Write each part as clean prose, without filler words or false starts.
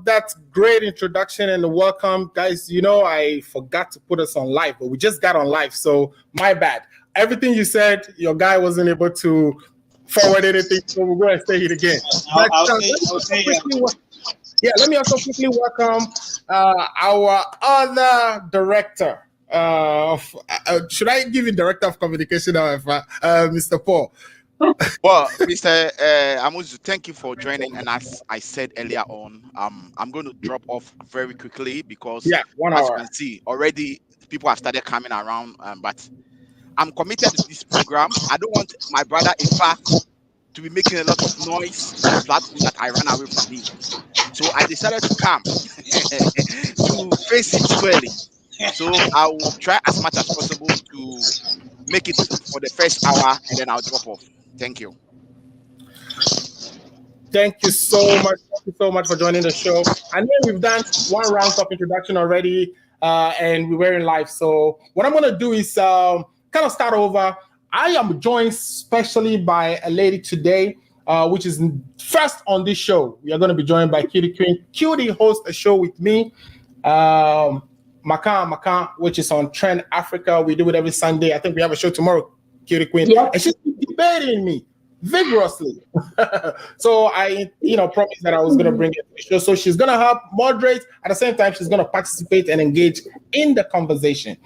That's great introduction and welcome, guys. You know, I forgot to put us on live, but we just got on live, so my bad. Everything you said, your guy wasn't able to forward anything, so we're going to say it again. But, let me also quickly welcome our other director. Should I give you director of communication now, Mr. Paul? Well, Mr. Amuzu, thank you for joining. And as I said earlier on, I'm going to drop off very quickly because, 1 as hour. you can see, already people have started coming around. But I'm committed to this program. I don't want my brother Effah to be making a lot of noise on the platform that I ran away from him. So I decided to come to face it squarely. So I will try as much as possible to make it for the first hour, and then I'll drop off. Thank you. Thank you so much. Thank you so much for joining the show. I know we've done one round of introduction already, and we were in live. So what I'm going to do is kind of start over. I am joined specially by a lady today, which is first on this show. We are going to be joined by Cutie Queen. Cutie hosts a show with me, Makan, which is on Trend Africa. We do it every Sunday. I think we have a show tomorrow, Cutie Queen. Yep. And she's debating me vigorously. So I, promised that I was going to bring it to the show. So she's going to help moderate. At the same time, she's going to participate and engage in the conversation.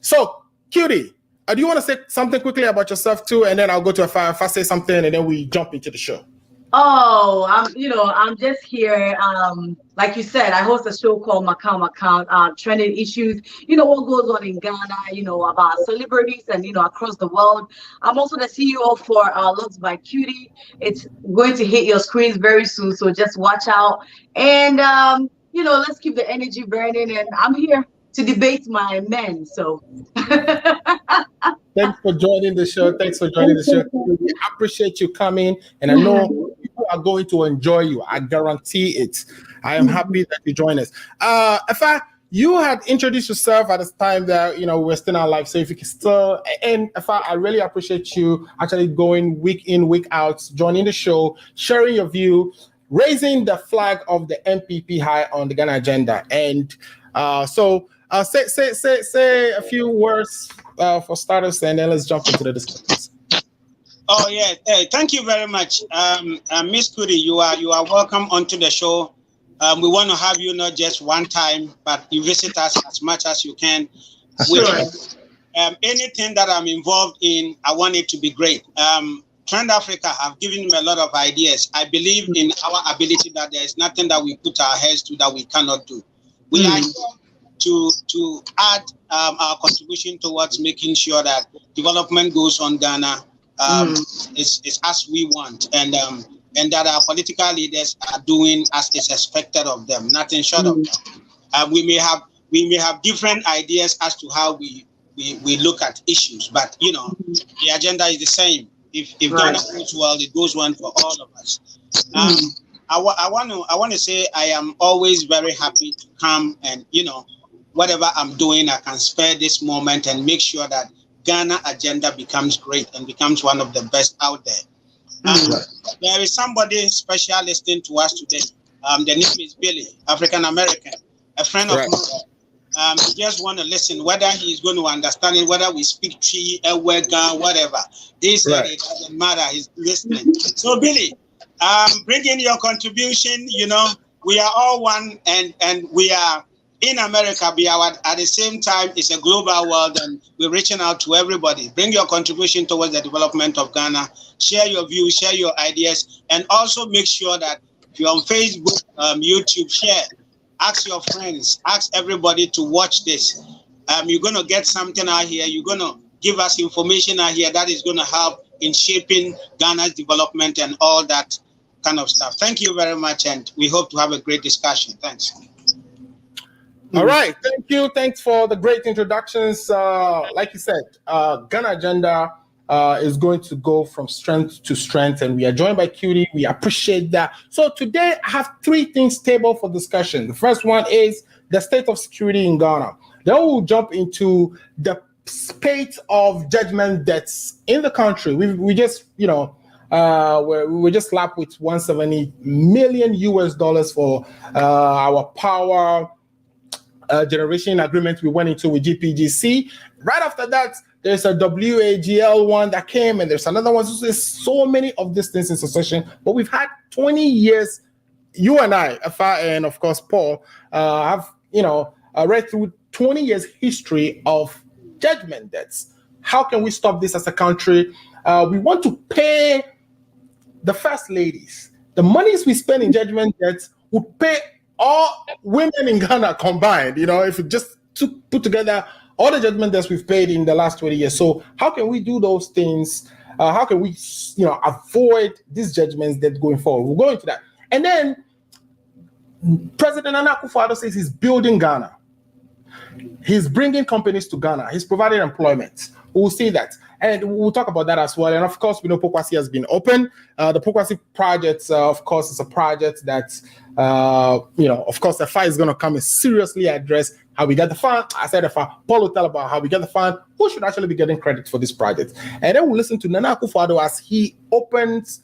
So, Cutie, do you want to say something quickly about yourself too? And then I'll go to Effah. If I say something, and then we jump into the show. Oh, I'm just here. Like you said, I host a show called Makan, Trending Issues. What goes on in Ghana, about celebrities and, across the world. I'm also the CEO for Looks by Cutie. It's going to hit your screens very soon, so just watch out. And, let's keep the energy burning. And I'm here to debate my men, so. Thanks for joining the show. We appreciate you coming, and I know people are going to enjoy you. I guarantee it. I am happy that you join us. Effah, you had introduced yourself at this time that we're still on live. So if you can still, and Effah, I really appreciate you actually going week in, week out, joining the show, sharing your view, raising the flag of the MPP high on the Ghana agenda, and say a few words for starters, and then let's jump into the discussion. Oh yeah, thank you very much, Miss Cutie. You are welcome onto the show. We want to have you not just one time, but you visit us as much as you can. Sure. Anything that I'm involved in, I want it to be great. Trend Africa have given me a lot of ideas. I believe in our ability that there is nothing that we put our heads to that we cannot do. We are to add our contribution towards making sure that development goes on Ghana is as we want, and that our political leaders are doing as is expected of them, nothing short of that. We may have different ideas as to how we look at issues, but the agenda is the same. If Ghana goes well, it goes well for all of us. I want to say I am always very happy to come and whatever I'm doing, I can spare this moment and make sure that Ghana agenda becomes great and becomes one of the best out there. There is somebody special listening to us today. The name is Billy, African American, a friend of mine. He just want to listen, whether he's going to understand it, whether we speak Tree, whatever. It doesn't matter. He's listening. So Billy, bring in your contribution. We are all one, and we are in America, at the same time, it's a global world, and we're reaching out to everybody. Bring your contribution towards the development of Ghana. Share your views, share your ideas, and also make sure that if you're on Facebook, YouTube, share. Ask your friends, ask everybody to watch this. You're going to get something out here. You're going to give us information out here that is going to help in shaping Ghana's development and all that kind of stuff. Thank you very much, and we hope to have a great discussion. Thanks. All right, thank you. Thanks for the great introductions. Like you said, Ghana agenda is going to go from strength to strength, and we are joined by Cutie. We appreciate that. So today I have three things tabled for discussion. The first one is the state of security in Ghana. Then we'll jump into the spate of judgment deaths in the country. We just, where we were just slapped with $170 million for our power generation agreement we went into with GPGC. Right after that, there's a WAGL one that came, and there's another one. So there's so many of these things in succession. But we've had 20 years. You and I, Effah, and of course Paul, have read through 20 years history of judgment debts. How can we stop this as a country? We want to pay the first ladies. The monies we spend in judgment debts would pay all women in Ghana combined. If we just put together all the judgment debts we've paid in the last 20 years. So how can we do those things? How can we, avoid these judgments that going forward? We'll go into that. And then President Nana Akufo-Addo says he's building Ghana. He's bringing companies to Ghana. He's providing employment. We'll see that. And we'll talk about that as well. And of course, we know Pokwasi has been open. The Pokwasi project, of course, is a project that, of course, Effah is going to come and seriously address how we get the fund. I said Effah, Paul will tell about how we get the fund, who should actually be getting credit for this project. And then we'll listen to Nana Akufo-Addo as he opens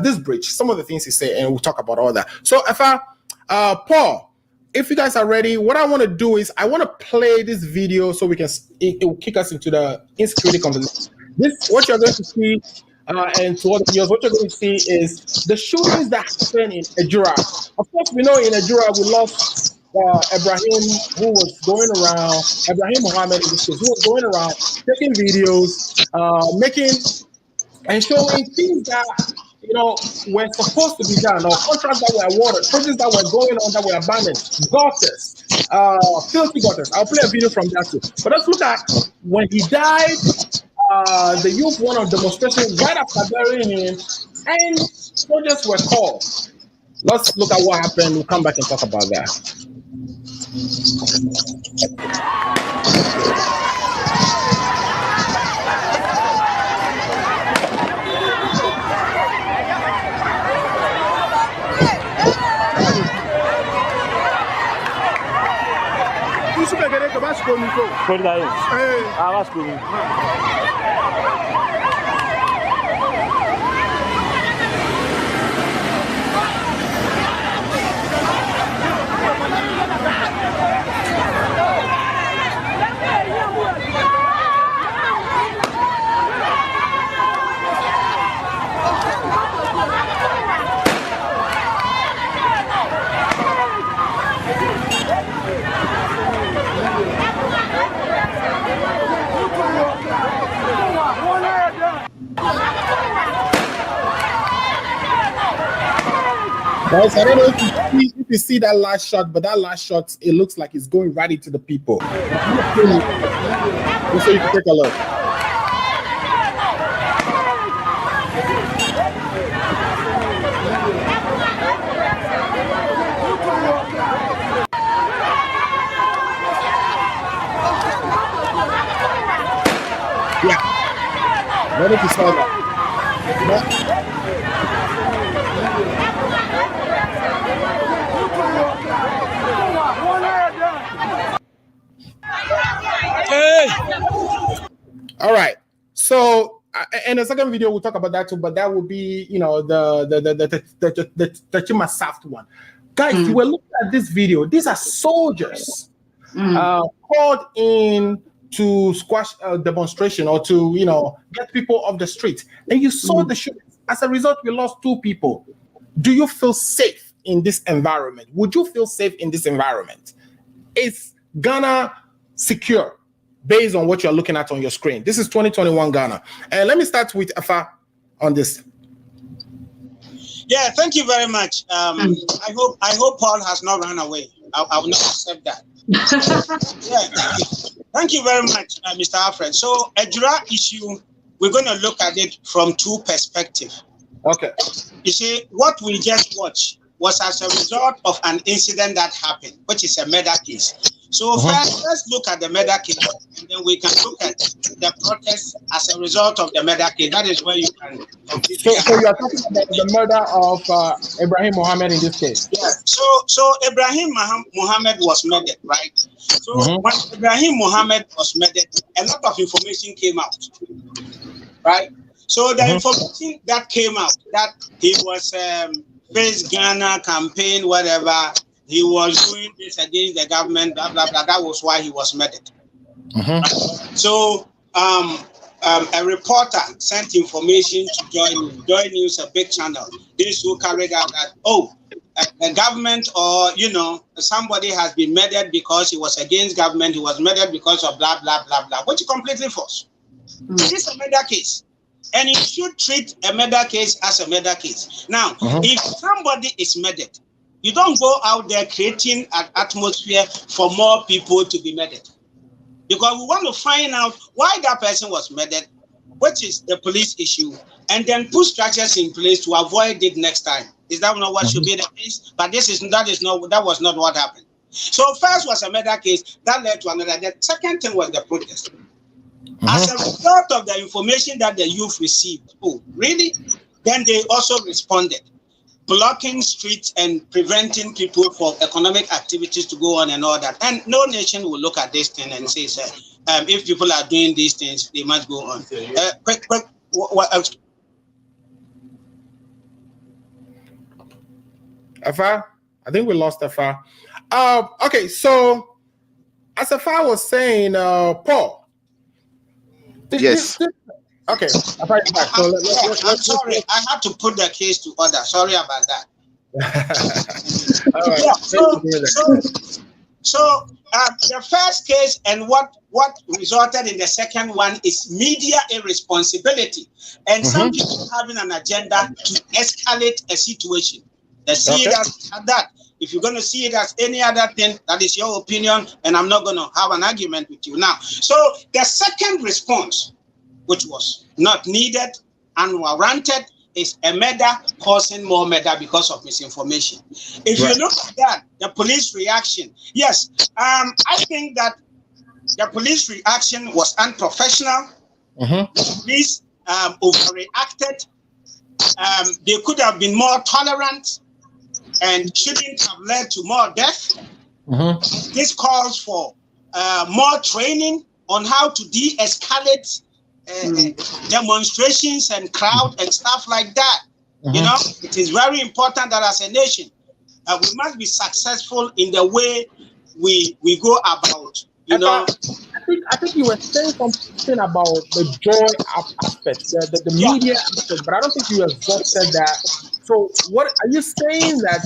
this bridge, some of the things he said, and we'll talk about all that. So, Effah, Paul, if you guys are ready, what I want to do is I want to play this video so we can, it will kick us into the insecurity conversation. This, what you're going to see, and to all the viewers, what you're going to see is the shootings that happened in Ejura. Of course, we know in Ejura we lost Ibrahim, who was going around, Ibrahim Mohammed in this case, who was going around taking videos, making and showing things that were supposed to be done, or contracts that were awarded, projects that were going on that were abandoned, gutters, filthy gutters. I'll play a video from that too. But let's look at when he died. The youth went on demonstration right after burying him, and soldiers were called. Let's look at what happened. We'll come back and talk about that. Guys, I don't know if you see that last shot, but that last shot, it looks like it's going right into the people. Just so you can take a look. Yeah. I don't know if you saw that. All right. So, in the second video, we'll talk about that too. But that will be, the Chima Saft one. Guys, you were looking at this video. These are soldiers called in to squash a demonstration or to, get people off the street. And you saw the shootings. As a result, we lost 2 people. Do you feel safe in this environment? Would you feel safe in this environment? Is Ghana secure? Based on what you're looking at on your screen. This is 2021 Ghana. And let me start with Effah on this. Yeah, thank you very much. I hope Paul has not run away. I will not accept that. Yeah. Thank you very much, Mr. Alfred. So, Ejura issue, we're going to look at it from 2 perspectives. Okay. You see, what we just watched was as a result of an incident that happened, which is a murder case. So first, let's look at the murder case, and then we can look at the protest as a result of the murder case. That is where you can. So you are talking about the murder of Ibrahim Mohammed in this case. Yeah. So Ibrahim Mohammed was murdered, right? So when Ibrahim Mohammed was murdered, a lot of information came out, right? So the information that came out that he was face Ghana campaign, whatever, he was doing this against the government, blah blah blah. That was why he was murdered. So a reporter sent information to Joy News. Joy News, a big channel. This who carried out that the government or somebody has been murdered because he was against government. He was murdered because of blah blah blah blah, which is completely false. This is a murder case. And you should treat a murder case as a murder case. Now, if somebody is murdered, you don't go out there creating an atmosphere for more people to be murdered. Because we want to find out why that person was murdered, which is the police issue, and then put structures in place to avoid it next time. Is that not what should be the case? But that was not what happened. So first was a murder case that led to another. The second thing was the protest. As a result of the information that the youth received, oh, really? Then they also responded, blocking streets and preventing people from economic activities to go on and all that. And no nation will look at this thing and say, if people are doing these things, they must go on. What else? Effah? I think we lost Effah. Okay, so as Effah was saying, Paul. Yes. Okay. So I'm sorry. I had to put the case to order. Sorry about that. All right. Yeah, so the first case and what resulted in the second one is media irresponsibility and some people having an agenda to escalate a situation. They see it as that. If you're going to see it as any other thing, that is your opinion, and I'm not going to have an argument with you now. So the second response, which was not needed, unwarranted, is a murder causing more murder because of misinformation. If you look at that, the police reaction, yes, I think that the police reaction was unprofessional. The police overreacted. They could have been more tolerant and shouldn't have led to more death. This calls for more training on how to de-escalate demonstrations and crowd and stuff like that. It is very important that as a nation, we must be successful in the way we go about. I think you were saying something about the joy aspect, the media aspect, but I don't think you exhausted that. So what are you saying that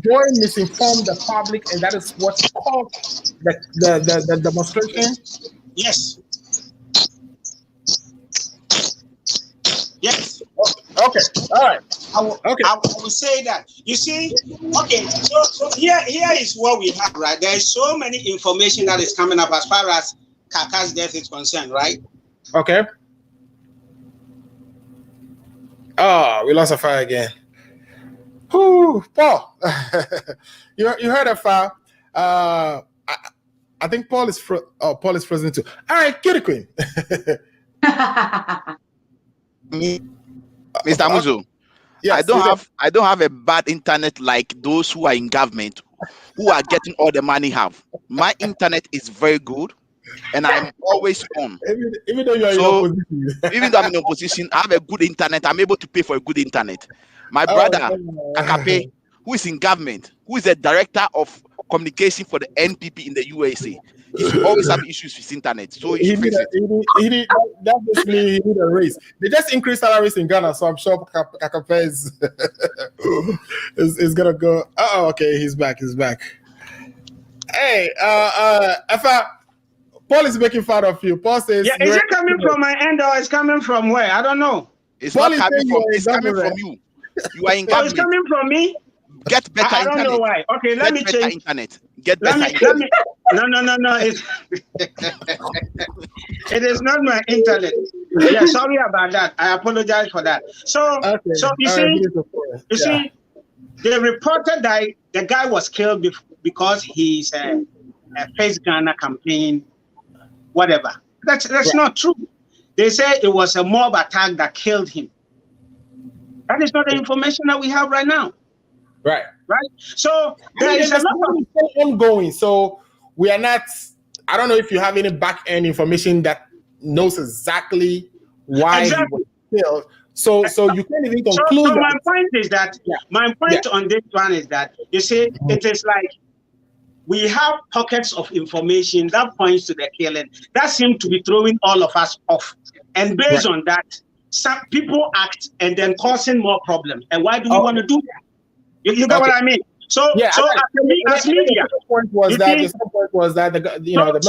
joy misinformed the public and that is what caused the demonstration? Yes. Yes. Okay. All right. I will say that. You see, okay, so here is what we have, right? There is so many information that is coming up as far as Kaka's death is concerned, right? Okay. Oh, we lost a fire again. Whew, Paul. you heard a fire. I think Paul is frozen too. All right, Kitty Queen. Mr. Muzo, yes, I don't have a bad internet like those who are in government who are getting all the money have. My internet is very good and I'm always on. Even though you are in opposition. Even though I'm in opposition, I have a good internet. I'm able to pay for a good internet. My brother, Akape, who is in government, who is the director of communication for the NPP in the USA, he always have issues with internet. So he need a raise. They just increased salaries in Ghana, so I'm sure Akape is gonna go. Oh, okay, he's back. Hey, Effah, Paul is making fun of you. Paul says, "Yeah, is it coming from my end or is coming from where? I don't know." It's not coming from. It's coming from you. You are in government. It's coming from me. Get better internet. I don't know why. Okay, let me change internet. Get better internet. No. It is not my internet. Yeah, sorry about that. I apologize for that. So you see, they reported that the guy was killed because he's a face Ghana campaign, whatever. That's not true. They say it was a mob attack that killed him. That is not the information that we have right now. Right. So there is a lot of ongoing. So we are not. I don't know if you have any back end information that knows exactly why he was killed. So you can't even So conclude my that. point is that my point on this one is that you see, it is like we have pockets of information that points to the killing that seem to be throwing all of us off, and based on that, some people act and then causing more problems. And why do we want to do that? You get what I mean? So as media, the point was that the military.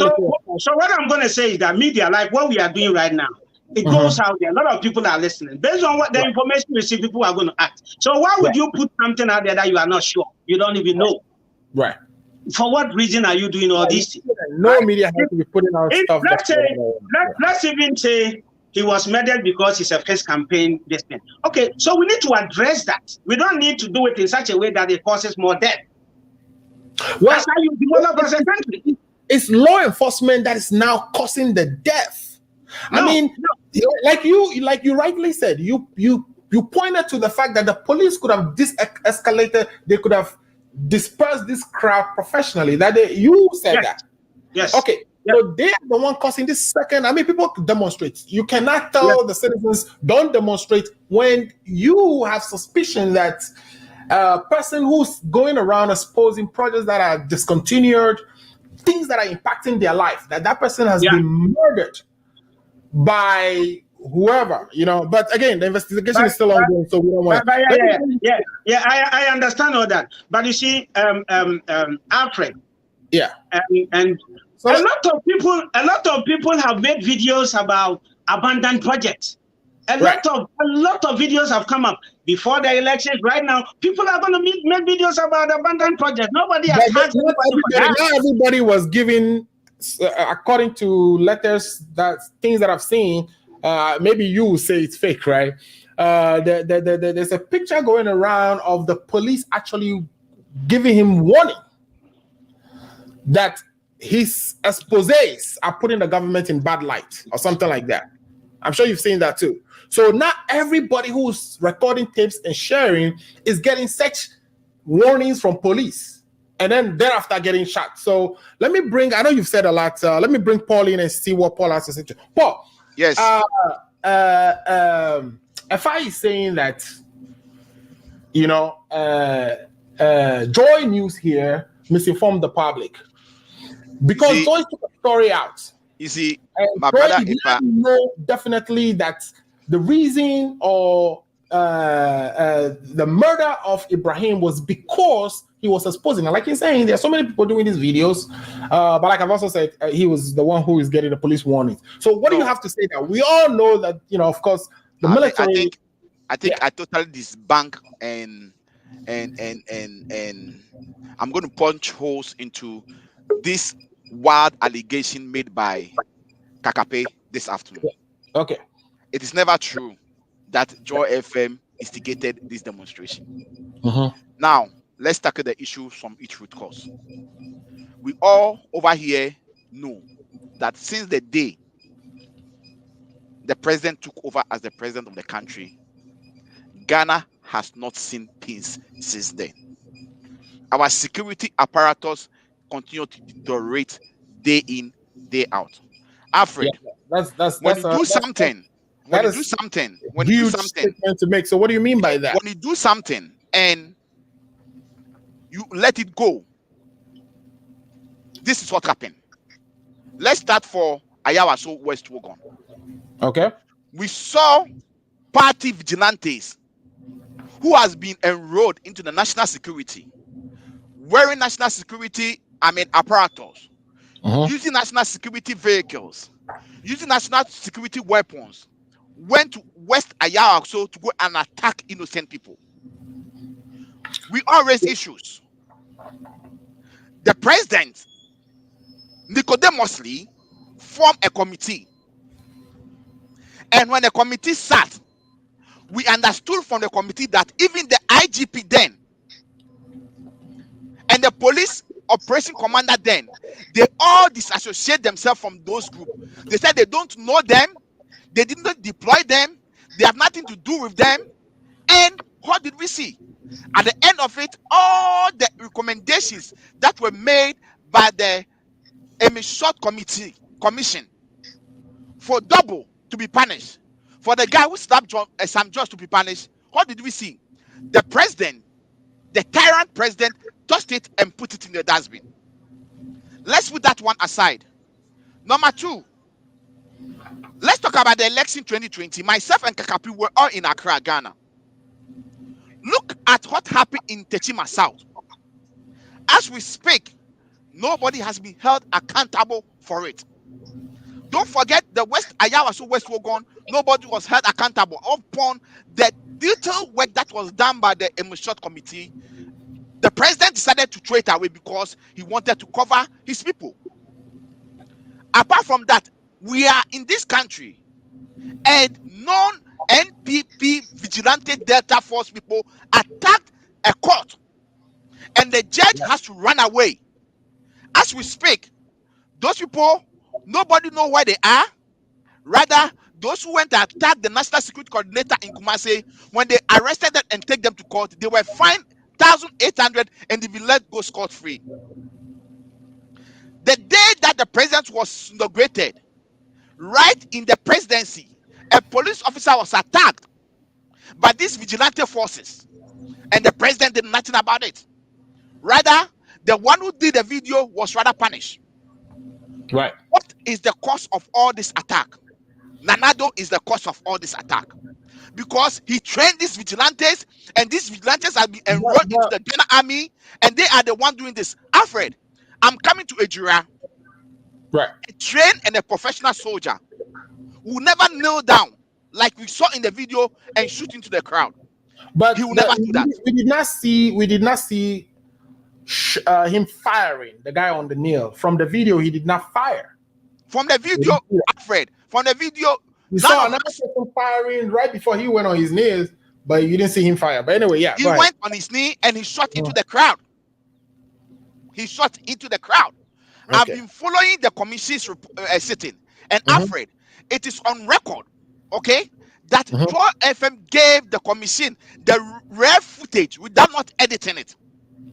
So what I'm going to say is that media, like what we are doing right now, it goes out there. A lot of people are listening. Based on what the information we see, people are going to act. So why would you put something out there that you are not sure? You don't even know. Right. For what reason are you doing all these things? No media has to be putting out stuff. Let's even say he was murdered because it's a first campaign. This thing. Okay, so we need to address that. We don't need to do it in such a way that it causes more death. Well, that's how you develop as a country. It's law enforcement that is now causing the death. Like you rightly said, you pointed to the fact that the police could have escalated. They could have dispersed this crowd professionally. You said that. Yes. Okay. So they are the one causing this second. People demonstrate. You cannot tell the citizens don't demonstrate when you have suspicion that a person who's going around exposing projects that are discontinued, things that are impacting their life, that person has been murdered by whoever, But again, the investigation is still ongoing, so we don't want. I understand all that, but you see, Alfred. And so a lot of people have made videos about abandoned projects. A lot of videos have come up before the elections. Right now, people are going to make videos about abandoned projects. Nobody has asked anybody. Not everybody was giving, according to letters, things that I've seen. Maybe you will say it's fake, right? There's a picture going around of the police actually giving him warning that his exposés are putting the government in bad light or something like that. I'm sure you've seen that too. So not everybody who's recording tapes and sharing is getting such warnings from police and then thereafter getting shot. So let me I know you've said a lot. Let me bring Paul in and see what Paul has to say. Paul. Yes. Effah is saying that, Joy News here misinformed the public because Joy took a story out. You see, my brother Effah know definitely that the reason or the murder of Ibrahim was because he was exposing. Like he's saying, there are so many people doing these videos, but like I've also said, he was the one who is getting the police warnings. So what do you have to say that we all know that, of course, the military. I think I totally disbank and I'm going to punch holes into this wild allegation made by Kakape this afternoon. Okay. It is never true that Joy FM instigated this demonstration. Now, let's tackle the issue from each root cause. We all over here know that since the day the president took over as the president of the country, Ghana has not seen peace since then. Our security apparatus continue to deteriorate day in, day out. Alfred, when you do something to make. So what do you mean by that? When you do something and you let it go, this is what happened. Let's start for Ayawaso West Wogon. Okay. We saw party vigilantes who has been enrolled into the national security, wearing national security apparatus, using national security vehicles, using national security weapons, went to West Ayawaso to go and attack innocent people. We all raise issues. The president Nicodemously formed a committee, and when the committee sat, we understood from the committee that even the IGP then and the police operation commander then, they all disassociate themselves from those groups. They said they don't know them, they didn't deploy them, they have nothing to do with them. And what did we see? At the end of it, all the recommendations that were made by the Short Commission for double to be punished, For the guy who slapped Sam George to be punished, what did we see? The president, the tyrant president, tossed it and put it in the dustbin. Let's put that one aside. Number two, let's talk about the election 2020. Myself and Kakapi were all in Accra, Ghana. Look at what happened in Techima South. As we speak, nobody has been held accountable for it. Don't forget the West Ayawaso West Wogon, nobody was held accountable upon the detailed work that was done by the Emushot committee. The president decided to throw it away because he wanted to cover his people. Apart from that, we are in this country and non-NPP vigilante Delta Force people attacked a court and the judge has to run away. As we speak, those people, nobody knows where they are. Rather, those who went to attack the National Security Coordinator in Kumasi, when they arrested them and take them to court, they were fined 1,800 and they will let go scot-free. The day that the president was inaugurated, right in the presidency, a police officer was attacked by these vigilante forces, and the president did nothing about it. Rather, the one who did the video was rather punished. Right. What is the cause of all this attack? Nanado is the cause of all this attack because he trained these vigilantes, and these vigilantes have been enrolled into the Ghana army, and they are the one doing this. Alfred, I'm coming to Ejura. Right. A trained and a professional soldier will never kneel down like we saw in the video and shoot into the crowd. But he will never do that. We did not see him firing the guy on the kneel. From the video, he did not fire. From the video, Alfred, from the video, you saw another person firing right before he went on his knees, but you didn't see him fire. But anyway, yeah. He went on his knee and he shot into the crowd. He shot into the crowd. Okay. I've been following the commission's sitting, and Alfred, it is on record, okay, that 12 FM gave the commission the rare footage without not editing it.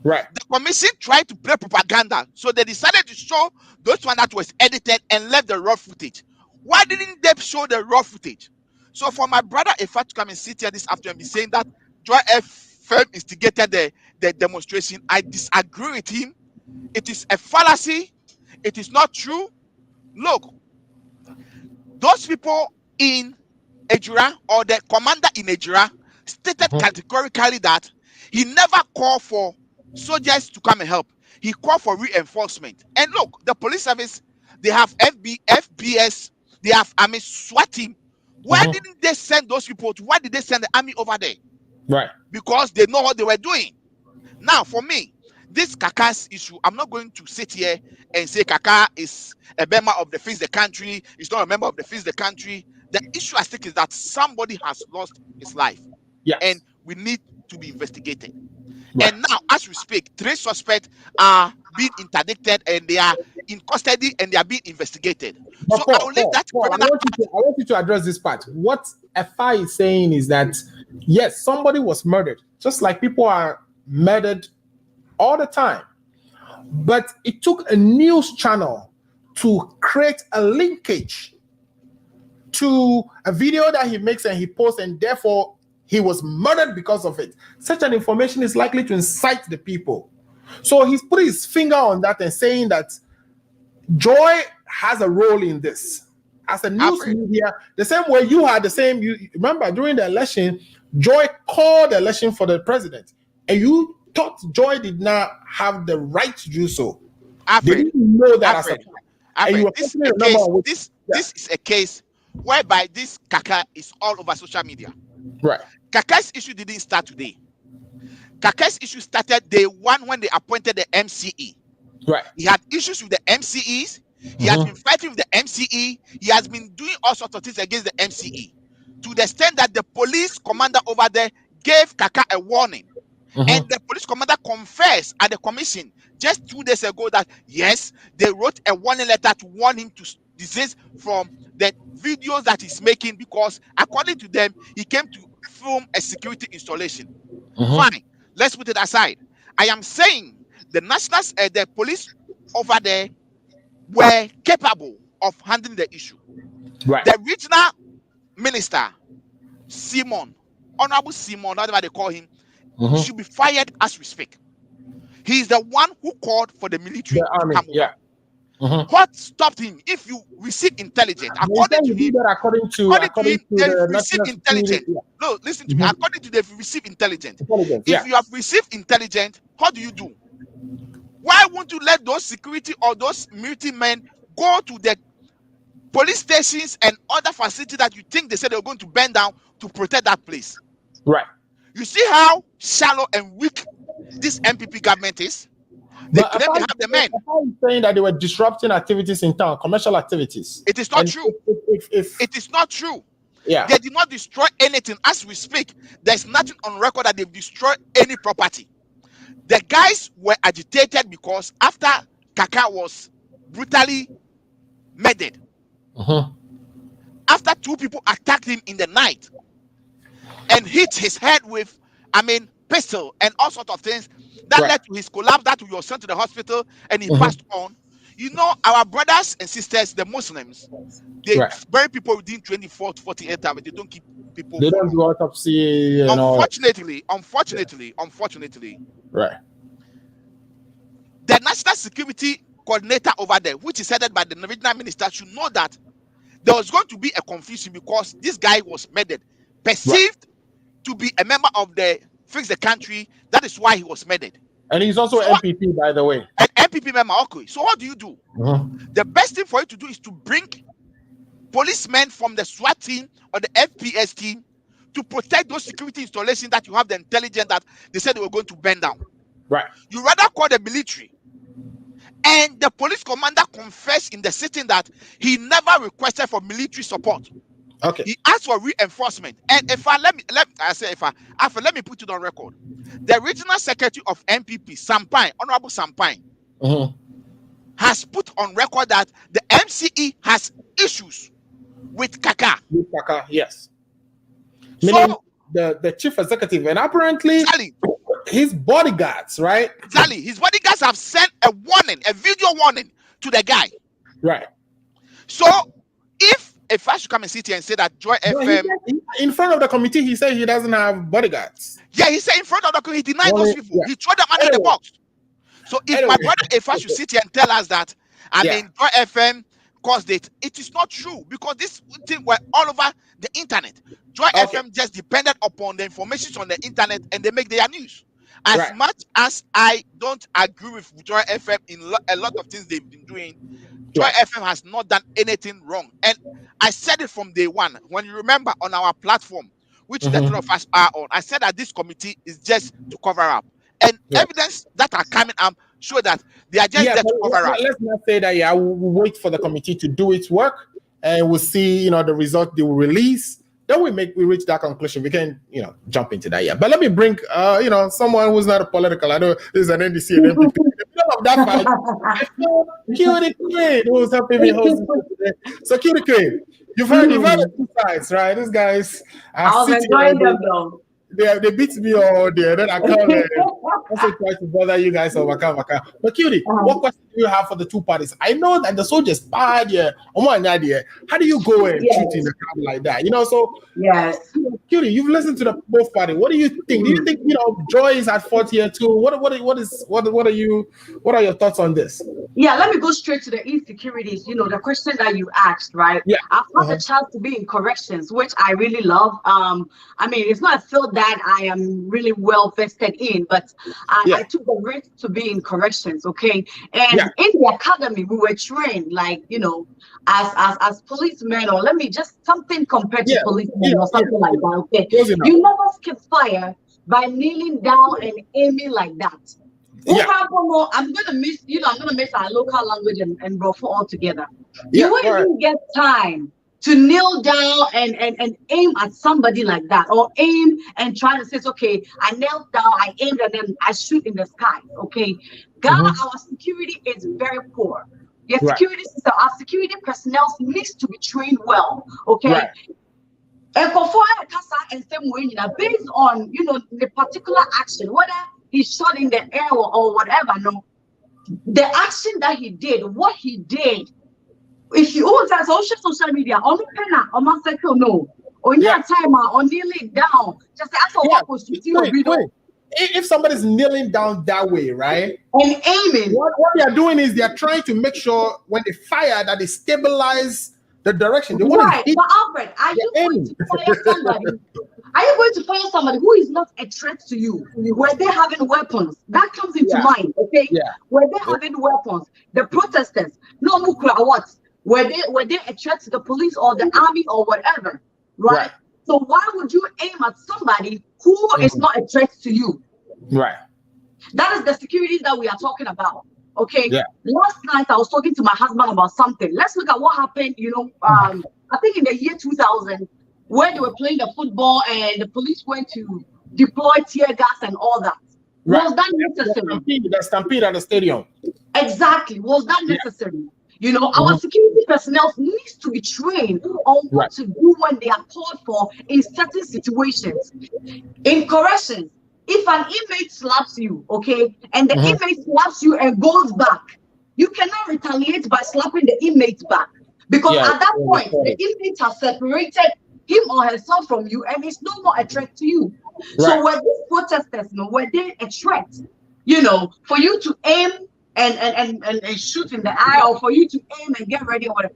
Right. The commission tried to play propaganda, so they decided to show those one that was edited and left the raw footage. Why didn't they show the raw footage? So for my brother Effah to come and sit here this afternoon and be saying that Joy FM instigated the demonstration, I disagree with him. It is a fallacy. It is not true. Look, those people in Ejura or the commander in Ejura stated categorically that he never called for soldiers to come and help. He called for reinforcement. And look, the police service, they have FBS, they have SWAT team. Why didn't they send those people? Why did they send the army over there? Right. Because they know what they were doing. Now, for me, this Kaka's issue, I'm not going to sit here and say Kaka is a member of the Fix the Country. He's not a member of the Fix the Country. The issue I think is that somebody has lost his life. Yes. And we need to be investigated. Right. And now, as we speak, 3 suspects are being interdicted and they are in custody and they are being investigated. But so Paul, I will leave that. Paul, I want you to address this part. What Effah is saying is that, yes, somebody was murdered, just like people are murdered all the time. But it took a news channel to create a linkage to a video that he makes and he posts, and therefore he was murdered because of it. Such an information is likely to incite the people. So he's put his finger on that and saying that Joy has a role in this. As a news media, the same way you had the same, you remember during the election, Joy called the election for the president, and you thought Joy did not have the right to do so. They didn't know that this is a case whereby this Kaka is all over social media. Right. Kaka's issue didn't start today. Kaka's issue started day one when they appointed the MCE. Right. He had issues with the MCEs. He has been fighting with the MCE. He has been doing all sorts of things against the MCE to the extent that the police commander over there gave Kaka a warning. And the police commander confessed at the commission just 2 days ago that, yes, they wrote a warning letter to warn him to desist from the videos that he's making because, according to them, he came to film a security installation. Fine. Let's put it aside. I am saying the nationals, the police over there were capable of handling the issue. Right. The regional minister Simon, Honorable Simon, that's what they call him, Mhm. should be fired as we speak. He is the one who called for the military The army, to come yeah. over. Mhm. What stopped him? If you receive intelligence, They according to say he him, did that according to they've the received national security. intelligence. Yeah. No, listen to me. Mhm. According to they've received intelligence. Intelligence, If yeah. you have received intelligence, what do? Why won't you let those security or those military men go to the police stations and other facilities that you think they said they were going to burn down to protect that place? Right. You see how shallow and weak this MPP government is? They But claim they have the men. I'm saying that they were disrupting activities in town, commercial activities. It is not And true. If It is not true. yeah. They did not destroy anything. As we speak, there's nothing on record that they've destroyed any property. The guys were agitated because after Kaka was brutally murdered, Mhm. after 2 people attacked him in the night and hit his head with, pistol and all sorts of things, that Right. led to his collapse, that he was sent to the hospital and he Mhm. passed on. You know, our brothers and sisters, the Muslims, they Right. bury people within 24 to 48 hours. They don't keep people They for don't long. do autopsy and all. Unfortunately, Right. the national security coordinator over there, which is headed by the regional minister, should know that there was going to be a confusion because this guy was murdered, perceived to be a member of the Fix the Country. That is why he was murdered. And he's also MPP, by the way. An MPP member. Okay, so what do you do? Mhm. The best thing for you to do is to bring policemen from the SWAT team or the FPS team to protect those security installations that you have the intelligence that they said they were going to burn down. Right. You rather call the military. And the police commander confessed in the sitting that he never requested for military support. Okay. He asked for reinforcement. And let me put it on record. The regional secretary of MPP, Sampine, Honorable Sampine, Mhm. has put on record that the MCE has issues with Kaka. With Kaka, yes. So, Meaning the chief executive, and apparently his bodyguards, right? Exactly. His bodyguards have sent a warning, a video warning to the guy. Right. So if I should come and sit here and say that Joy FM, in front of the committee, he said he doesn't have bodyguards. Yeah, he said in front of the committee, he denied those people. Yeah. He threw them under the box. So if my brother Effah should sit here and tell us that, Joy FM caused it, it is not true, because this thing were all over the internet. Joy FM just depended upon the information on the internet and they make their news. As much as I don't agree with Joy FM in a lot of things they've been doing, Joy FM has not done anything wrong. And I said it from day one. When you remember on our platform, which the three of us are on, I said that this committee is just to cover up. And evidence that are coming up show that they are just there to cover up. Let's not say that, we'll wait for the committee to do its work and we'll see, the result they will release. Then we reach that conclusion. We can, jump into that. But let me bring, someone who's not a political. I know this is an NDC and MPP. In the middle of that fight, I saw Cutie Queen, who's helping me host today. So Cutie Queen, you've heard the two sides, right? These guys are sitting. They beat me all day. Then I come and also try to bother you guys over Waka. But Cutie, what question do you have for the two parties? I know that the soldiers bad here. How do you go and shoot in the crowd like that? Cutie, you've listened to the both parties. What do you think? Do you think Joy is at fault here too? What are your thoughts on this? Yeah, let me go straight to the insecurities. The question that you asked, right? Yeah. I've had the chance to be in corrections, which I really love. It's not a field that I am really well vested in, but I took the risk to be in corrections, okay? And in the academy, we were trained, as policemen, or let me just something compared to policemen or something like that, okay? You never skip fire by kneeling down and aiming like that. I'm gonna miss our local language and Brofo altogether. You wouldn't even get time to kneel down and aim at somebody like that, or aim and try to say, okay, I knelt down, I aimed, and then I shoot in the sky. Okay, Ghana, our security is very poor. Security system, our security personnel needs to be trained well. Okay. And for and based on the particular action, whether he shot in the air or whatever, the action that he did, what he did. If you always have social media, on the pen, on my circle, On your time, on kneeling down, just ask for what was if somebody's kneeling down that way, right? And aiming. What they are doing is they are trying to make sure when they fire that they stabilize the direction. They want to hit. But Alfred, are you going to fire somebody? Are you going to fire somebody who is not a threat to you? Were they having weapons? That comes into mind, okay? Yeah. Were they having weapons? The protesters, no mukra what? Were they a threat to the police or the army or whatever? Right? So why would you aim at somebody who is not a threat to you? Right. That is the security that we are talking about. Okay. Yeah. Last night I was talking to my husband about something. Let's look at what happened, I think in the year 2000, where they were playing the football and the police went to deploy tear gas and all that. Right. Was that necessary? The stampede at the stadium. Exactly. Was that necessary? Our security personnel needs to be trained on what to do when they are called for in certain situations. In corrections, if an inmate slaps you, okay, and the inmate slaps you and goes back, you cannot retaliate by slapping the inmate back. Because at that point, the inmate has separated him or herself from you and it's no more a threat to you. So were these protesters, were they a threat? For you to aim and shoot in the eye, or for you to aim and get ready or whatever.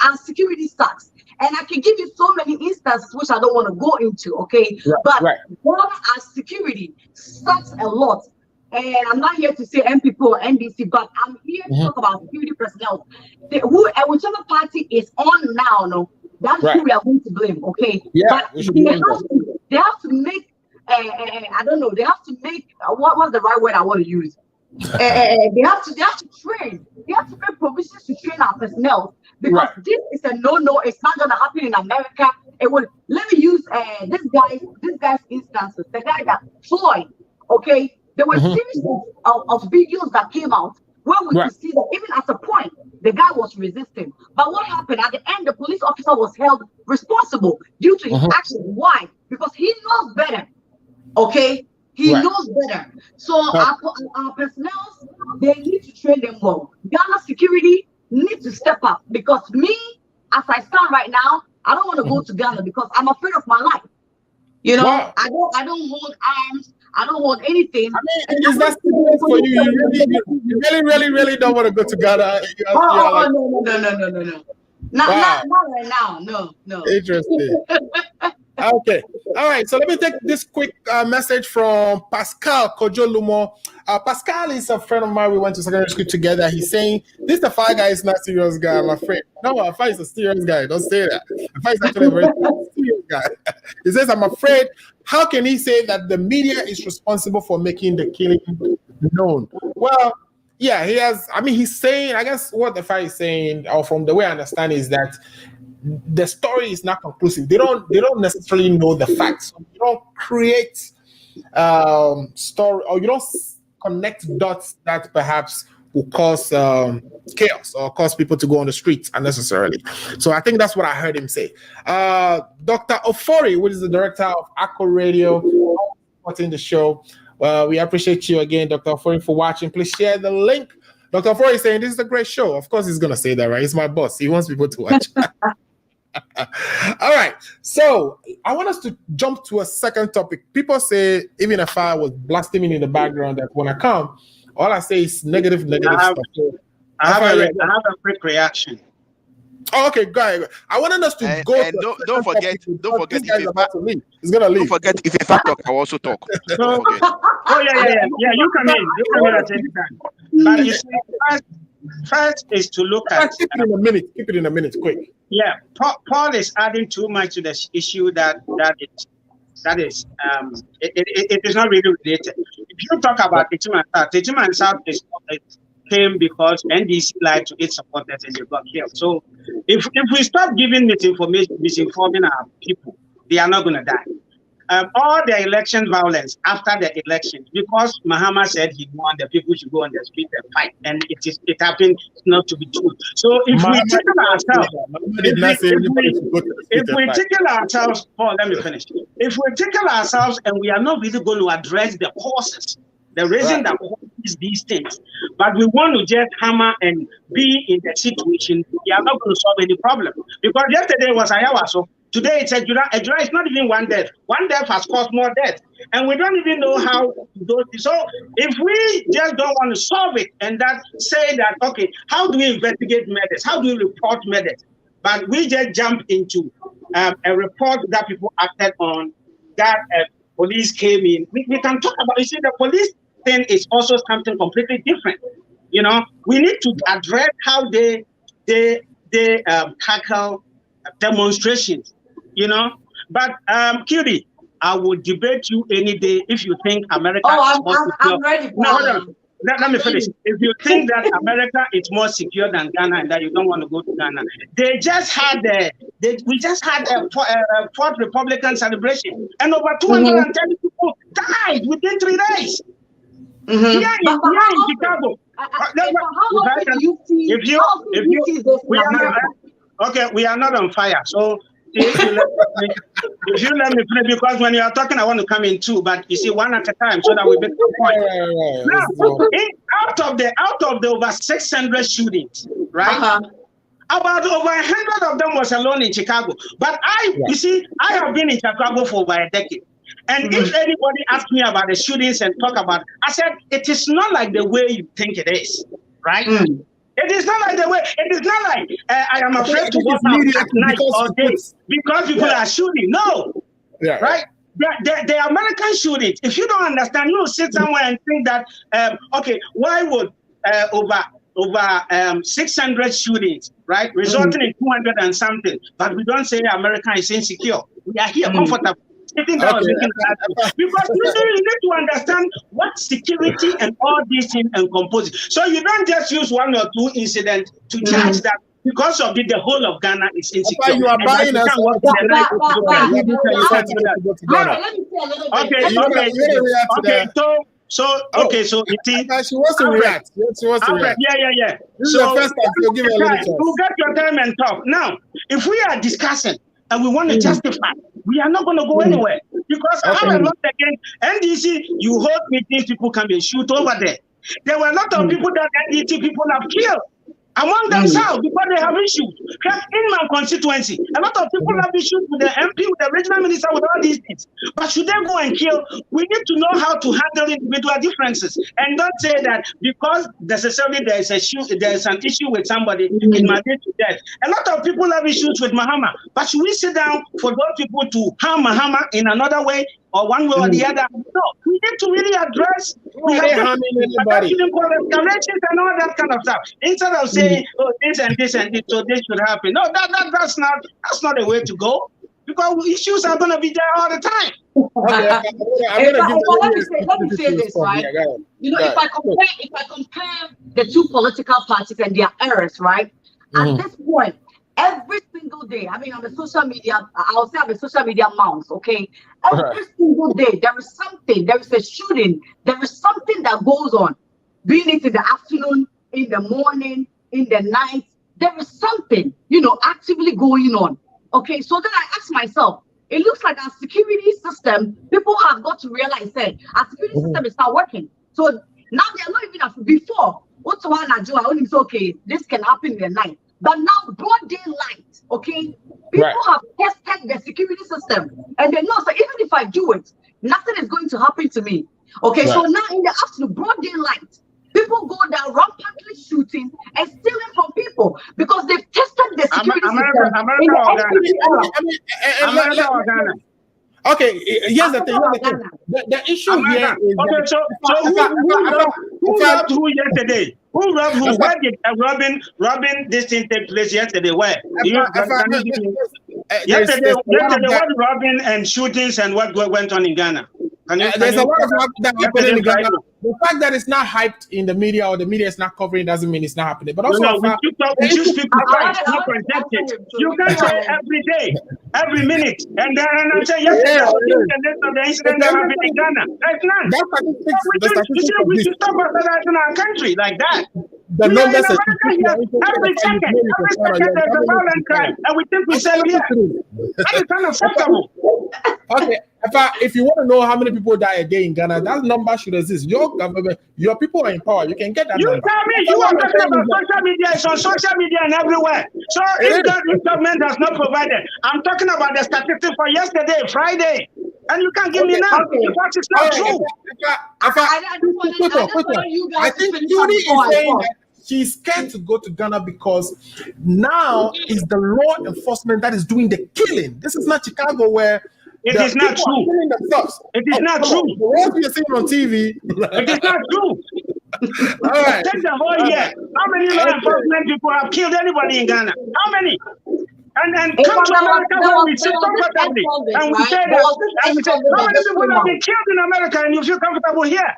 Our security sucks. And I can give you so many instances which I don't want to go into, okay? But our security sucks a lot. And I'm not here to say MPP or NDC, but I'm here to talk about security personnel. Whichever party is on now, that's who we are going to blame, okay? Yeah, but they have to make, I don't know, they have to make, what's the right word I want to use? They have to train. They have to make provisions to train our personnel, because this is a no. It's not gonna happen in America. It will. Let me use this guy's instances. The guy that Floyd. Okay, there were series of videos that came out where we could see that even at a point the guy was resisting. But what happened at the end? The police officer was held responsible due to his actions. Why? Because he knows better. Okay. He knows better. So our personnel, they need to train them well. Ghana security needs to step up, because me, as I stand right now, I don't want to go to Ghana because I'm afraid of my life. I don't hold arms. I don't hold anything. I mean, is that for you? You really don't want to go to Ghana? No. Not right now. No. Interesting. Okay. All right. So let me take this quick message from Pascal Kojolumo. Pascal is a friend of mine. We went to secondary school together. He's saying, this Effah guy is not a serious guy, I'm afraid. No, Effah is a serious guy. Don't say that. Effah is actually a very serious guy. He says, I'm afraid. How can he say that the media is responsible for making the killing known? Well, yeah, he has. I mean, he's saying, I guess what Effah is saying, or from the way I understand, is that the story is not conclusive. They don't necessarily know the facts. So you don't create story, or you don't connect dots that perhaps will cause chaos or cause people to go on the streets unnecessarily. So I think that's what I heard him say. Dr. Ofori, which is the director of Akko Radio, supporting the show. We appreciate you again, Dr. Ofori, for watching. Please share the link. Dr. Ofori is saying this is a great show. Of course, he's going to say that, right? He's my boss. He wants people to watch. All right, so I want us to jump to a second topic. People say, even if I was blasting in the background, that when I come, all I say is negative stuff. I have a quick reaction. Oh, okay, go ahead. I wanted us to go. And don't forget, he's gonna leave. Don't forget, if Effah talk, I will also talk. Yeah. You come in at any time. But you see, first is to look at. Keep it in a minute, quick. Yeah, Paul is adding too much to this issue that is it is not really related. If you talk about Techiman South came because NDC lied to its supporters and they got killed. So if we stop giving misinforming our people, they are not going to die. All the election violence after the election, because Mahama said he won, the people should go on the street and fight, and it happened not to be true. So if we tickle ourselves, Paul, let me finish. If we tickle ourselves and we are not really going to address the causes, the reason that causes these things, but we want to just hammer and be in the situation, we are not going to solve any problem. Because yesterday was Ayawaso. Today it's a July. It's not even one death. One death has caused more death. And we don't even know how to do it. So if we just don't want to solve it and say that, okay, how do we investigate murders? How do we report murders? But we just jump into a report that people acted on, that police came in. We can talk about, you see, the police thing is also something completely different. You know, we need to address how they tackle demonstrations, you know. But Cutie, I would debate you any day if you think America is more secure. I'm ready. No, let me finish. If you think that America is more secure than Ghana and that you don't want to go to Ghana, we just had a fourth Republican celebration, and over 210 people died within 3 days. Here in Chicago. We are not on fire. So if you let me finish, because when you are talking, I want to come in too. But you see, one at a time, so that we make the point. Now, out of the over 600 shootings, right? About over 100 of them was alone in Chicago. But you see, I have been in Chicago for over a decade. And if anybody asks me about the shootings and talk about it, I said, it is not like the way you think it is, right? It is not like the way, it is not like I am afraid to walk out at night or day because people are shooting. No, right? The American shootings, if you don't understand, you will sit somewhere and think that, okay, why would over 600 shootings, right, resulting in 200 and something, but we don't say America is insecure. We are here comfortable. Because you need to understand what security and all these things encompass. So you don't just use one or two incidents to judge that because of it, the whole of Ghana is insecure. You are buying us. Okay. So it is. She wants to react. Yeah. So the first time, so give me a little chance. We'll get your time and talk. Now, if we are discussing and we want to justify, we are not going to go anywhere because I have a lot against NDC. You hold meetings, people come and shoot over there. There were a lot of people that NDC people have killed among themselves because they have issues. In my constituency, a lot of people have issues with the MP, with the regional minister, with all these things. But should they go and kill? We need to know how to handle individual differences and don't say that because necessarily there is an issue with somebody, it might lead to death. A lot of people have issues with Mahama, but should we sit down for those people to harm Mahama in another way or one way or the other? No, we need to really address escalations and all that kind of stuff. Instead of saying, oh, this and this and this, so this should happen. No, that's not the way to go. Because issues are going to be there all the time. Let me say this, right? You know, if I compare the two political parties and their errors, right? At this point, every single day, I mean, on the social media, I'll say I'm a social media mouse, okay? Every single day, there is a shooting, there is something that goes on, being it in the afternoon, in the morning, in the night, there is something, actively going on. Okay, so then I ask myself, it looks like our security system, people have got to realize that our security system is not working. So now they're not even before. Okay, this can happen in the night. But now broad daylight, okay? People have tested the security system and they know, so even if I do it, nothing is going to happen to me. Okay, so now in the afternoon, broad daylight, people go down rampantly shooting and stealing from people because they've tested the security system. Okay, here's the thing. The issue here is who robbed who yesterday? Who robbed who? Where did robbing this thing take place yesterday? Where? Yesterday, what robbing and shootings and what went on in Ghana? There's a lot of work that happening in Ghana. The fact that it's not hyped in the media or the media is not covering doesn't mean it's not happening. But also, we should speak the facts, not projected. You can say every day, every minute, and then I'm saying yesterday, the incident that happened in Ghana. There's none. We should stop in our country like that. The numbers every second there's a violent crime, and we think we say, yeah, that is unacceptable. Okay, If you want to know how many people die a day in Ghana, that number should exist. Your government, your people are in power. You can get that You number. tell me you are talking about social media. It's on social media and everywhere. So if the government has not provided, I'm talking about the statistics for yesterday, Friday. And you can't give me now because it's not true. I think Judy is saying that she's scared to go to Ghana because now is the law enforcement that is doing the killing. This is not Chicago where it is not true. It is not true. What you're seeing on TV, it is not true. All right. Take the whole year. How many law enforcement people have killed anybody in Ghana? How many? And come to America where we sit comfortably and we say that, and we say, how many people have been killed in America and you feel comfortable here?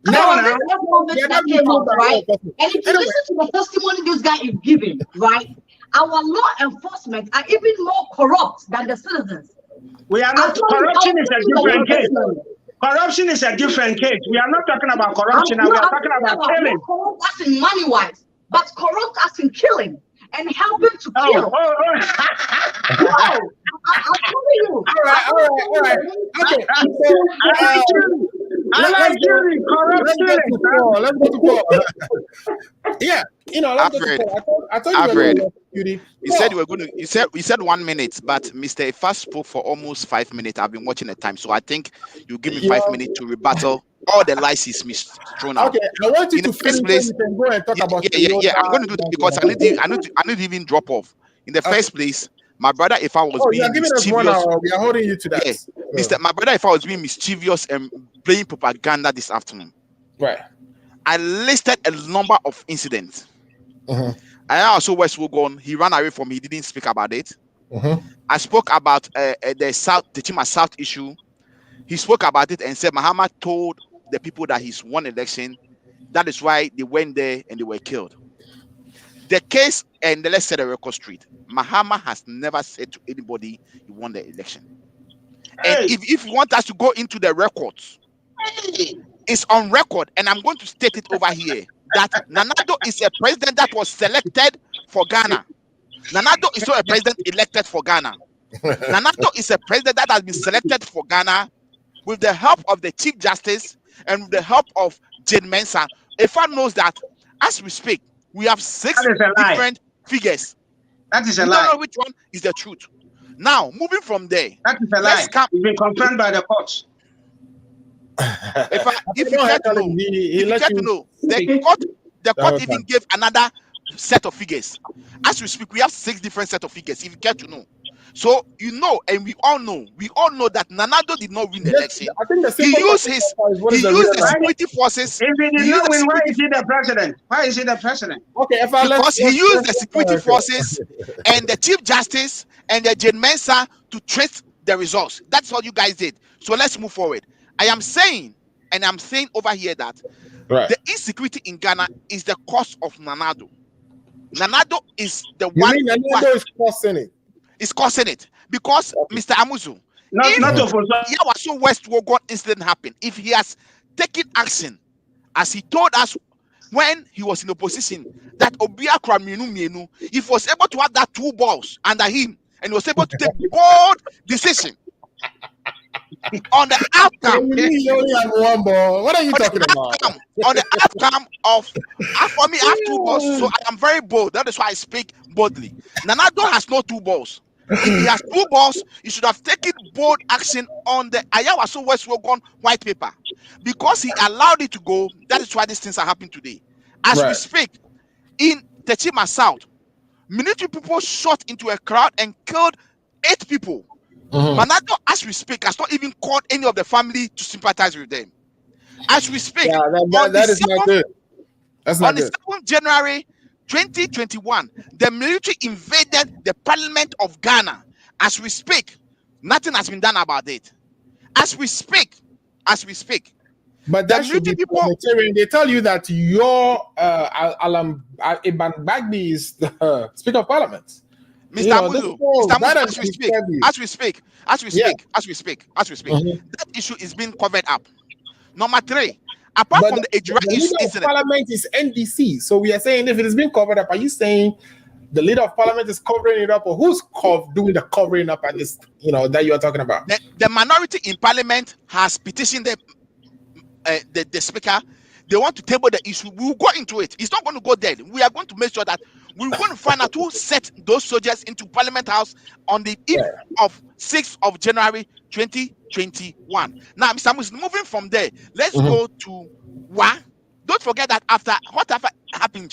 No, that came out, right? And if you listen to the testimony this guy is giving, right? Our law enforcement are even more corrupt than the citizens. We are not. Corruption is a different case. Corruption is a different case. We are not talking about corruption. We are talking about killing. Corrupt us in money-wise, but corrupt us in killing and helping to kill. No, I'm telling you. All right. Okay. Let's go to Paul. Yeah, let's go to Paul. I told you. Alfred, you said you were going to. You said 1 minute, but Mr. Effah spoke for almost 5 minutes. I've been watching the time, so I think you give me 5 minutes to rebuttal all the lies he's thrown out. Okay, I want you in to the first place. You can go and talk about. Yeah. I'm going to do that because I need to even drop off. In the first place, my brother Effah was being mischievous. Us 1 hour. We are holding you to that. Yeah. My brother Effah was being mischievous and playing propaganda this afternoon. Right. I listed a number of incidents. I also West Wogon, he ran away from me, he didn't speak about it. I spoke about the Chima South issue. He spoke about it and said Mahama told the people that he's won election. That is why they went there and they were killed. The case, and let's say the record straight, Mahama has never said to anybody he won the election. And if you want us to go into the records, it's on record, and I'm going to state it over here, that Nanado is a president that was selected for Ghana. Nanado is not a president elected for Ghana. Nanado is a president that has been selected for Ghana with the help of the Chief Justice and with the help of Jane Mensah. Effah knows that as we speak, we have 6 different figures. That is a lie. I don't know which one is the truth. Now, moving from there. That is a lie. It's been confirmed by the courts. If you care to know, the court even gave another set of figures. As we speak, we have 6 different set of figures. If you care to know, so and we all know that Nanado did not win the election. He used the security forces. If he did not win, why is he the president? Why is he the president? Okay, because he used the security forces and the Chief Justice and the Jane Mensah to trace the results. That's what you guys did. So let's move forward. I am saying, and I'm saying over here that the insecurity in Ghana is the cause of Nanado. Nanado is the one. Nanado is causing it. It's causing it because Mr. Amuzu, if West Wogon incident happened, if he has taken action, as he told us when he was in opposition, that Obia Kramienu, he was able to have that 2 balls under him, and he was able to take bold decision on the outcome. He only have 1 ball. What are you talking about? On the outcome of, for me, I have 2 balls, so I am very bold. That is why I speak boldly. Nanado has no 2 balls. If he has 2 balls, he should have taken bold action on the Ayawaso West Wogon white paper. Because he allowed it to go, that is why these things are happening today. As we speak, in Techima South, military people shot into a crowd and killed 8 people. Nanado, as we speak, has not even called any of the family to sympathize with them. As we speak, that is not good. That's not good. On the 7th January 2021, the military invaded the Parliament of Ghana. As we speak, nothing has been done about it. As we speak. But that should be people. They tell you that your Alam Iban Bagbi is the Speaker of Parliament. Mr. Amuzu, as we speak, that issue is being covered up. Number 3, apart from the Ejura incident, Parliament is NDC. So we are saying if it is being covered up, are you saying the leader of parliament is covering it up, or who's doing the covering up at this, that you are talking about? The minority in parliament has petitioned the speaker. They want to table the issue. We will go into it. It's not going to go dead. We are going to make sure that we're going to find out who set those soldiers into Parliament House on the eve of 6th of January 2021. Now, Mr. Mus, moving from there, let's go to Wa. Don't forget that after whatever happened,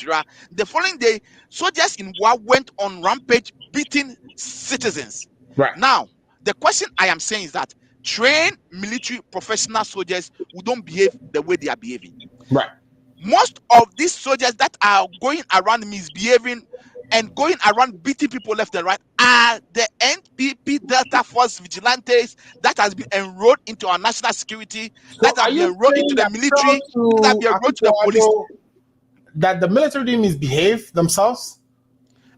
the following day, soldiers in Wa went on rampage, beating citizens. Right. Now, the question I am saying is that trained military professional soldiers who don't behave the way they are behaving. Right. Most of these soldiers that are going around misbehaving and going around beating people left and right are the NPP Delta Force vigilantes that has been enrolled into our national security, that have been enrolled into the military, that have been enrolled to the police. That the military didn't misbehave themselves?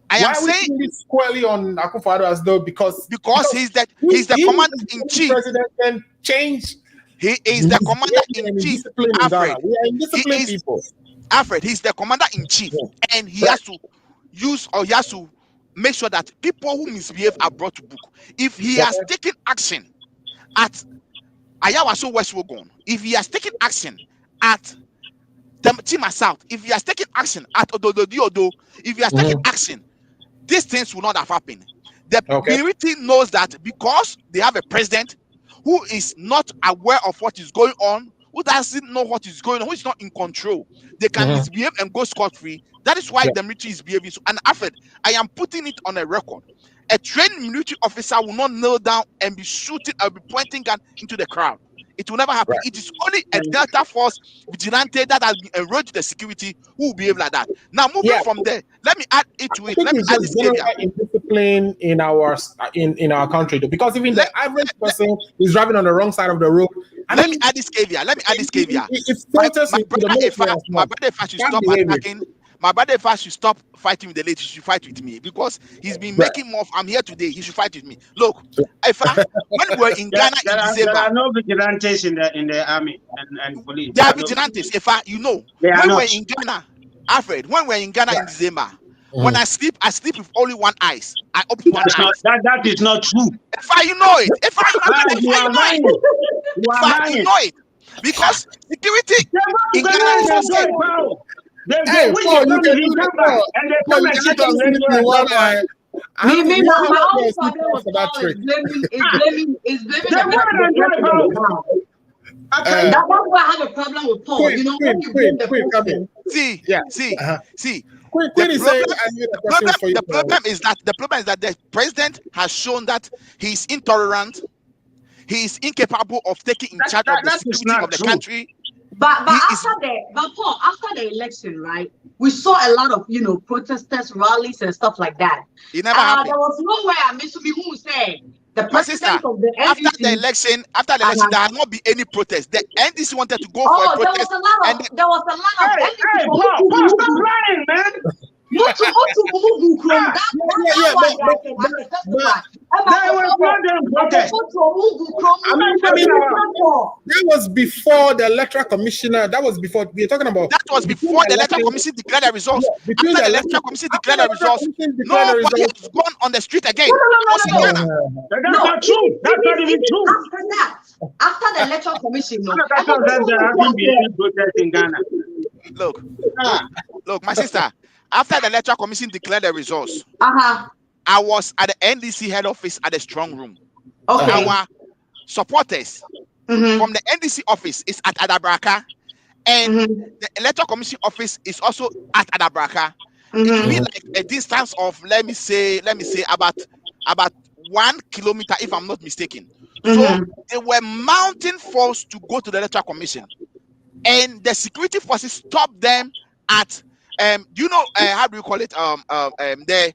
I am saying this squarely on Akufo-Addo as though because he's the commander in chief. President can change. He is the commander in chief. Alfred, we are indisciplined people. Alfred, he's the commander in chief, and he has to use, or he has to make sure that people who misbehave are brought to book. If he has taken action at Ayawaso West Wogon, if he has taken action at Tima South, if he has taken action at Odo, if he has taken action, these things will not have happened. The community knows that because they have a president who is not aware of what is going on, who doesn't know what is going on, who is not in control, they can misbehave and go scot-free. That is why the military is behaving so. And Alfred, I am putting it on a record. A trained military officer will not kneel down and be shooting or be pointing gun into the crowd. It will never happen. It is only a Delta Force vigilante that has been enrolled to the security who will behave like that. Now, moving from there, let me add it to it. Let me add this area. Indiscipline in our country, because even the average person is driving on the wrong side of the road. And let me add this caveat. My brother Effah should stop attacking. My brother Effah should stop fighting with the lady. He should fight with me because he's been making more. I'm here today. He should fight with me. Look, Effah, when we were in Ghana in December, there are no vigilantes in the army and police. There are vigilantes, Effah. You know, when we're in Ghana, Alfred, when we're in Ghana in December, when I sleep with only one eye. I open one eye. That is not true. Effah, you know it. Effah, you know it. Because security in Ghana is also They and they come and sit on radio. My own father was blaming that's why I have a problem with Paul. The problem is that the president has shown that he is intolerant, he is incapable of taking in charge of the security of the country. But Paul, after the election, right, we saw a lot of protesters, rallies, and stuff like that. It never happened. There was nowhere I mentioned who said the president of the NDC. After the election, there had not been any protest. The NDC wanted to go for a protest. There was a lot of Hey, Paul, stop lying, man. That was before the electoral commissioner. That was before we are talking about. That was before the electoral commission declared the results. After the electoral commission declared the results, nobody has gone on the street again. That's not true. That's not even true. After the electoral commission, Look, my sister. After the electoral commission declared the results, I was at the NDC head office at the strong room. Our supporters from the NDC office is at Adabraka, and the electoral commission office is also at Adabraka. It will be like a distance of let me say about 1 kilometer, if I'm not mistaken. So they were mounting force to go to the electoral commission, and the security forces stopped them at how do you call it? The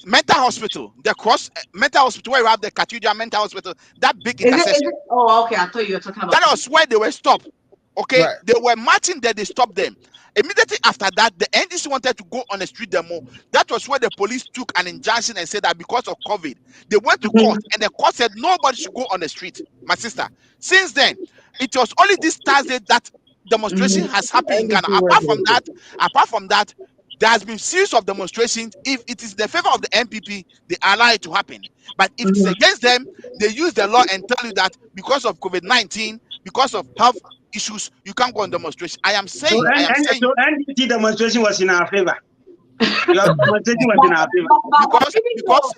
mental hospital, the cross mental hospital where you have the cathedral mental hospital, that big intersection. Oh, okay. I thought you were talking about that was where they were stopped. Okay, they were marching there, they stopped them. Immediately after that, the NDC wanted to go on a street demo. That was where the police took an injunction and said that because of COVID, they went to court, and the court said nobody should go on the street. My sister, since then, it was only this Thursday that demonstration has happened in Ghana. Apart from that, There has been series of demonstrations. If it is the favor of the MPP, they allow it to happen. But if it's against them, they use the law and tell you that because of COVID-19, because of health issues, you can't go on demonstration. I am saying, So NDC demonstration was in our favor. Your demonstration was in our favor.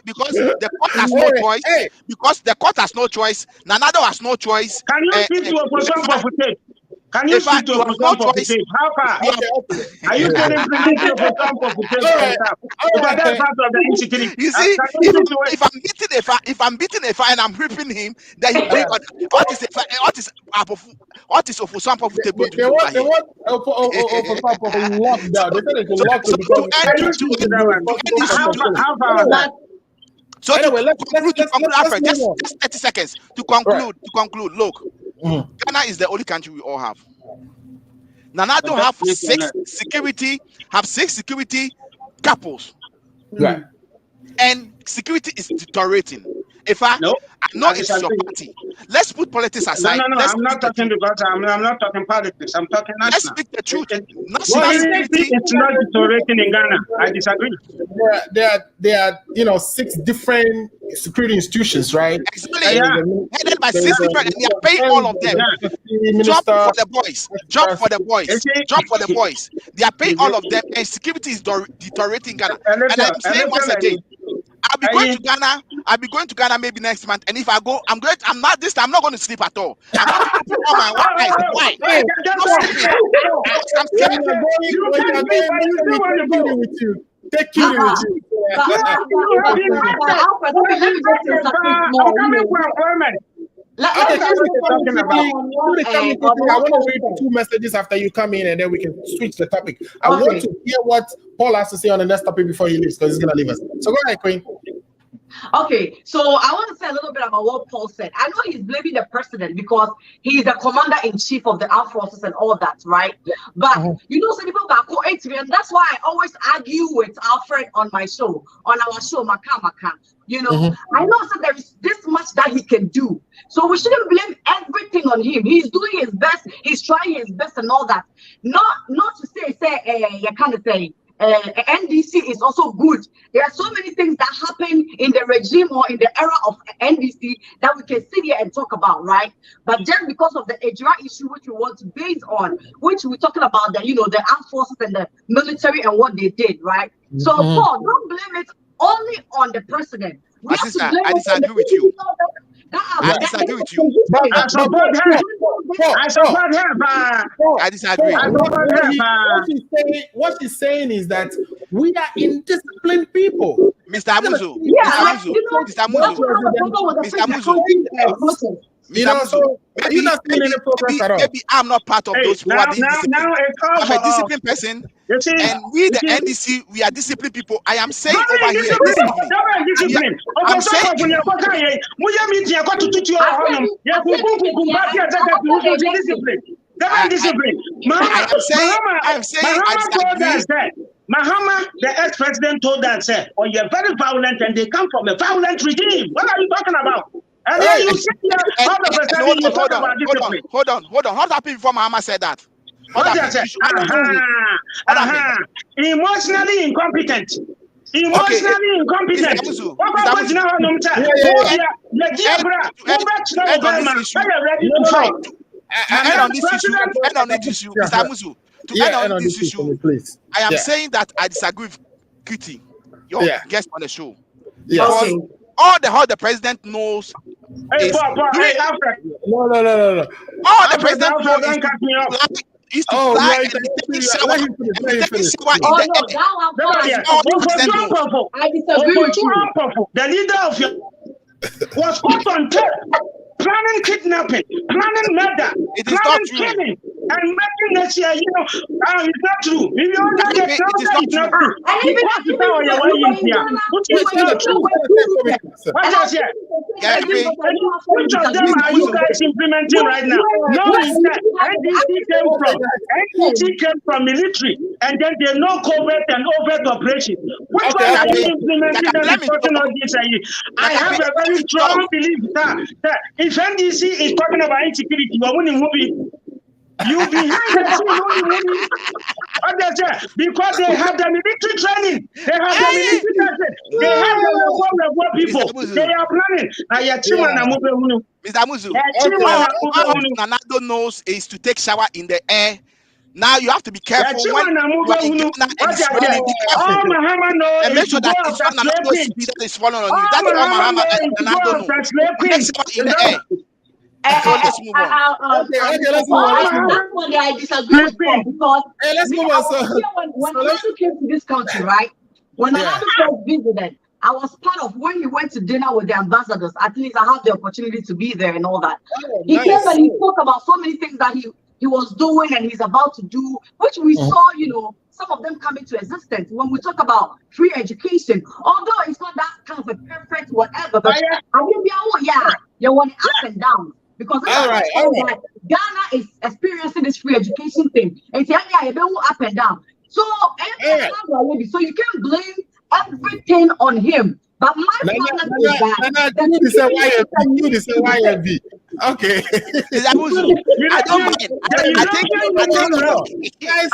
Because the court has no choice. Because the court has no choice. Nanado has no choice. Can you speak to a person for footage? Can you speak to a person for footage? How far? Are you telling me to a person for footage? Because that's part of the insecurity. You see, if I'm beating Effah and I'm ripping him, then he bring what is Ofusan for footage going to do? They want lockdown. They said it's lockdown. How far? So anyway, let's conclude, just 30 seconds to conclude. Look, Ghana is the only country we all have. Nanado have six security couples. Right. And security is deteriorating. I know it's your party. Let's put politics aside. No, I'm not talking because I'm not talking politics. I'm talking national. Let's speak the truth. It's not deteriorating in Ghana. I disagree. There are 6 different security institutions, right? Exactly. Headed by 6 different, and they are paying all of them. Job for the boys. They are paying all of them, and security is deteriorating in Ghana. And I'm saying once again, I'll be going to Ghana maybe next month. And if I go, I'm not going to sleep at all. I'm going to put on my wife. Why? I'm scared. Take killing with you. I want to read 2 messages after you come in, and then we can switch the topic. I want to hear what Paul has to say on the next topic before he leaves, because he's going to leave us. So go ahead, Queen. Okay, so I want to say a little bit about what Paul said. I know he's blaming the president because he's the commander-in-chief of the armed forces and all that, right? But some people got and that's why I always argue with Alfred on our show, Maka. I know that there is this much that he can do. So we shouldn't blame everything on him. He's doing his best, he's trying his best and all that. Not to say you kind of say NDC is also good. There are so many things that happen in the regime or in the era of NDC that we can sit here and talk about, right? But just because of the Ejira issue, which we want to base on, which we're talking about the the armed forces and the military and what they did, right? So Paul, don't blame it only on the president. I disagree with you. I disagree with you. I support her. I disagree. What she's saying is that we are indisciplined people. Mr. Amuzu. Maybe I'm not part of those who are I'm a disciplined person, and we the NDC, we are disciplined people. I am saying over here, discipline. I'm saying Mahama, the ex-president, told that, "Oh, you're very violent, and they come from a violent regime." What are you talking about? And then you sit here, hold on. What happened before Mahama said that? Emotionally incompetent. What please. I am saying that I disagree with Kitty, your guest on the show. Because all the president knows is no. All the president knows is to fly and taking shower in the I disagree with you. The leader of your was put on tape, planning kidnapping, planning murder, it is not true. Killing, and making this year, it's not true. It is not true. Which of them are you guys implementing right now? No, NDC came from military, and then they know covert and overt operation. Which one are you implementing and reporting on this? I have a very strong belief that if NDC is talking about insecurity, you're winning movie. You behind the scene only winning. Because they have the military training, they have the military training, they have the people, they are planning. Mr. Amuzu, all Nanado knows is to take shower in the air. Now you have to be careful when you are in Ghana and it's raining. Be careful and make sure that it's not Nanado speed that is falling on you. That's all Mahama and Nanado know. Take shower in the air. So let's move on. Let's move on. That's what I disagree with Paul, because let's move on. When Nanado came to this country, right? When Nanado first visited, I was part of when he went to dinner with the ambassadors. At least I had the opportunity to be there and all that. He came and he spoke about so many things that he was doing and he's about to do, which we saw, some of them come into existence. When we talk about free education, although it's not that kind of a perfect whatever, but you want it up and down. Because Ghana is experiencing this free education thing. And up and down. So you can't blame everything on him. But my problem is that you say YFB. Okay. I don't mind. I think guys,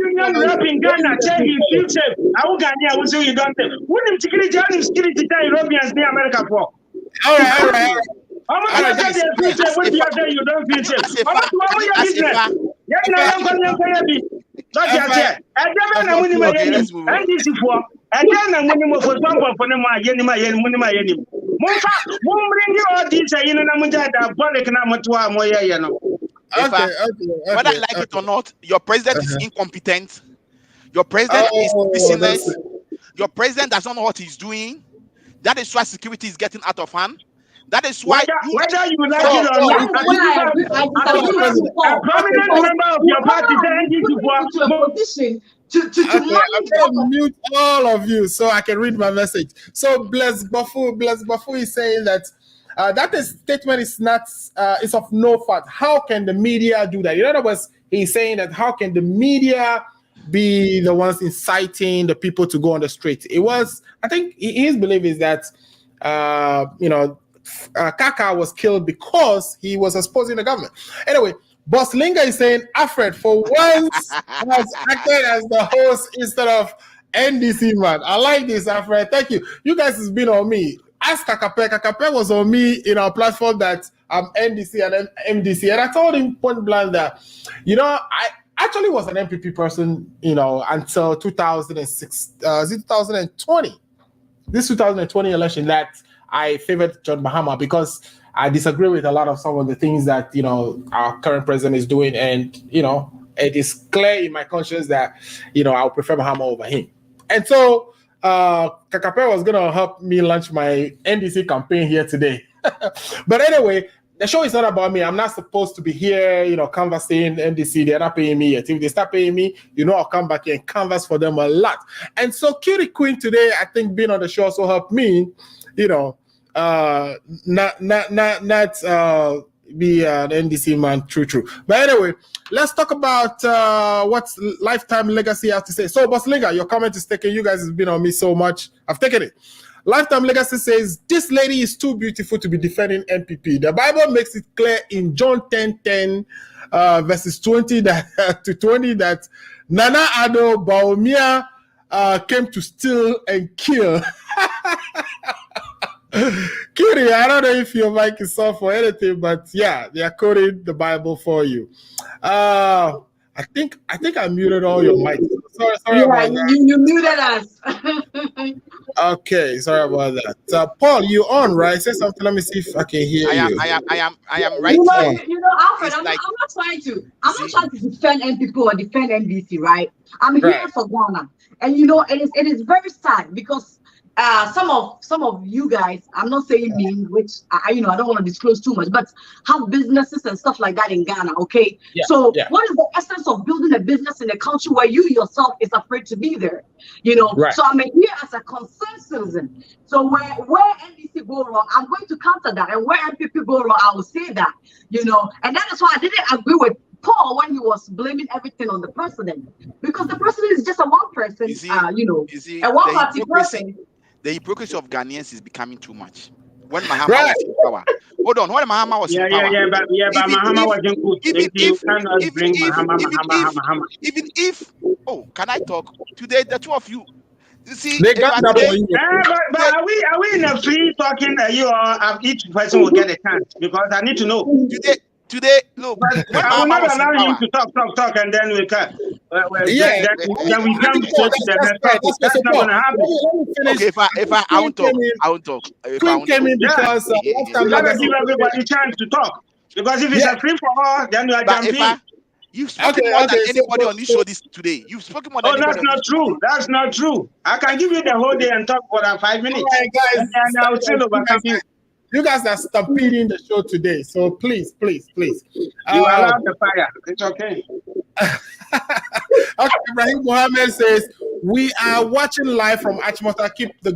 Union rep in Ghana tell you future. I will Ghana will say you don't. Wouldn't security tell Europeans near America for? All right. How much you don't feel safe? How much your business? And then I'm winning for example for them. Bring all these whether I like it or not, your president is incompetent. Your president is business. Your president doesn't know what he's doing. That is why security is getting out of hand. That is why whether you like it or not, a prominent member of your party I'm going to mute all of you so I can read my message. So Bless Bafu is saying that that statement is not is of no fact. How can the media do that? In other words, he's saying that how can the media be the ones inciting the people to go on the street? It was, I think his belief is that Kaka was killed because he was exposing the government. Anyway, Boss Linga is saying Alfred for once has acted as the host instead of NDC man. I like this, Alfred. Thank you. You guys has been on me. Ask Kakape. Kakape was on me in our platform that I'm NDC and MDC. And I told him point blank that, I actually was an MPP person, until 2006, 2020. This 2020 election that I favored John Mahama because I disagree with a lot of some of the things that, our current president is doing. And, it is clear in my conscience that, I'll prefer Mahama over him. And so Kakape was going to help me launch my NDC campaign here today. But anyway, the show is not about me. I'm not supposed to be here, canvassing NDC. They're not paying me yet. If they start paying me, I'll come back here and canvass for them a lot. And so Cutie Queen today, I think being on the show also helped me, not be an NDC man, true. But anyway, let's talk about what Lifetime Legacy has to say. So, Boss Linga, your comment is taken. You guys have been on me so much. I've taken it. Lifetime Legacy says, this lady is too beautiful to be defending NPP. The Bible makes it clear in John 10:10, verses 20 to 20 that Nana Ado Baumia came to steal and kill. Cutie, I don't know if your mic is off or anything, but yeah, they are quoting the Bible for you. I think I muted all your mics. Sorry about that. You muted us. Okay, sorry about that. Paul, you on, right? Say something. Let me see if I can hear you. I am right here. Alfred, I'm not trying to defend NPP or defend NDC, right? I'm here for Ghana, and it is very sad because some of you guys, I'm not saying me, which I don't want to disclose too much, but have businesses and stuff like that in Ghana. Okay, what is the essence of building a business in a country where you yourself is afraid to be there? Right. So I'm here as a concerned citizen. So where NDC go wrong, I'm going to counter that, and where NPP go wrong, I will say that. And that is why I didn't agree with Paul when he was blaming everything on the president, because the president is just a one person, a one party person. The hypocrisy of Ghanaians is becoming too much. When Mahama power. Hold on, when Mahama was in power. But Mahama wasn't good. Even if, oh, can I talk? Today, the two of you, see, they got that today, but are we in a free talking? You or each person will get a chance because I need to know. Today, look, I will not allow him to talk, and then we can. Then we jump straight to the next part. That's not going to happen. Okay, if I won't talk. Queen came in because you gotta give everybody a chance to talk. Because if it's a free for all, then you are jumping. You've spoken more than anybody on this show today. You've spoken more than anybody. That's not true. That's not true. I can give you the whole day and talk for 5 minutes. All right, guys, and I'll still overcome you. You guys are stampeding the show today, so please. You allow the fire. It's okay. Okay, Ibrahim Mohammed says we are watching live from Achimota. Keep the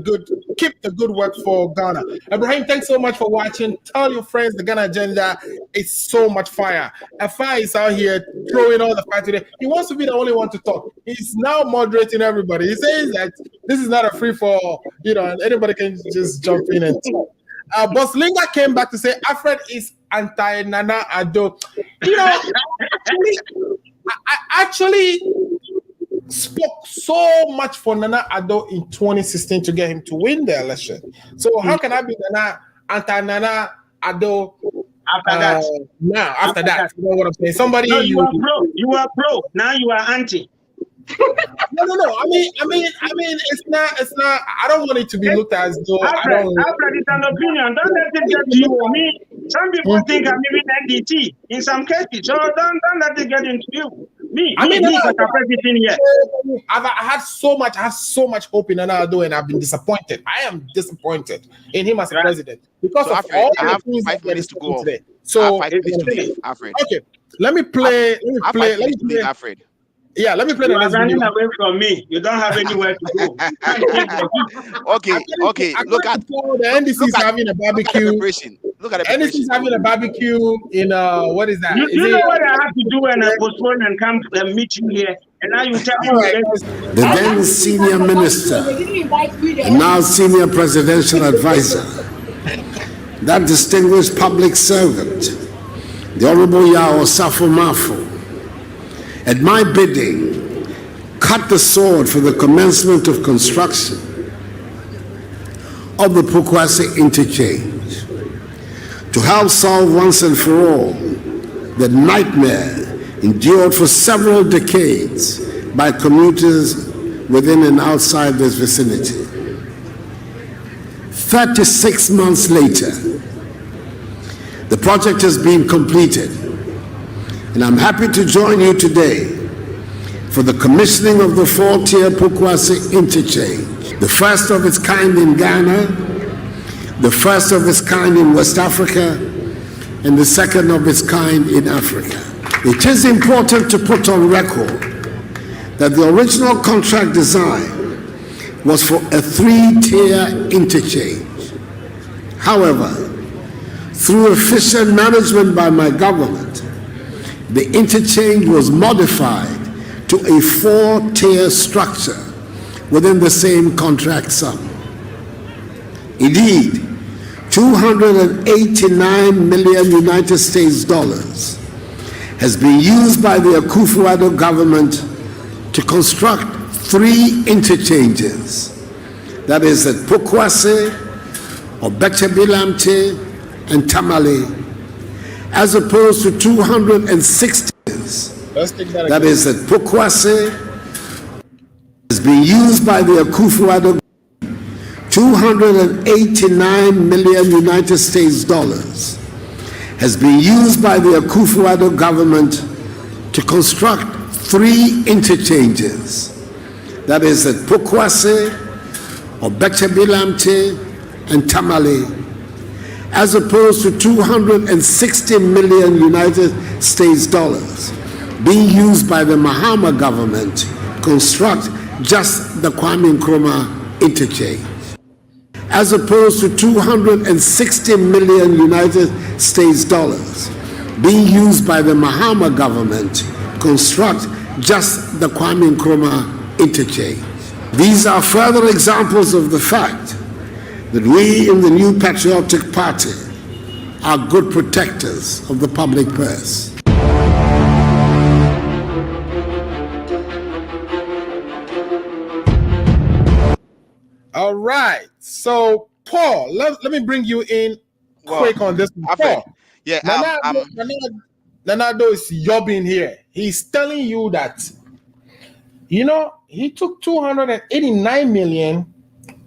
good work for Ghana. Ibrahim, thanks so much for watching. Tell your friends the Ghana agenda is so much fire. Effah is out here throwing all the fire today. He wants to be the only one to talk. He's now moderating everybody. He says that this is not a free for all, and anybody can just jump in and talk. Boss Linga came back to say Alfred is anti-Nana Addo. I actually spoke so much for Nana Addo in 2016 to get him to win the election. So how can I be anti-Nana Addo after that? You know what I'm saying? No, you are pro. You are pro. Now you are anti. No. I mean, it's not. I don't want it to be looked at as though Alfred, it's an opinion. Don't let it get to you or me. Some people think I'm even NDT in some cases. So don't let it get into you. I have so much hope in Nana-Addo, and I've been disappointed. I am disappointed in him as a president because of Alfred, all I the have things 5 minutes to go today. So Alfred. Okay, let me play. Alfred. Yeah, let me play the next running video. away from me. You don't have anywhere to go. Okay. Look at the NDC is having a barbecue. Look at the NDC is having a barbecue in what is that? You know what I have to do when I postpone and come and meet you here? And now you tell me the then senior minister and now senior presidential advisor, that distinguished public servant, the Honorable Yao Safo Mafo, at my bidding, cut the sword for the commencement of construction of the Pokwase interchange to help solve once and for all the nightmare endured for several decades by commuters within and outside this vicinity. 36 months later, the project has been completed. And I'm happy to join you today for the commissioning of the 4-tier Pokwase interchange, the first of its kind in Ghana, the first of its kind in West Africa, and the second of its kind in Africa. It is important to put on record that the original contract design was for a 3-tier interchange. However, through efficient management by my government, the interchange was modified to a 4-tier structure within the same contract sum. Indeed, $289 million United States dollars has been used by the Akufo-Addo government to construct 3 interchanges. That is at Pokwase, Obeche-Bilamte, and Tamale, as opposed to 260. That is at Pokwase has been used by the Akufo-Addo. $289 million United States dollars has been used by the Akufo-Addo government to construct 3 interchanges. That is at Pokwase, Obeche-Bilamte, and Tamale, as opposed to 260 million United States dollars being used by the Mahama government to construct just the Kwame Nkrumah interchange, as opposed to 260 million United States dollars being used by the Mahama government to construct just the Kwame Nkrumah interchange. These are further examples of the fact that we in the New Patriotic Party are good protectors of the public purse. All right. So, Paul, let me bring you in quick on this. Paul, yeah, Leonardo is yobbing here. He's telling you that, you know, he took 289 million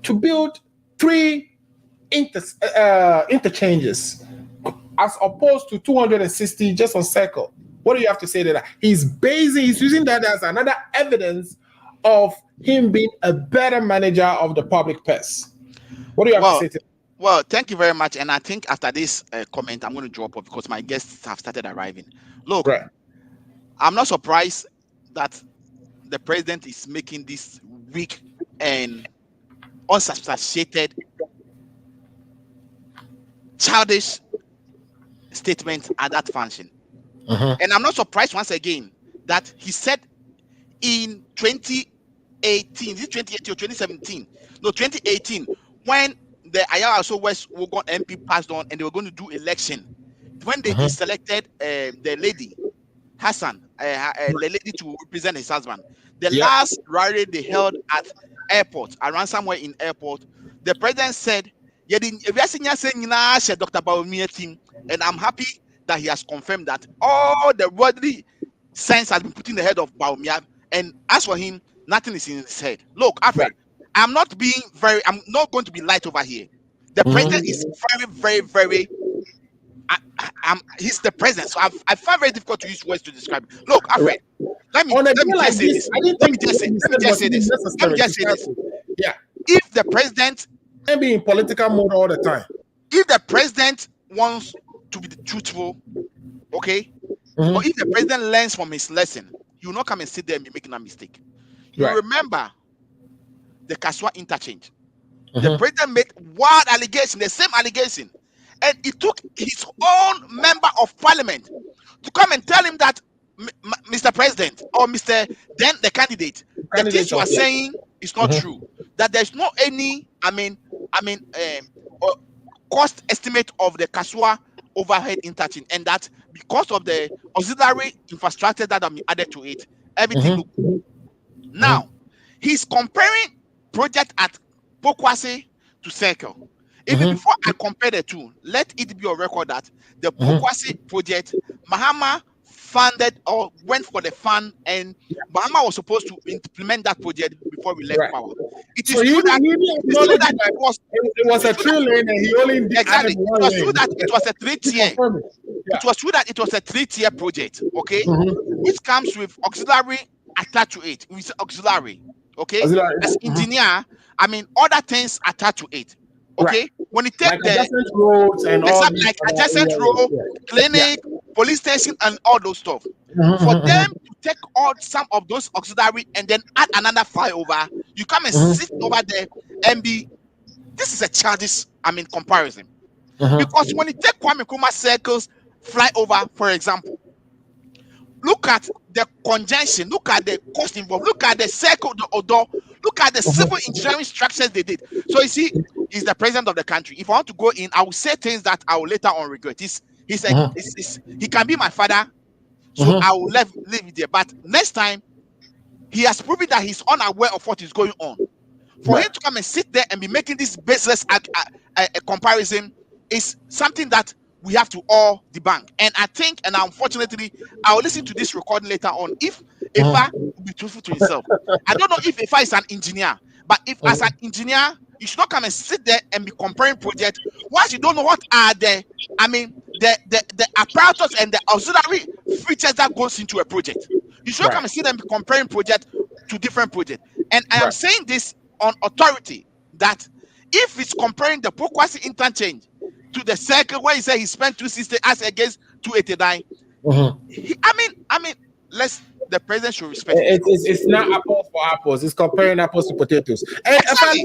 to build 3 interchanges as opposed to 260 just on Circle. What do you have to say to that? He's using that as another evidence of him being a better manager of the public purse. What do you have to say to that? Well, thank you very much. And I think after this comment, I'm going to drop off because my guests have started arriving. Look, right. I'm not surprised that the president is making this weak and unsubstantiated, childish statement at that function. And I'm not surprised once again that he said in 2018, is it 2018 or 2017? No, 2018, when the Ayawaso West Wogon MP passed on and they were going to do election, when they selected the lady, Hassan, the lady to represent his husband, the last rally they held at airport, around somewhere in airport, the president said, Dr. Bawumia team, and I'm happy that he has confirmed that all the worldly sense has been put in the head of Bawumia, and as for him, nothing is in his head. Look, Alfred, I'm not going to be light over here. The president is very, he's the president, so I find very difficult to use words to describe it. Look, Alfred, let me just say this. Yeah. If the president can be in political mode all the time, if the president wants to be truthful, okay, or if the president learns from his lesson, he will not come and sit there and be making a mistake. You remember the Kaswa interchange. The president made wild allegation, the same allegation, and it took his own member of parliament to come and tell him that, Mr. President or Mr. Then the candidate, the things you are saying is not true. That there's no any, cost estimate of the Kaswa overhead interchange, and that because of the auxiliary infrastructure that have been added to it, everything look good. Now, he's comparing project at Pokwase to Circle. Even before I compare the two, let it be a record that the Pokwase project, Mahama funded or went for the fund, and Mahama was supposed to implement that project before we left power. It is true that it was a 3-lane, and he only exactly. It was true that it was a 3-tier. It was true that it was a 3-tier project, okay, which comes with auxiliary attached to it. With auxiliary, okay, as engineer, other things attached to it. Okay, when it takes like adjacent roads and all, like adjacent road, clinic, police station, and all those stuff. For them to take some of those auxiliary and then add another flyover, you come and sit over there and be. This is a childish, comparison. Because when you take Kwame Nkrumah Circle's flyover, for example, look at the congestion, look at the cost involved, look at the circle, the odor, look at the civil engineering structures they did. So you see, he's the president of the country. If I want to go in, I will say things that I will later on regret. He can be my father, so I will leave it there. But next time, he has proven that he's unaware of what is going on. For him to come and sit there and be making this baseless comparison is something that we have to all debunk. And I think, and unfortunately, I'll listen to this recording later on. If Effah will be truthful to himself, I don't know if Effah is an engineer, but if as an engineer, you should not come and sit there and be comparing projects once you don't know what are the apparatus and the auxiliary features that goes into a project. You should not come and sit there and be comparing projects to different projects. And I am saying this on authority that if it's comparing the Pokwase interchange to the Circle where he said he spent 260 as against 289, the president should respect it. It's not apples for apples. It's comparing apples to potatoes. And exactly.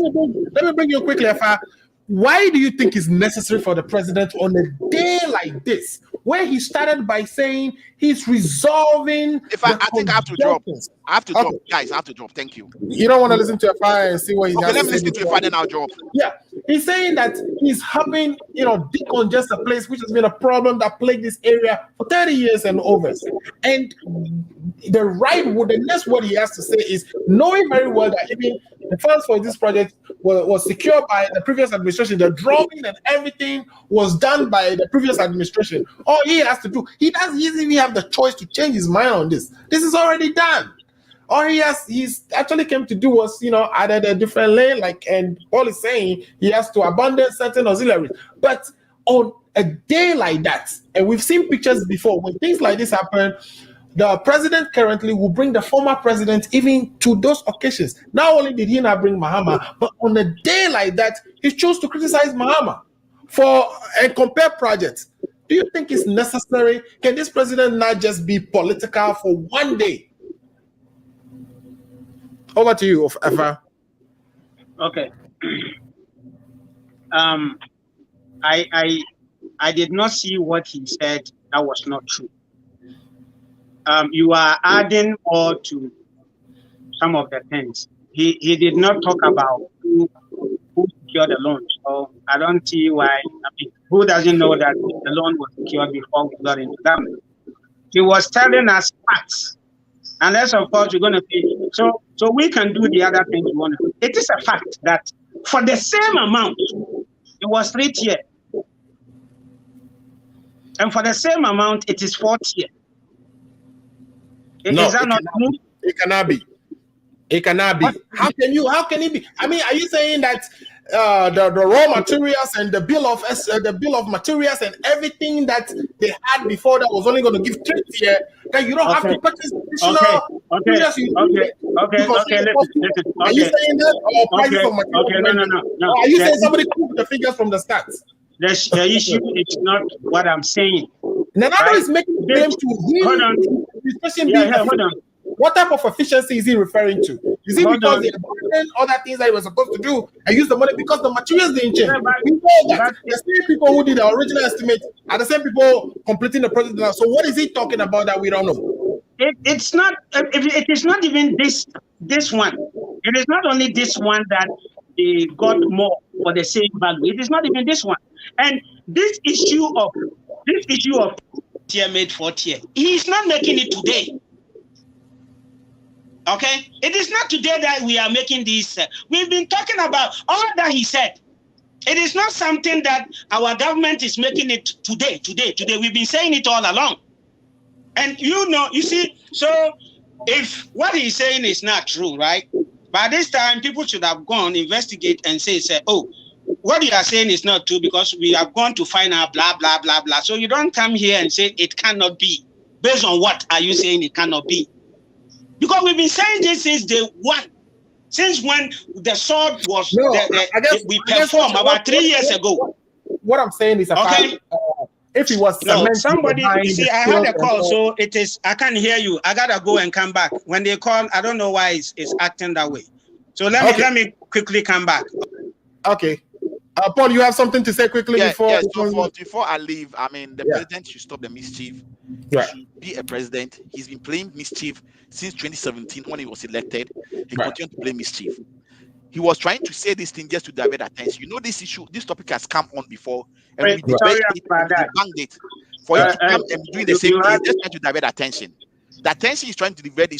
Let me bring you quickly, Effah. Why do you think it's necessary for the president on a day like this, where he started by saying he's resolving. If I think I have to drop. I have to drop, Okay. guys. I have to drop. Thank you. You don't want to listen to Effah and see what he has to say. Let me listen to Effah, then I'll drop. Yeah, he's saying that he's helping, decongest a place which has been a problem that plagued this area for 30 years and over. And the next word he has to say is, knowing very well that even the funds for this project was secured by the previous administration, the drawing and everything was done by the previous administration. All he has to do, he doesn't even have the choice to change his mind on this. This is already done. All he's actually came to do was, added a different lane, and Paul is saying he has to abandon certain auxiliaries. But on a day like that, and we've seen pictures before, when things like this happen, the president currently will bring the former president even to those occasions. Not only did he not bring Mahama, but on a day like that, he chose to criticize Mahama and compare projects. Do you think it's necessary? Can this president not just be political for one day? Over to you, Effah. Okay. I did not see what he said that was not true. You are adding more to some of the things. He did not talk about who secured the loan. So I don't see why. Who doesn't know that the loan was secured before we got into government? He was telling us facts. Unless, of course, we're going to pay. So we can do the other things we want to do. It is a fact that for the same amount, it was 3 tier. And for the same amount, it is 4 tier. It cannot be. It cannot be. How can it be? I mean, are you saying that the raw materials and the bill of materials and everything that they had before that was only going to give 3 tier, that you don't have to purchase additional materials? Listen. Are you saying that, or prices of materials? No. Are you saying somebody took the figures from the stats? The issue is not what I'm saying. Nanado is making claim to him. Hold on. What type of efficiency is he referring to? Is it because they abandoned other things that he was supposed to do and use the money because the materials didn't change? We know that the same people who did the original estimate are the same people completing the project now. So what is he talking about that we don't know? It's not. It is not even this one. It is not only this one that they got more for the same value. It is not even this one. And this issue of tier made 4 tier, he is not making it today. Okay, it is not today that we are making this. We've been talking about all that he said. It is not something that our government is making it today. We've been saying it all along. And you see, so if what he's saying is not true, right? By this time, people should have gone, investigate and say, oh, what you are saying is not true because we have gone to find out blah, blah, blah, blah. So you don't come here and say it cannot be. Based on what are you saying it cannot be? Because we've been saying this since day one. Since when the sword was, we performed about 3 years ago. What I'm saying is, if he was somebody, you see, I had a call, so it is, I can't hear you. I gotta go and come back. When they call, I don't know why it's acting that way. So let me quickly come back. Okay. Paul, you have something to say quickly before I leave. I mean, the president should stop the mischief. He should be a president. He's been playing mischief since 2017 when he was elected. He continued to play mischief. He was trying to say this thing just to divert attention. This issue, this topic has come on before, and we debated it. For him to come and doing the same thing, just trying to divert attention. The attention is trying to divert. We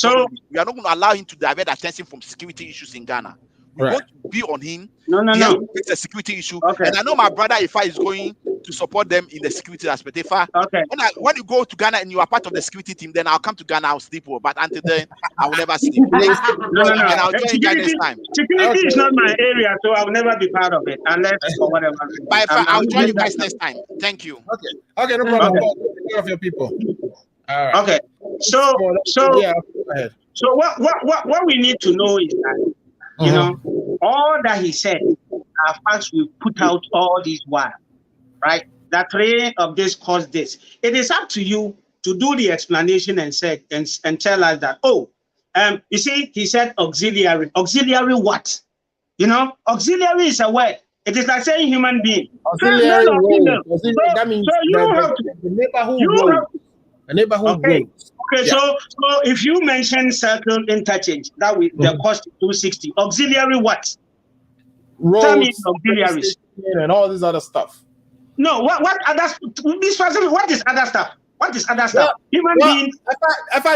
are not going to allow him to divert attention from security issues in Ghana. We want to be on him. No. It's a security issue. And I know my brother Effah is going to support them in the security aspect. Effah, when you go to Ghana and you are part of the security team, then I'll come to Ghana, I'll sleep. But until then, I will never sleep. No. And I'll join you guys next time. Security is not my area, so I'll never be part of it unless for whatever. But Effah, I'll join you guys next time. Thank you. Okay, no problem. Take care of your people. All right. Okay. So what we need to know is that all that he said are facts we put out all this while, right? That 3 of this caused this. It is up to you to do the explanation and say and tell us that, you see, he said auxiliary. Auxiliary what? Auxiliary is a word. It is like saying human being. Auxiliary road. So That means you have to, the neighborhood road. The neighborhood road. Okay, Yeah. so if you mention circle interchange, that will the cost is 260. Auxiliary what? Roads, tell me auxiliaries and all this other stuff. No, what other? Be specific. What is other stuff? What is other stuff? Human beings.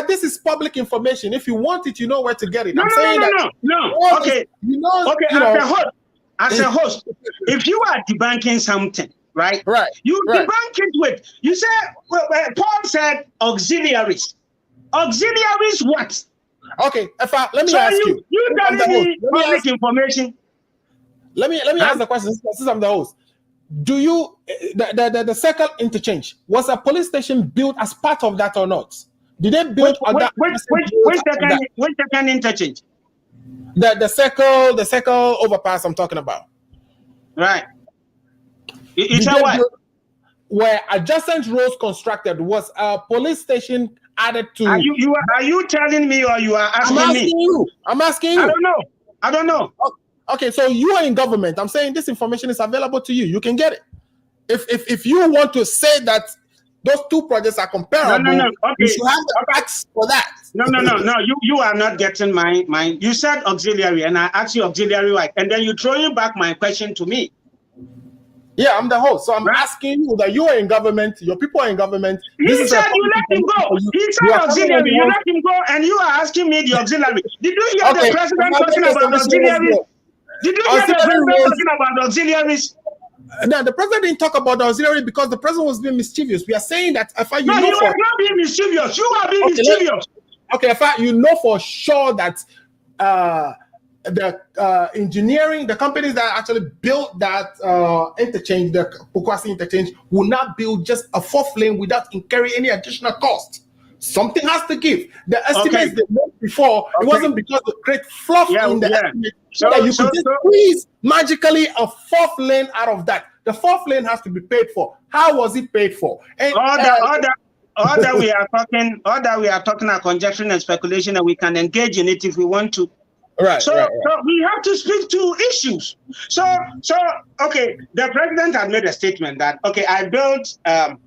This is public information. If you want it, you know where to get it. No. Okay. As a host, if you are debunking something, right? You debunk it with. You say Paul said auxiliaries. Auxiliaries what? Okay. Let me ask you. You tell me public information. Let me ask the question. Since I'm the host. Do you the circle interchange, was a police station built as part of that or not? Did they build which second interchange? The circle overpass I'm talking about. Right. It's a what? Where adjacent roads constructed, was a police station added to? Are you telling me or you are asking me? I'm asking you. I don't know. Okay, so you are in government. I'm saying this information is available to you. You can get it. If you want to say that those two projects are comparable, okay. You should have the facts for that. No. You are not getting my. You said auxiliary, and I asked you auxiliary right, and then you throwing back my question to me. Yeah, I'm the host, so I'm asking you that you are in government. Your people are in government. He said you let him go. He said auxiliary. You let him go, and you are asking me the auxiliary. Did you hear the president talking about auxiliaries? Did you hear the president talking about auxiliaries? No, the president didn't talk about the auxiliary because the president was being mischievous. We are saying that you are not being mischievous. You are being mischievous. You know for sure that the engineering, the companies that actually built that interchange, the Pokwasi interchange, will not build just a fourth lane without incurring any additional cost. Something has to give. The estimates they made before, it wasn't because of great fluff in the estimate. So that you could just squeeze magically a fourth lane out of that. The fourth lane has to be paid for. How was it paid for? And, all that we are talking are conjecture and speculation, and we can engage in it if we want to. So we have to speak to issues. So okay, the president had made a statement that I built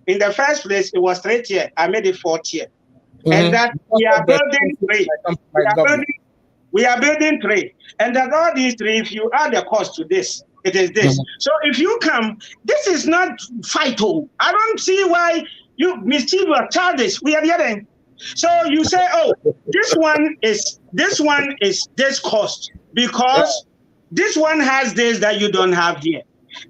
in the first place it was 3 tier. I made it 4 tier. And that we are building 3. We are building 3. And that all these 3, if you add the cost to this, it is this. So if you come, this is not fight. I don't see why you mischievous childish. We are hearing. So you say, this one is this cost because this one has this that you don't have here.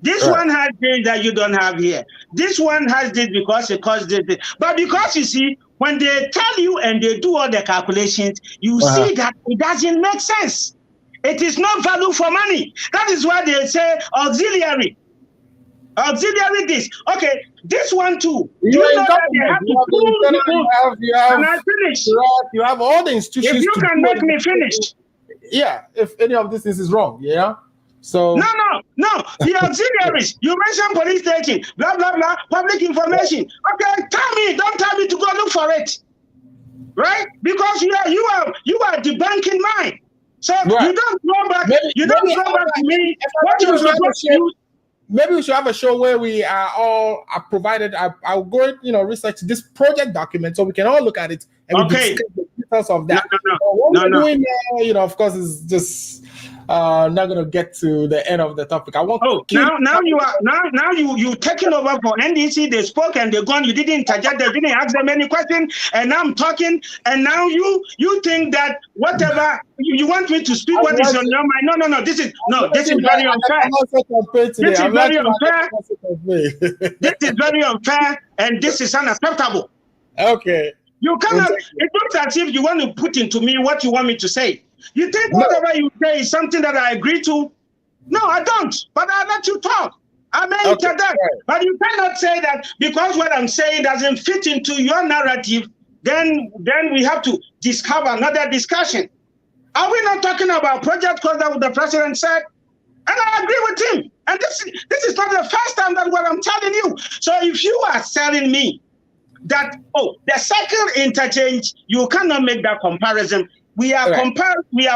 This one has this that you don't have here. This one has this because it costs this. But because you see, when they tell you and they do all the calculations, you see that it doesn't make sense. It is not value for money. That is why they say auxiliary. Auxiliary this. Okay, this one too. You know that they have to pull and I finish. You have all the institutions. If you can make me finish. Yeah, if any of this is wrong, So no. The auxiliaries. You mentioned police station, blah blah blah, public information. Okay, don't tell me to go look for it. Right? Because you are debunking mine. So you don't go back. You don't go back to me. What you supposed to do. Maybe we should have a show where we are all provided. I'll go, research this project document so we can all look at it and we discuss the details of that. What we're doing now, of course, is just not going to get to the end of the topic. I want. Now you taking over for NDC. They spoke and they gone. You didn't interject. They didn't ask them any question. And now I'm talking. And now you think that whatever you want me to speak, what is on your mind? No. This is very unfair. This is very unfair. This is very unfair, and this is unacceptable. Okay. You cannot. It looks as if you want to put into me what you want me to say. You think whatever you say is something that I agree to? No, I don't. But I'll let you talk. I may interject. Right. But you cannot say that because what I'm saying doesn't fit into your narrative, then we have to discover another discussion. Are we not talking about project because that what the president said? And I agree with him. And this is not the first time that what I'm telling you. So if you are telling me that, the circle interchange, you cannot make that comparison, we are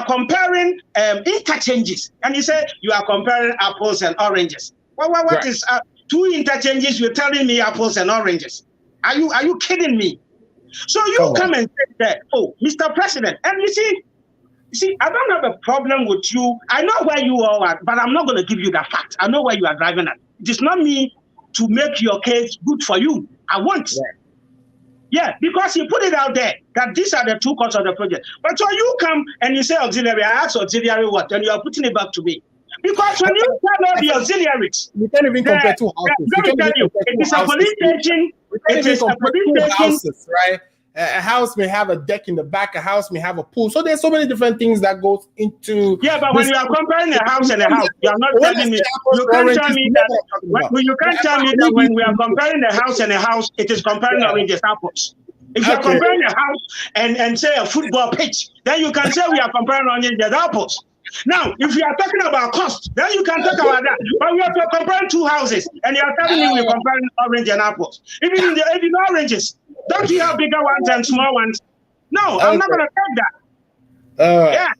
comparing interchanges, and you say you are comparing apples and oranges. What is 2 interchanges? You're telling me apples and oranges? Are you kidding me? So you come and say that, oh, Mr. President, and you see, I don't have a problem with you. I know where you are, but I'm not going to give you the fact. I know where you are driving at. It is not me to make your case good for you. I want. Yeah, because you put it out there that these are the 2 costs of the project. But so you come and you say auxiliary, I ask auxiliary what? And you are putting it back to me. Because when you tell all the auxiliaries, you can't even compare 2 houses. Let me tell you, it is a police station. It is a police station. Houses, right? A house may have a deck in the back, a house may have a pool. So there's so many different things that goes into. Yeah, but when you are comparing a house and a house, you are not telling me. You can't tell me that. You can't tell me that when we are comparing a house and a house, it is comparing oranges apples. If you are comparing a house and say a football pitch, then you can say we are comparing oranges and apples. Now, if you are talking about cost, then you can talk about that. But we are comparing 2 houses, and you are telling me we're comparing orange and apples. Even in the oranges, don't you have bigger ones and small ones? No, I'm not going to take that.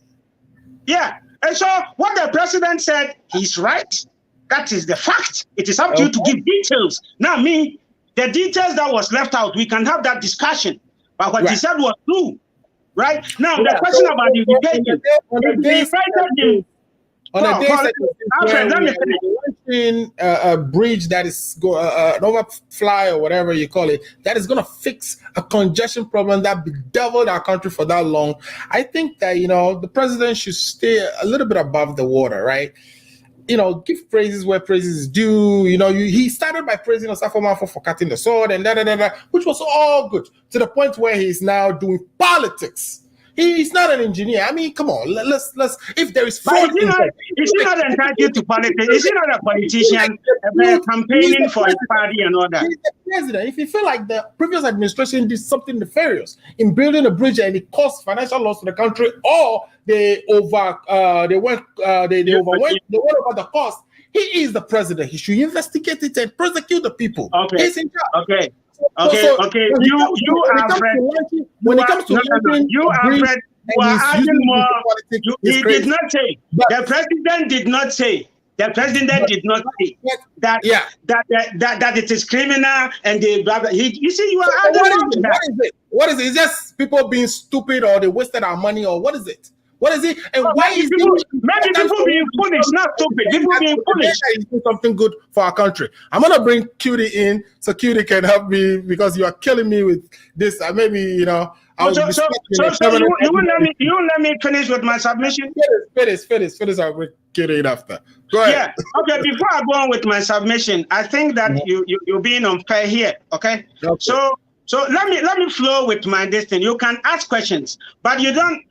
Yeah. And so what the president said, he's right. That is the fact. It is up to you to give details. Now, the details that was left out, we can have that discussion. But what he said was true. Right? Now, the question about the education. On the day a bridge that is an overfly or whatever you call it, that is going to fix a congestion problem that bedeviled our country for that long. I think that, the president should stay a little bit above the water, right? Give praises where praises is due. He started by praising Osafo for cutting the sword and which was all good, to the point where he's now doing politics. He's not an engineer. I mean, come on. Let's. If there is fraud, is he not entitled to politics? Is he not a politician campaigning for his party and all that? He's the president. If you feel like the previous administration did something nefarious in building a bridge and it caused financial loss to the country, or they went over the cost, he is the president. He should investigate it and prosecute the people. Okay. He's in charge. Okay. You are adding more. He did not say. The president did not say. The president did not say that it is criminal and they. You see, you are adding more to that. What is it? It's just people being stupid, or they wasted our money, or what is it? What is it? And why is maybe people being foolish, not stupid. People being foolish. Do something good for our country. I'm gonna bring Cutie in so Cutie can help me, because you are killing me with this. Maybe you won't let me finish with my submission. Finish. I'll bring Cutie in after. Go ahead. Yeah. Okay. Before I go on with my submission, I think that you're being unfair here. Okay. So let me flow with my destiny. You can ask questions, but you don't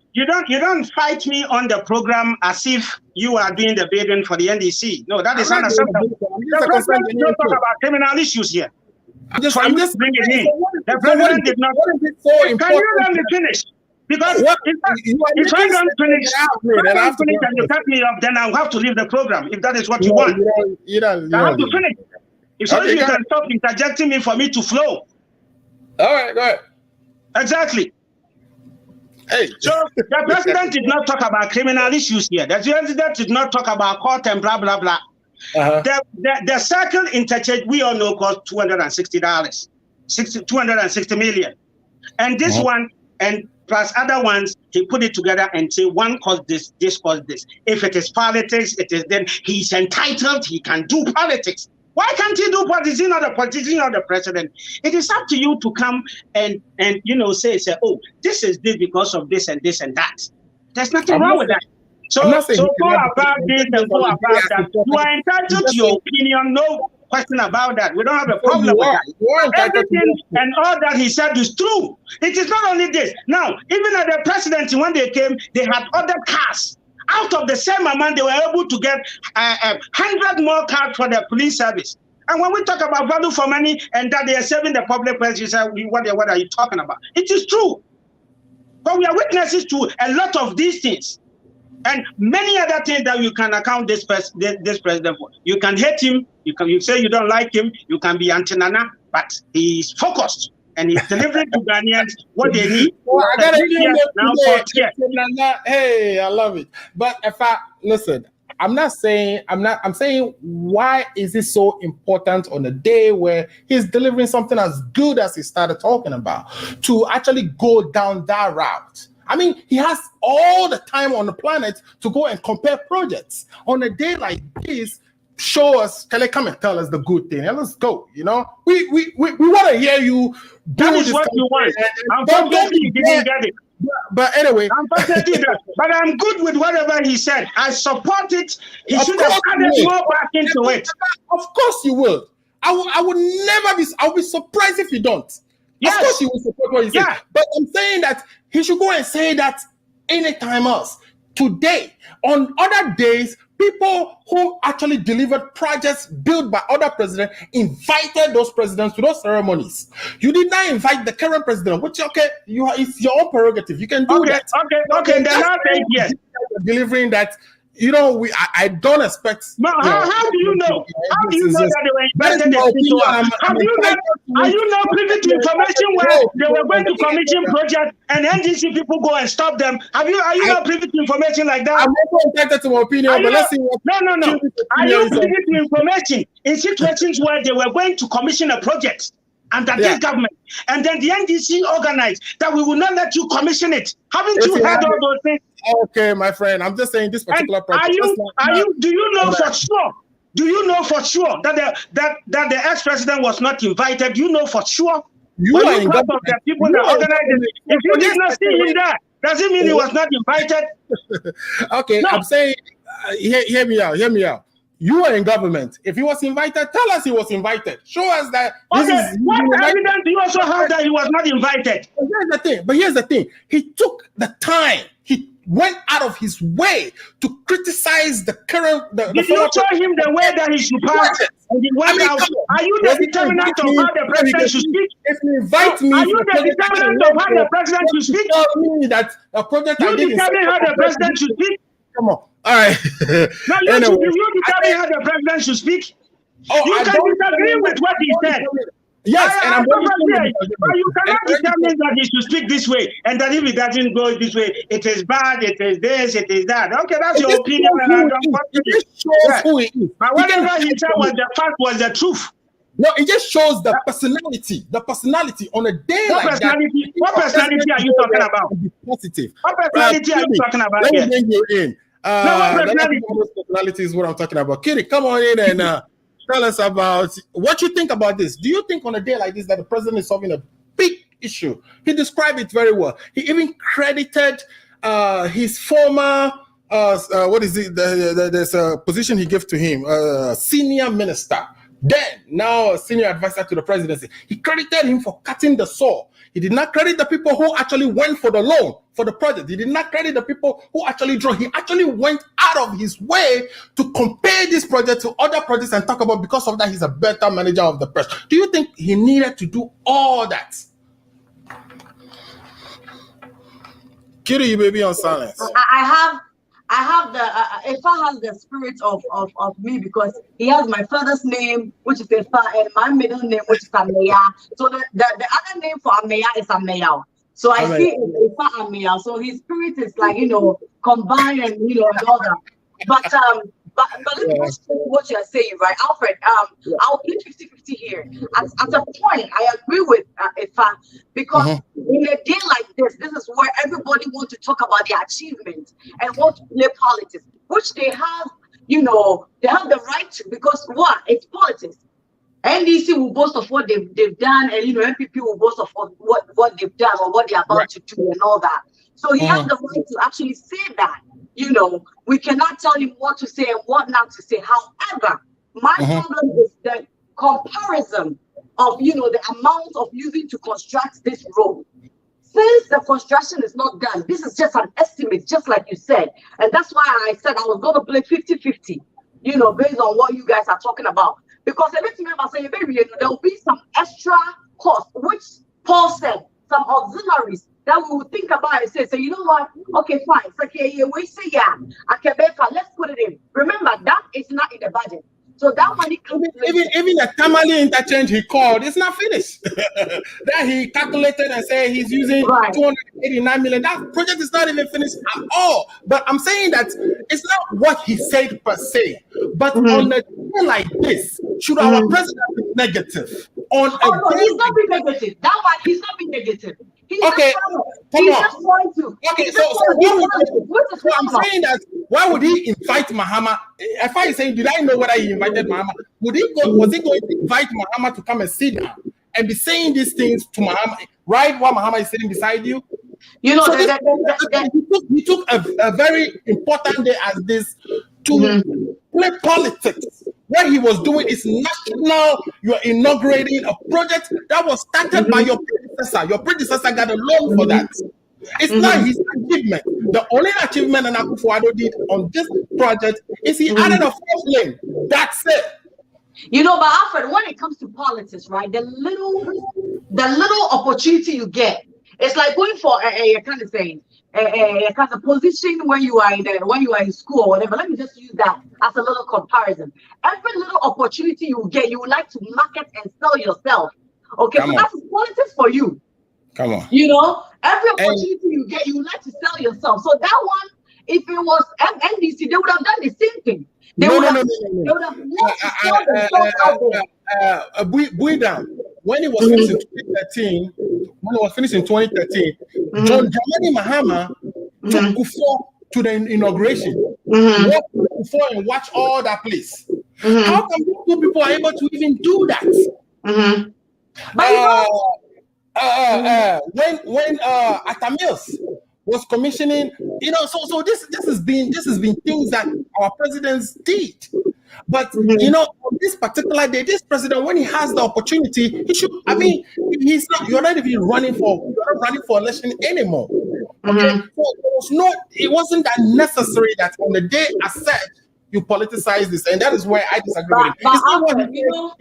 fight me on the program as if you are doing the bidding for the NDC. No, that is unacceptable. The president did not talk about criminal issues here. I'm just bringing it in. The president did not. Can you let me finish? Because if I don't finish and you cut me off, then I'll have to leave the program. If that is what you want, I have to finish. If you can stop interjecting me for me to flow. All right, go ahead. Exactly. Hey. So the president did not talk about criminal issues here. The president did not talk about court and blah, blah, blah. The circle interchange, we all know, cost $260, $260 million. And this one, and plus other ones, he put it together and say one caused this, this caused this. If it is politics, it is then he's entitled, he can do politics. Why can't he do politics? He's not a politician, not the president. It is up to you to come and say, oh, this is this because of this and this and that. There's nothing wrong with that. So go about this and go about that. You are entitled to your opinion, no question about that. We don't have a problem with that. Everything and all that he said is true. It is not only this. Now, even at the presidency, when they came, they had other cars. Out of the same amount, they were able to get 100 more cars for the police service. And when we talk about value for money and that they are saving the public purse, you say, what are you talking about? It is true. But we are witnesses to a lot of these things. And many other things that you can account this president for. You can hate him, you say you don't like him, you can be anti-Nana, but he is focused and he's delivering to Ghanaians what they need. Well, I got now hey, I love it. But if I listen, I'm saying why is it so important on a day where he's delivering something as good as he started talking about to actually go down that route? I mean, he has all the time on the planet to go and compare projects. On a day like this, show us, can they come and tell us the good thing? And let's go, you know? We want to hear you. That is what you want. Unfortunately, you didn't get it. But anyway. But I'm good with whatever he said. I support it. He should have added more back into it. Of course you will. I would never be, I'll be surprised if you don't. Yes. Of course you will support what he said. But I'm saying that he should go and say that anytime else. Today, on other days, people who actually delivered projects built by other presidents invited those presidents to those ceremonies. You did not invite the current president, which it's your own prerogative. You can do that. Okay. Then I'll take yes. Delivering that. You know, I don't expect. No, how do you know? How do you know that they were invited? Are you not privy to information where they were going to commission projects and NDC people go and stop them? Are you not privy to information like that? I'm not entitled to my opinion, but let's see what. No. Are you privy to information in situations where they were going to commission a project under this government, and then the NDC organized that we will not let you commission it? Haven't you heard all those things? Okay, my friend, I'm just saying this particular project. Do you know for sure? Do you know for sure that the ex-president was not invited? You know for sure. You are in part of the people that organized it. If you did not see him there, does it mean he was not invited? Okay, no. I'm saying, hear me out. You are in government. If he was invited, tell us he was invited. Show us that. Okay, what evidence do you also have that he was not invited? But here's the thing. He took the time. He went out of his way to criticize the current. Did you show him the way that he should pass? And he went out. Are you the determinant of how the president should speak? If you invite me, are you the determinant of how the president should speak? Tell me that a project. You determine how the president should speak. Come on. All right. Now, you determine how the president should speak. You can disagree with what he said. Yes, and I'm going to but you cannot determine that he should speak this way, and that if it doesn't go this way, it is bad, it is this, it is that. Okay, that's your opinion, and I don't want to who he is. But whatever he said was the fact, was the truth. No, it just shows the personality. The personality on a day like that. What personality are you talking about? Positive. What personality are you talking about? Let me bring you in. Personality is what I'm talking about. Kitty, come on in and tell us about what you think about this. Do you think on a day like this that the president is solving a big issue? He described it very well. He even credited his former what is it? There's a position he gave to him, senior minister. Then, now a senior advisor to the presidency. He credited him for cutting the saw. He did not credit the people who actually went for the loan for the project. He did not credit the people who actually drew. He actually went out of his way to compare this project to other projects and talk about because of that he's a better manager of the press. Do you think he needed to do all that? Kitty, you may be on silence. I have the Effah has the spirit of me because he has my father's name, which is Effah, and my middle name, which is Ameyah. So the other name for Ameyah is Ameyah. So I see Effah Ameyah. So his spirit is like, combined and and all that. But let me ask you what you're saying, right, Alfred? I'll play 50-50 here. At a point, I agree with Effah because in a day like this is where everybody wants to talk about their achievements and want to play politics, which they have, they have the right to, because what? It's politics. NDC will boast of what they've done, and MPP will boast of what they've done or what they're about to do and all that. So he has the right to actually say that. We cannot tell him what to say and what not to say. However, my problem is the comparison of, the amount of using to construct this road. Since the construction is not done, this is just an estimate, just like you said. And that's why I said I was going to play 50-50, based on what you guys are talking about. Because everything I say, there will be some extra cost, which Paul said, some auxiliaries that we will think about and say, so you know what? Okay, fine. It's okay, we say, okay, let's put it in. Remember, that is not in the budget. So that money can Even the Tamale interchange he called, it's not finished. That he calculated and said he's using 289 million. That project is not even finished at all. But I'm saying that it's not what he said per se. But on a day like this, should our president be negative? No, he's not being negative. That one, he's not being negative. He's just going to. Okay, so I'm saying that why would he invite Mahama? If I saying, did I know whether he invited Mahama? Was he going to invite Mahama to come and sit down and be saying these things to Mahama right while Mahama is sitting beside you? You know, he took a very important day as this to play politics. What he was doing is national. You're inaugurating a project that was started by your predecessor. Your predecessor got a loan for that. It's not his achievement. The only achievement that Akufo-Addo did on this project is he added a fourth lane. That's it. You know, but Alfred, when it comes to politics, right, the little opportunity you get, it's like going for a kind of thing. A kind of position when you are in school or whatever. Let me just use that as a little comparison. Every little opportunity you get, you would like to market and sell yourself. Okay, so that's politics for you. Come on. You know, every opportunity you get, you would like to sell yourself. So that one, if it was NDC, they would have done the same thing. They would have loved to sell themselves out there. Buida, when it was finished in 2013, John Dramani Mahama took Kufo to the inauguration. Walked to Kufo and watch all that place. How come these two people are able to even do that? When Atamils was commissioning, you know, so this has been things that our presidents did. But you know, on this particular day, this president, when he has the opportunity, he should. I mean, he's not. You're not even running for election anymore. Okay, so it wasn't that necessary that on the day as such you politicize this, and that is where I disagree with him. It's not what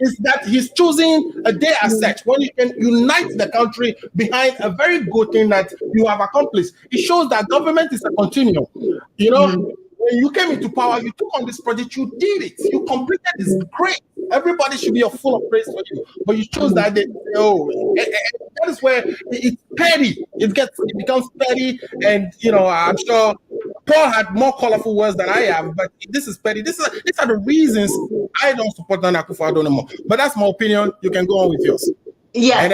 is that he's choosing a day as such when you can unite the country behind a very good thing that you have accomplished. It shows that government is a continuum. You know. When you came into power, you took on this project, you did it, you completed this. Great. Everybody should be full of praise for you. But you chose that day. That is where it's petty. It becomes petty. And you know, I'm sure Paul had more colorful words than I have, but this is petty. These are the reasons I don't support Nana Akufo-Addo anymore. But that's my opinion. You can go on with yours. Yeah,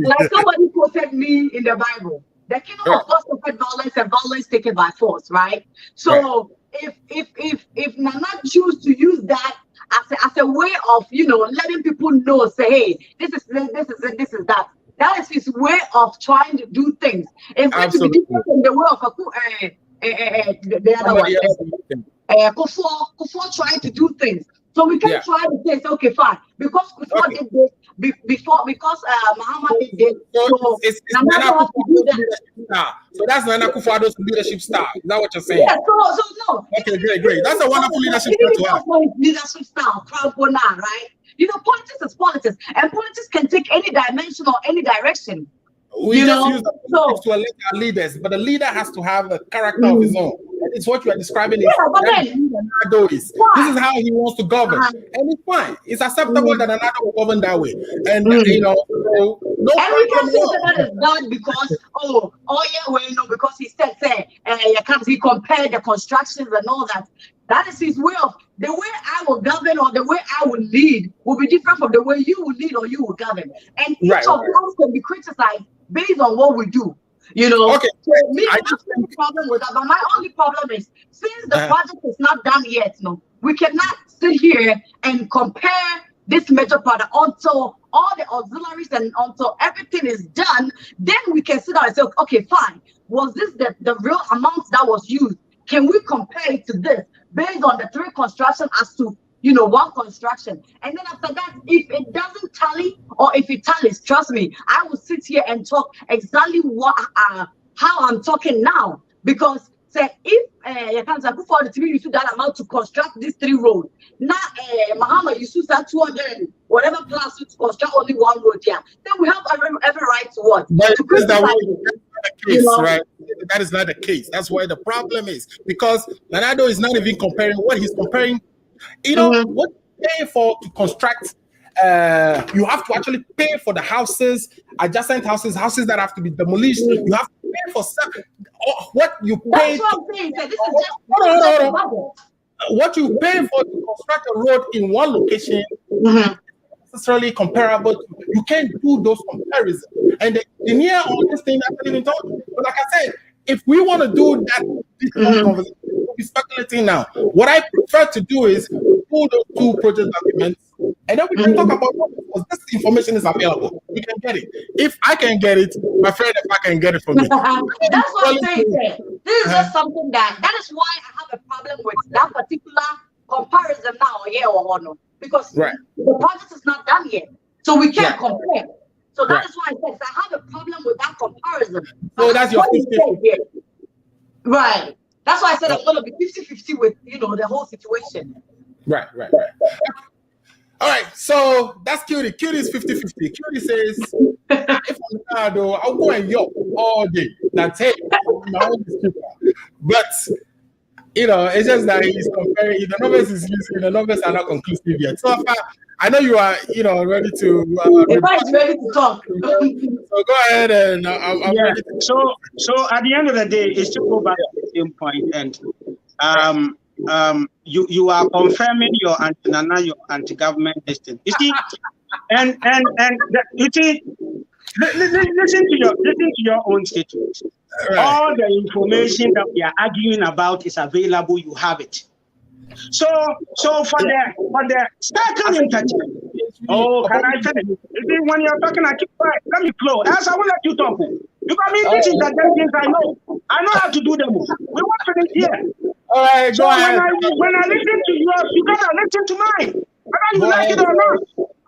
like somebody quoted me in the Bible. The kingdom of God suffered violence and violence taken by force, right? So if Nana choose to use that as a way of, you know, letting people know, say, hey, this is that. That is his way of trying to do things. It's going to be different from the way of the other one. Kufo trying to do things. So we can try to say, okay, fine, because Kufo did this because Mahama did this. So it's Nana has to do that. So that's Nana Akufo-Addo's leadership style. Is that what you're saying? Yeah. So no. Okay, great. That's a wonderful leadership style to have. Leadership style, right? You know, politics is politics, and politics can take any dimension or any direction. We just use the to elect our leaders, but the leader has to have a character of his own. It's what you are describing. This is how he wants to govern, and it's fine. It's acceptable that another will govern that way, and you know, no. And we can say that is bad because because he said he compared the constructions and all that. That is his way of the way I will govern or the way I will lead will be different from the way you will lead or you will govern, and each of us can be criticized based on what we do. You know, so me, I don't have any problem with that. But my only problem is since the project is not done yet, we cannot sit here and compare this major project until all the auxiliaries and until everything is done. Then we can sit down and say, okay, fine. Was this the real amount that was used? Can we compare it to this based on the three construction as to one construction? And then after that, if it doesn't tally or if it tallies, trust me, I will sit here and talk exactly how I'm talking now. Because say if you can't say for the three you should that amount to construct these three roads. Now Mahama you should start 200 whatever plans to construct only one road here. Then we have every right to what? But to criticize right? That is not the case. That's where the problem is. Because Leonardo is not even comparing what he's comparing You know, what you pay for to construct, you have to actually pay for the houses, adjacent houses that have to be demolished. You have to pay for what you pay. That's what I'm saying. This is just what you pay for to construct a road in one location necessarily comparable to, you can't do those comparisons. And the engineer on this thing actually didn't talk. But like I said, if we want to do that, this conversation, we'll be speculating now. What I prefer to do is pull those two project documents, and then we can talk about what, because this information is available. We can get it. If I can get it, my friend, if I can get it from you. That's what I'm saying. This is just something that is why I have a problem with that particular comparison now, yeah or no. Because the project is not done yet. So we can't compare. So that is why I said I have a problem with that comparison. So that's your 50-50. Right. That's why I said I'm going to be 50-50 with, the whole situation. Right. All right. So that's Cutie. Cutie is 50-50. Cutie says, if I'm though, I'll go and yop all day. That's it. But, it's just that he's comparing. The numbers is using, the numbers are not conclusive yet. So I know you are, ready to. Everybody's ready to talk. So go ahead, and I'm ready. So at the end of the day, it's to go back to the same point, and you are confirming your anti-Nana, your anti-government destiny. You see, and you see, listen to your own statement. Right. All the information that we are arguing about is available. You have it. So for the circle interchange. Oh, can I finish? When you're talking, I keep quiet. Let me flow. Else I will let you talk. Because this is the things I know. I know how to do them. We want to finish here. All right, so when I listen to yours, you gotta listen to mine. Whether you like it or not.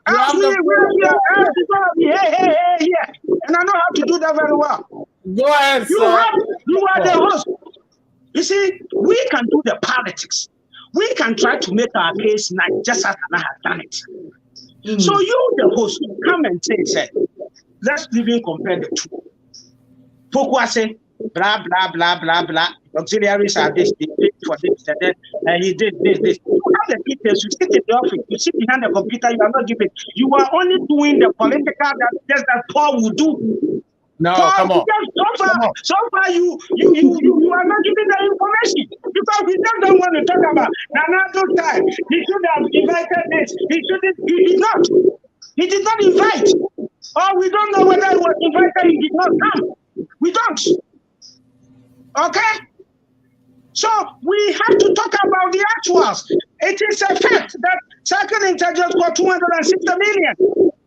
As we are here. And I know how to do that very well. Go ahead, you are the host. You see, we can do the politics. We can try to make our case nice, just as Anna has done it. So you, the host, come and say, let's even compare the two. Pokwa say, blah, blah, blah, blah, blah. Auxiliaries are this, they paid for this, and he did this. You have the details, you sit in the office, you sit behind the computer, you are not giving. You are only doing the political that Paul will do. No, Paul, come on. So far, you are not giving the information because we just don't want to talk about Nanado's time. He should have invited this. He did not invite. Or we don't know whether he was invited. He did not come. We don't. Okay. So we have to talk about the actuals. It is a fact that Circle Intelligence got 260 million.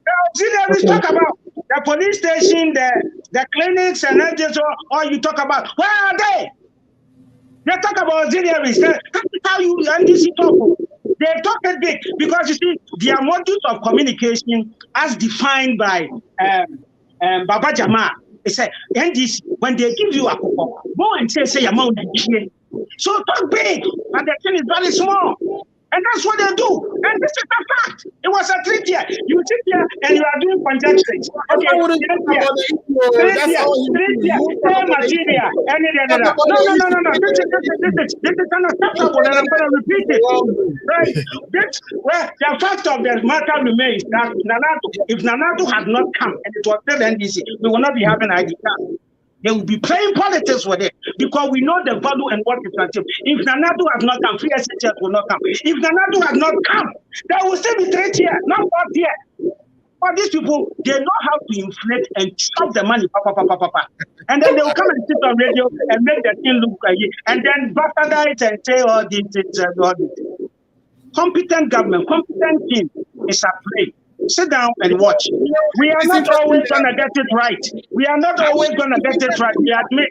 The auxiliaries talk about the police station, the clinics, and just all you talk about. Where are they? They talk about auxiliaries. How you NDC talk? They talk it big because you see their modules of communication, as defined by Baba Jama. They say NDC when they give you a go and say amount here. So talk big, and the thing is very small. And that's what they do. And this is a fact. It was a 3 year. You sit here and you are doing conjectures. Okay, 3 years. 3 years. Same material. No. This is unacceptable, and I'm going to repeat it. Right? The fact of the matter remains that if Nanato had not come and it was still NDC, we will not be having ID card. They will be playing politics with it because we know the value and what it's achieved. If Nanado has not come, free SHS will not come. If Nanado has not come, there will still be 3 years, not 4 years. But these people, they know how to inflate and chop the money, and then they will come and sit on radio and make the thing look like it, and then bastardize and say all this. Competent government, competent team is at play. Sit down and watch. We are not always going to get it right. We are not always going to get it right. We admit.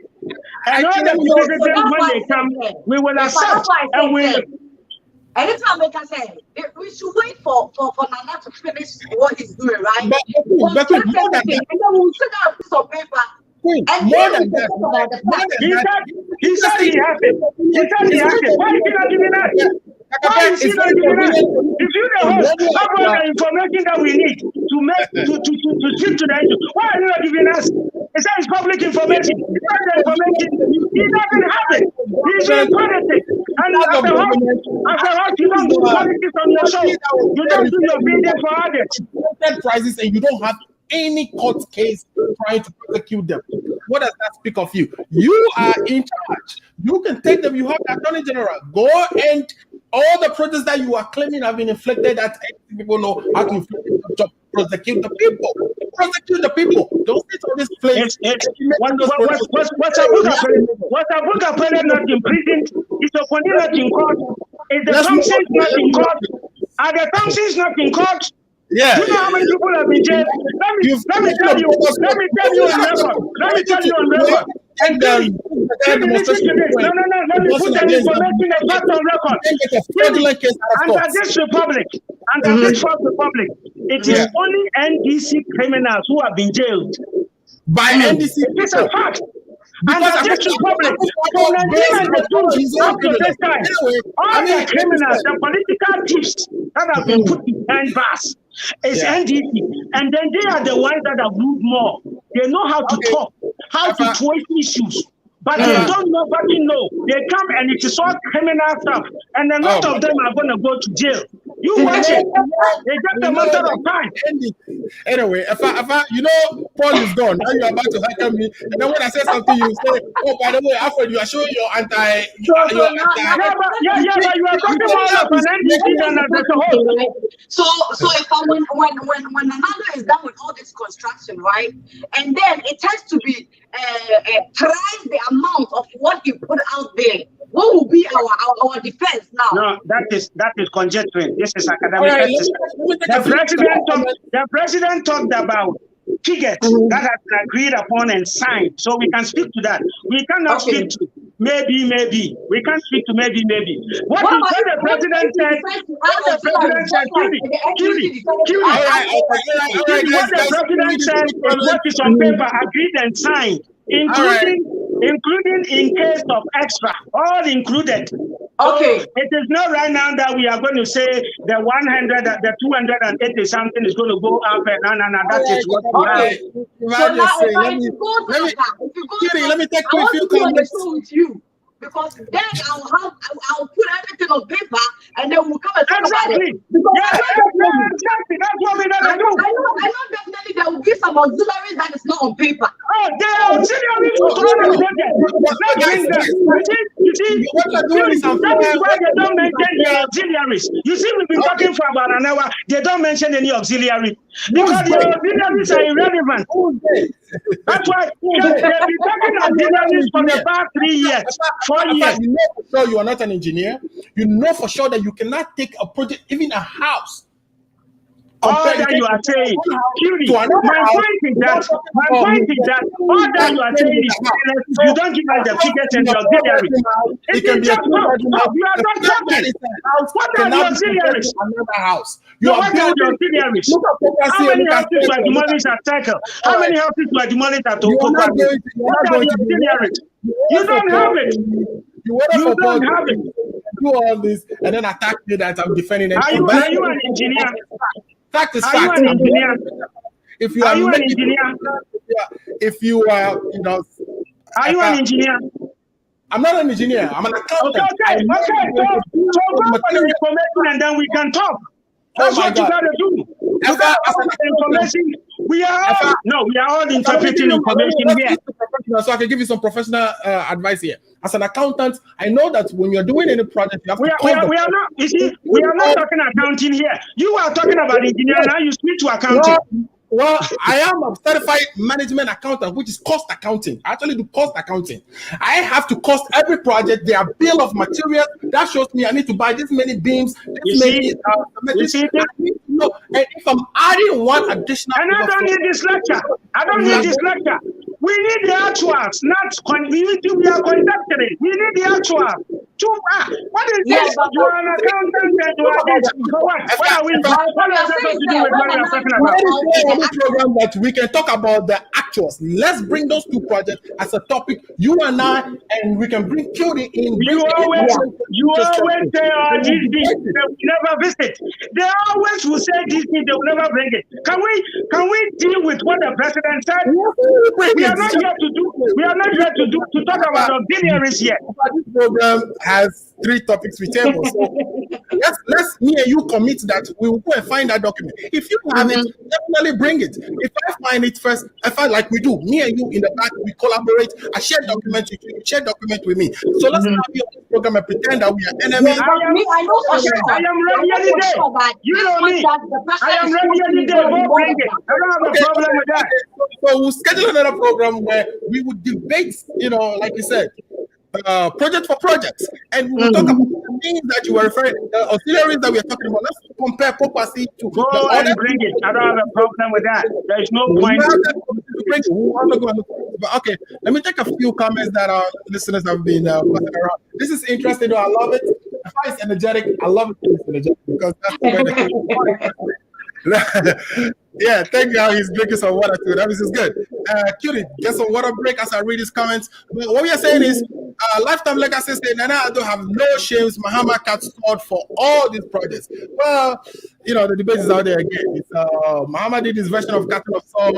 And all the citizens, when they come, we will accept. And we. Anytime we can say, we should wait for Nana to finish what he's doing, right? But more than that. And then we'll sit down piece of paper. And more than that. He said he has it. Why is he not giving us? Why is he not giving us? If you the host, how about the information that we need to speak to the issue? Why are you not giving us? He said it's public information. It's not the information. He doesn't have it. He's doing politics. as a host, you don't do politics on your show. You don't do your bidding for others. Prices and you don't have any court case trying to prosecute them. What does that speak of you? You are in charge. You can take them. You have the Attorney General. Go and all the projects that you are claiming have been inflicted that people know how to prosecute the people. Prosecute the people. Don't sit on this place. What's a book not imprisoned? Is a Okwani not in court? Is the Thompsons not in court? Are the Thompsons not in court? Yeah. You know how many people have been jailed? Let me tell you on record. And then let me put that information and fact on record. Under this republic, under this first republic, it is only NDC criminals who have been jailed. By NDC. It is a fact. Under this republic, from Nigeria up to this time, all the criminals, the political thieves that have been put behind bars is NDC. And then they are the ones that have ruled more. They know how to talk, how to twist issues. But they don't nobody know. They come and it is all criminal stuff. And a lot of them are going to go to jail. You watch it. It's just a matter of time. Anyway, if you know, Paul is gone. Now you're about to hacker me. And then when I say something, you say, oh, by the way, Alfred, you are showing your anti. But you are talking about an NDC than as a whole. So if when another is done with all this construction, right? And then it has to be thrice the amount of what you put out there. What will be our defense now? No, that is conjecturing. This is academic. The president talked about figures that have been agreed upon and signed. So we can speak to that. We cannot speak to maybe. We can't speak to maybe. What the president said, what the president said is what is on paper, agreed and signed, including in case of extra, all included. Okay. So it is not right now that we are going to say the 100, the 280 something is going to go up and that is what we have. So now let me take a few comments with you. Because then I'll put everything on paper and then we'll come and talk about it. Exactly. That's what we're going to do. I know definitely there will be some auxiliaries that is not on paper. Oh, there are auxiliaries for the project. You see, that is why they don't mention the auxiliaries. You see, we've been talking for about an hour. They don't mention any auxiliary. Because the auxiliaries are irrelevant. That's why they've been talking auxiliaries for the past 3 years. 4 years. You know for sure you are not an engineer. You know for sure that you cannot take a project, even a house. All that you are saying, my point is that all that you are saying is you don't give us the figures and the auxiliaries. It can be just you are not talking. What are the auxiliaries? Another house. What are the auxiliaries? How many houses were demolished at Cycle? How many houses were demolished at Toko? What are the auxiliaries? You don't have it. You don't have it. Do all this and then attack me that I'm defending. Are you an engineer? Fact is fact. Are you an engineer? If you are an engineer? If you are, are you an engineer? I'm not an engineer. I'm an accountant. Okay. So go for the information and then we can talk. That's what you gotta do. Information. We are all interpreting information here. So I can give you some professional advice here. As an accountant, I know that when you're doing any project, you have to we are not. You see, we are not talking accounting here. You are talking about engineering. Now you speak to accounting. Well, I am a certified management accountant, which is cost accounting. I actually do cost accounting. I have to cost every project, their bill of materials. That shows me I need to buy this many beams, this many. And if I'm adding one additional. And I don't need this lecture. We need the actuals, we are conducting. We need the actuals. What is this? You are an accountant and you are this. What are we? What is supposed to do with what we are talking about? Program that we can talk about the actuals. Let's bring those two projects as a topic, you and I, and we can bring Cutie in. You You always say, oh, these things they will never visit. They always will say these things they will never bring it. Can we deal with what the president said? We are not here to talk about auxiliaries yet. This program has 3 topics we table. So let's me and you commit that we will go and find that document. If you have it, definitely bring it. If I find it first, I find like we do, me and you in the back, we collaborate. I share document with you, you share document with me. So let's not be on this program and pretend that we are enemies. I am ready any day. You know me. I am ready any day. Go bring it. I don't have a problem with that. So we'll schedule another program where we would debate, like you said, project for projects, and we will talk about the things that you were referring, the auxiliaries that we are talking about. Let's compare Pokwasi to go and bring it. I don't have a problem with that. There is no point. Okay, let me take a few comments that our listeners have been passing around. This is interesting, though. I love it. It's energetic. I love it. It's energetic because that's the way yeah, thank you. He's drinking some water too. That is good. Cutie, get some water break as I read his comments. But what we are saying is, Lifetime Legacy say Nana Addo have no shames. Mahama Cat scored for all these projects. Well, the debate is out there again. It's Mahama did his version of Captain of Saul.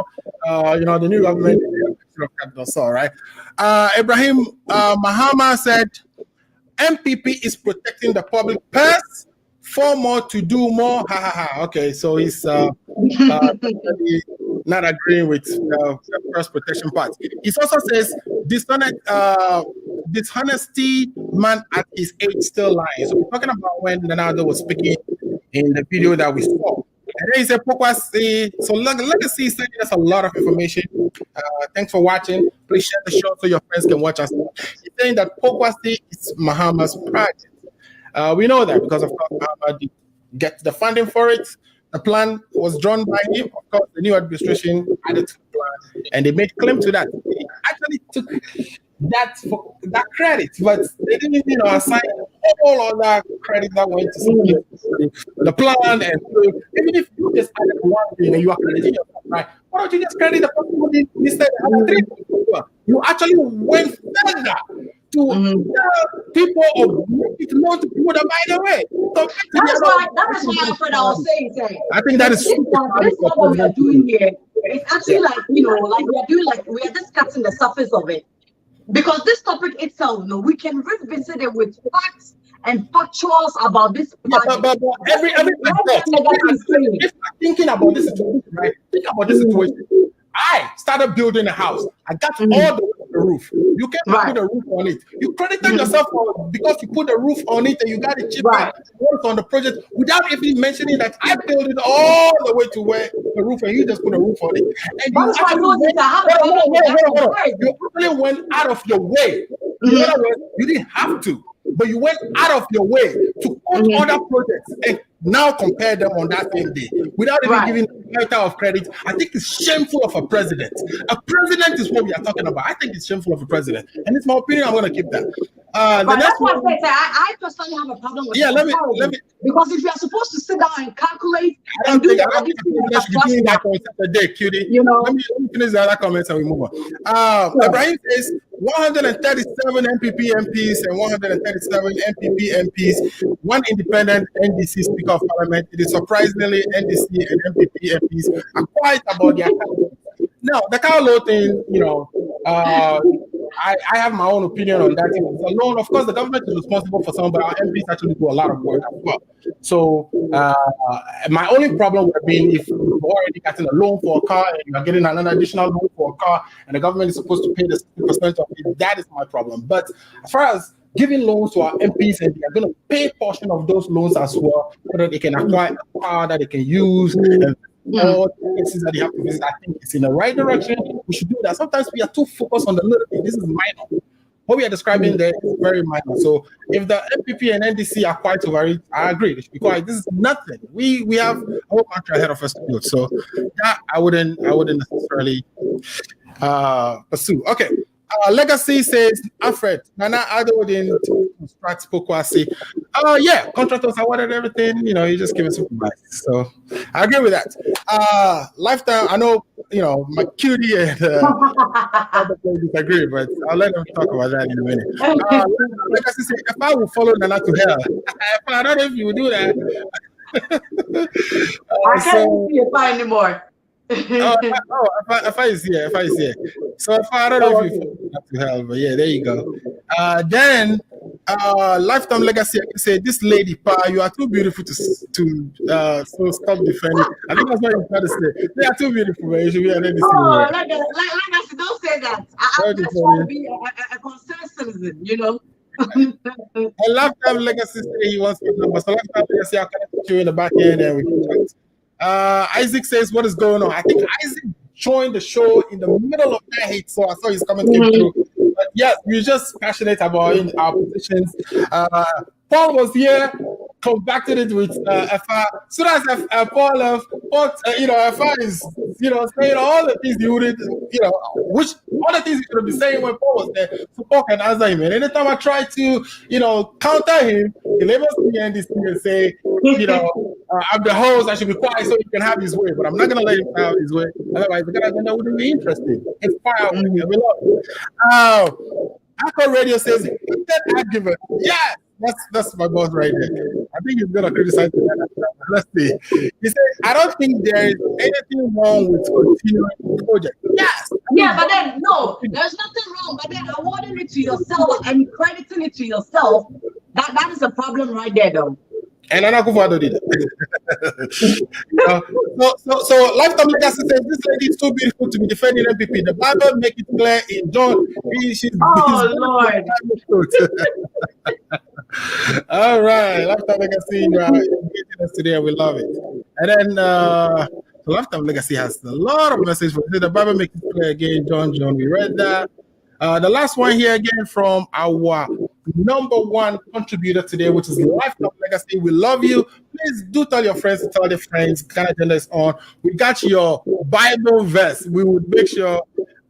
The new government did their version of Captain of Saul, right? Ibrahim Mahama said MPP is protecting the public purse. 4 more to do more. Ha ha ha. Okay, so he's not agreeing with the first protection part. He also says dishonesty man at his age still lying. So we're talking about when Leonardo was speaking in the video that we saw. And then he said Pokwasi. So Legacy is sending us a lot of information. Thanks for watching. Please share the show so your friends can watch us. He's saying that Pokwasi is Mahama's project. We know that because, of course, Mahama did get the funding for it. The plan was drawn by him. Of course, the new administration added to the plan, and they made claim to that. They actually took that credit, but they didn't, assign all of that credit that went to the plan. And so even if you just added one thing and you are crediting yourself, right? Why don't you just credit the person who did instead of 3 people? You actually went further to people or make it known to people that, by the way. That is why I was saying. I think that is this what we are doing here. It's actually like we are doing we are just scratching the surface of it. Because this topic itself, we can revisit it with facts and factuals about this. But every if I'm thinking about this situation, right? Think about this situation. I started building a house. I got all the way to the roof. You can't put a roof on it. You credited yourself because you put a roof on it and you got it cheaper on the project without even mentioning that I built it all the way to where the roof and you just put a roof on it. And you actually went out of your way. In other words, you didn't have to, but you went out of your way to put other projects and now compare them on that same day without even giving a letter of credit. I think it's shameful of a president. A president is what we are talking about. I think it's shameful of a president, and it's my opinion. I'm going to keep that. That's what I personally have a problem with. Yeah, let me. Because if you are supposed to sit down and calculate, I don't think that on Saturday, cutie. Let me finish the other comments and we move on. Ibrahim says 137 MPP MPs and 137 MPP MPs, 1 independent NDC Speaker of Parliament. It is surprisingly NDC and MPP MPs are quiet about their candidates. Now, the Carlo thing, I have my own opinion on that. It's a loan. Of course, the government is responsible for some, but our MPs actually do a lot of work as well. So my only problem would have been if you've already gotten a loan for a car and you're getting another additional loan for a car and the government is supposed to pay the 60% of it. That is my problem. But as far as giving loans to our MPs and they are going to pay a portion of those loans as well so that they can acquire a car that they can use and all the places that they have to visit, I think it's in the right direction. We should do that. Sometimes we are too focused on the little thing. This is minor. What we are describing there is very minor. So if the MPP and NDC are quite over it, I agree. They should be quiet. This is nothing. We have a whole country ahead of us to build. So that I wouldn't necessarily pursue. Okay. Legacy says, Alfred, Nana Addo didn't construct Pokwasi. Yeah, contractors awarded everything, you just give it supervise. So I agree with that. Lifetime, I know, my cutie and other players disagree, but I'll let them talk about that in a minute. Like I said, if I will follow Nana to hell, I don't know if you will do that. I can't see Effah anymore. Effah is here. So Effah, I don't know if you follow to hell, but yeah, there you go. Then lifetime legacy. I can say this lady, you are too beautiful to so stop defending. I think that's what you're trying to say. They are too beautiful, man. You should be an NDC. Legacy, don't say that. I just want to be a concerned citizen, And lifetime legacy say he wants to number. So lifetime legacy, I'll connect with you in the back end and we can chat. Isaac says, what is going on? I think Isaac joined the show in the middle of that hate, so I saw his comment came through. But yes, we're just passionate about our positions. Paul was here, compacted it with Effah. So that's Paul left. But Effah is saying all the things he wouldn't, which all the things he could have been saying when Paul was there. So Paul can answer him. And anytime I try to, counter him, he labels me and this thing and say, I'm the host, I should be quiet so he can have his way. But I'm not gonna let him have his way. Otherwise, the agenda wouldn't be interesting. It's fire. We love it. Akko Radio says, that argument. Yeah. That's my boss right there. I think he's gonna criticize that. Let's see. He said, I don't think there is anything wrong with continuing the project. Yes. But then no, there's nothing wrong. But then awarding it to yourself and crediting it to yourself, that is a problem right there, though. And Nana Akufo-Addo did it. So lifetime legacy says this lady is too beautiful to be defending MPP. The Bible make it clear in John. Lord. All right, lifetime legacy, you are engaging us today. We love it. And then lifetime legacy has a lot of messages. The Bible makes it clear again. John. We read that. The last one here again from our number one contributor today, which is Lifetime Legacy. We love you. Please do tell your friends to tell their friends. Ghana Agenda is on. We got your Bible verse. We would make sure.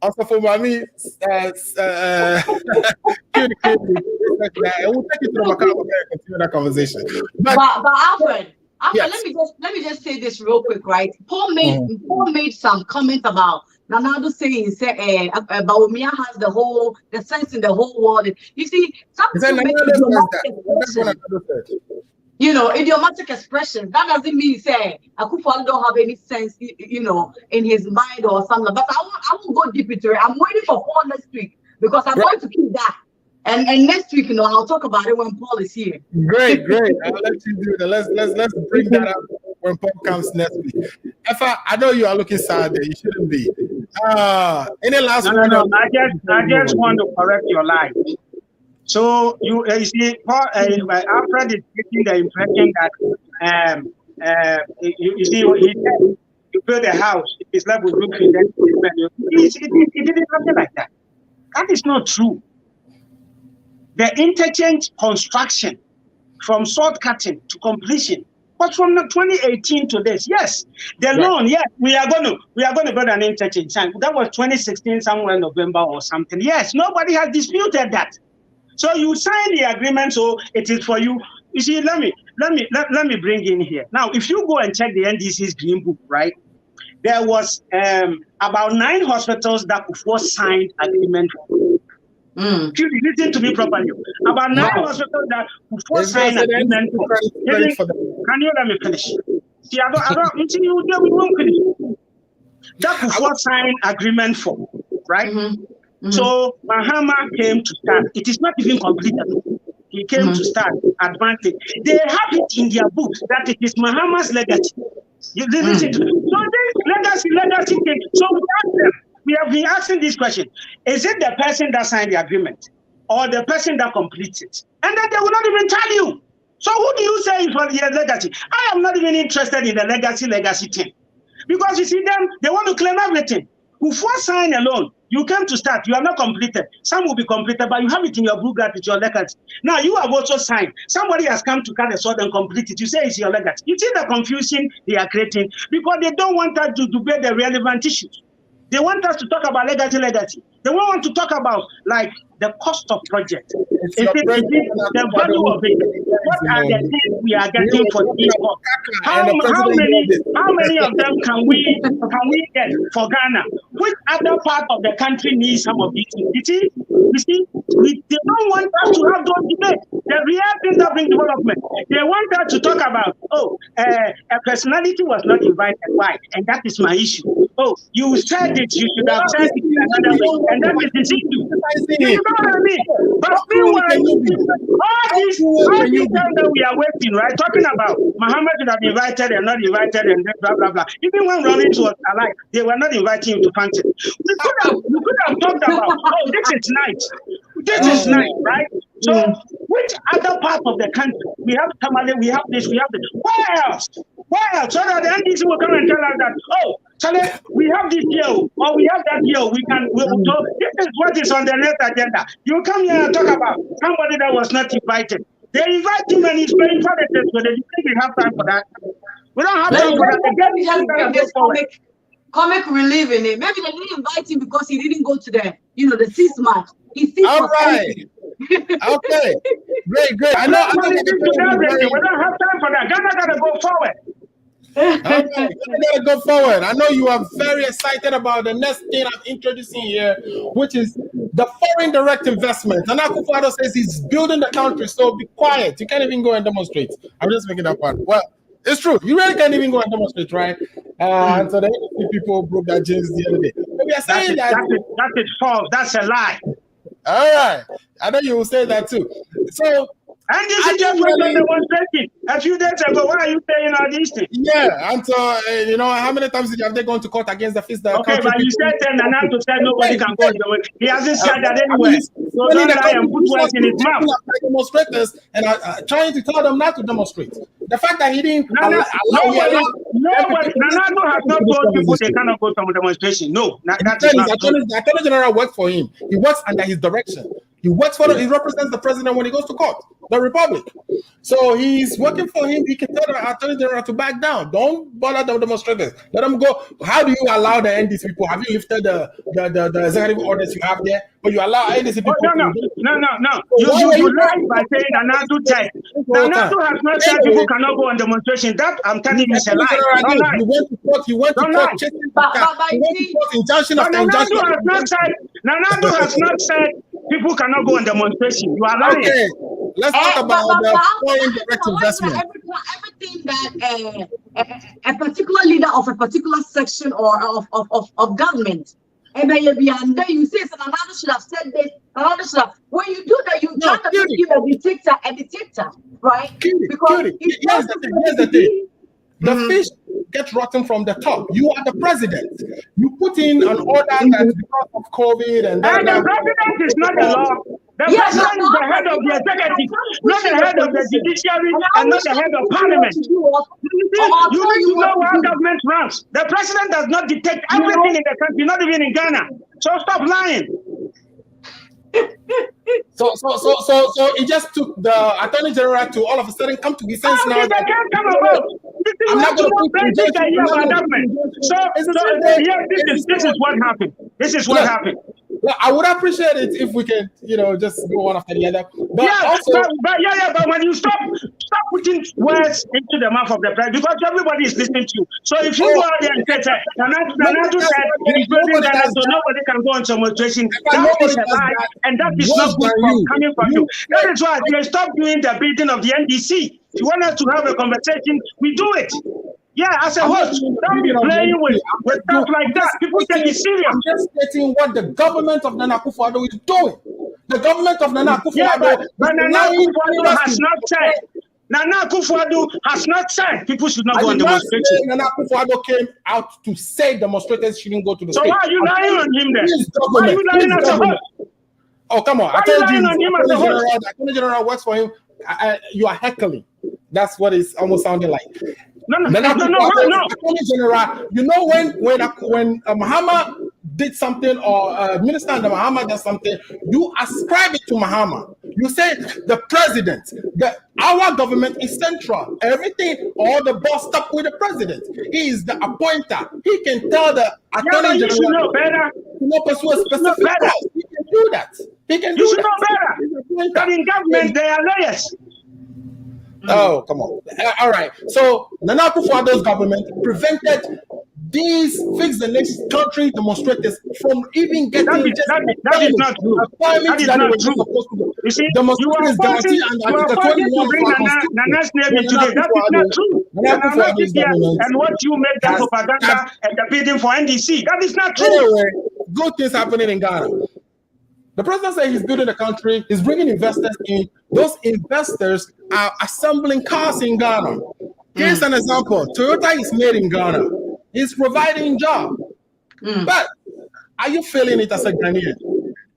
Also for Mami, we'll take you to the Macau and continue that conversation. But Alfred, yes. let me just say this real quick, right? Paul made some comment about Nanado saying Bawumia has the sense in the whole world. You see, some people make idiomatic expressions. That doesn't mean say Akufo-Addo don't have any sense, in his mind or something. But I won't go deep into it. I'm waiting for Paul next week because I'm going to keep that. And next week, I'll talk about it when Paul is here. Great. I'll let you do that. Let's bring that up when Paul comes next week. Effah, I know you are looking sad there. You shouldn't be. Any last one? No. I just want to correct your lie. So you see, Paul, Alfred is getting the impression that you see, he said you build a house, it is left with roof, and then it didn't happen like that. That is not true. The interchange construction from salt cutting to completion, but from 2018 to this, yes, the loan, yes, we are going to build an interchange. That was 2016, somewhere in November or something. Yes, nobody has disputed that. So you sign the agreement, so it is for you. You see, let me bring in here now. If you go and check the NDC's Green Book, right, there was about 9 hospitals that Akufo signed agreement for. Listen to me properly. About 9 hospitals that Akufo signed agreement for. Can you let me finish? See, I don't. See, we won't finish. That Akufo signed agreement for, right? So Mahama came to start. It is not even completed. He came to start advancing. They have it in their books that it is Mahama's legacy. You listen to me. So this legacy thing. So we have been asking this question: is it the person that signed the agreement, or the person that completes it? And then they will not even tell you. So who do you say is for the legacy? I am not even interested in the legacy thing, because you see them, they want to claim everything. Before sign alone, you came to start, you are not completed. Some will be completed, but you have it in your book that it's your legacy. Now you have also signed. Somebody has come to cut a sword and complete it. You say it's your legacy. You see the confusion they are creating because they don't want us to debate the relevant issues. They want us to talk about legacy. They won't want to talk about like the cost of project. Is it the value of it? What are the things we are getting for this work? How many of them can we get for Ghana? Which other part of the country needs some of these things? You see, they don't want us to have those debates. The real things that bring development. They want us to talk about, a personality was not invited. Why? And that is my issue. Oh, you said it, you should have said it another way. And that is the issue. You know what I mean? But meanwhile, all these times that we are waiting, right? Talking about Muhammad should have invited and not invited and blah, blah, blah. Even when Rollins was alive, they were not inviting him to function. We could have talked about, this is nice. This is nice, right? So, which other part of the country? We have Tamale, we have this, we have this. Where else? So that the NDC will come and tell us that, Charlie, we have this deal, or we have that deal. This is what is on the next agenda. You come here and talk about somebody that was not invited. They invite him and he's paying politics, but they think we have time for that. We don't have time for that. Comic relief in it. Maybe they didn't invite him because he didn't go to the 6 match. All right. Okay. Great. I know. We don't have time for that. Ghana gotta go forward. Okay, we gotta go forward. I know you are very excited about the next thing I'm introducing here, which is the foreign direct investment. And Akufo-Addo says he's building the country, so be quiet. You can't even go and demonstrate. I'm just making that part. Well, it's true. You really can't even go and demonstrate, right? And so the NDC people broke that jinx the other day. But we are saying that is false. That's a lie. All right. I know you will say that too. So, and this is just what they're demonstrating a few days ago. Why are you saying all these things? Yeah, and so, how many times have they gone to court against the fist? Okay, but you said Nanato said nobody can go. He hasn't said that anywhere. So don't lie and put words in his mouth. Demonstrators and trying to tell them not to demonstrate. The fact that he didn't Nanato has not told people they cannot go to demonstration. No, the Attorney General works for him. He works under his direction. He represents the president when he goes to court, the Republic. So he's working for him. He can tell the Attorney General to back down. Don't bother the demonstrators. Let them go. How do you allow the NDC people? Have you lifted the executive orders you have there? But you allow NDC people? No. You lied by saying Nanato said. Nanato has not said people cannot go on demonstration. That I'm telling you is a lie. You went to court. You went to court. Injunction after injunction. Nanato has not said people cannot go on demonstration. You are lying. Okay, let's talk about the foreign direct investment. Everything that a particular leader of a particular section or of government, and then you say another should have said this, another should have. When you do that, you try to give a dictator, right? Because here's the thing. The fish gets rotten from the top. You are the president. You put in an order that because of COVID and the president is not the law. The president is the head of the executive, not the head of the judiciary and not the head of parliament. You need to know how government runs. The president does not dictate everything in the country, not even in Ghana. So stop lying. So it just took the Attorney General to all of a sudden come to his sense now. I'm not going to put government. So this is what happened. This is what happened. Well, I would appreciate it if we can, just go one after the other. But when you stop putting words into the mouth of the president, because everybody is listening to you. So if you go out there and say, Nanato said he's building Ghana so nobody can go on demonstration, that is a lie, and that is not good coming from you. That is why you stop doing the building of the NDC. If you want us to have a conversation, we do it. Yeah, as a host, don't be playing with stuff like that. People take it serious. I'm just stating what the government of Nana Akufo-Addo is doing. The government of Nana Akufo-Addo but Nana Akufo-Addo has not said. Nana Akufo-Addo has not said people should not go on demonstration. Nana Akufo-Addo came out to say demonstrators shouldn't go to the street. So why are you lying on him then? Why are you lying as a host? Oh, come on. I told you, the Attorney General works for him. You are heckling. That's what it's almost sounding like. No. Attorney General, when Mahama did something or Minister under Mahama does something, you ascribe it to Mahama. You say the president, our government is central. Everything, all the boss stop with the president. He is the appointer. He can tell the attorney general to know better. To not pursue a specific cause. He can do that. He can do that. You should know better. But in government, they are lawyers. Oh, come on. All right. So Nana Akufo-Addo's government prevented these Fix the Nation country demonstrators from even getting that is not true. That is not true. You see, you are forcing to bring Nana's name into today. That is not true. And what you made that propaganda and the bidding for NDC, that is not true. Anyway, good things happening in Ghana. The president said he's building a country, he's bringing investors in. Those investors are assembling cars in Ghana. Here's an example. Toyota is made in Ghana. He's providing jobs. But are you feeling it as a Ghanaian?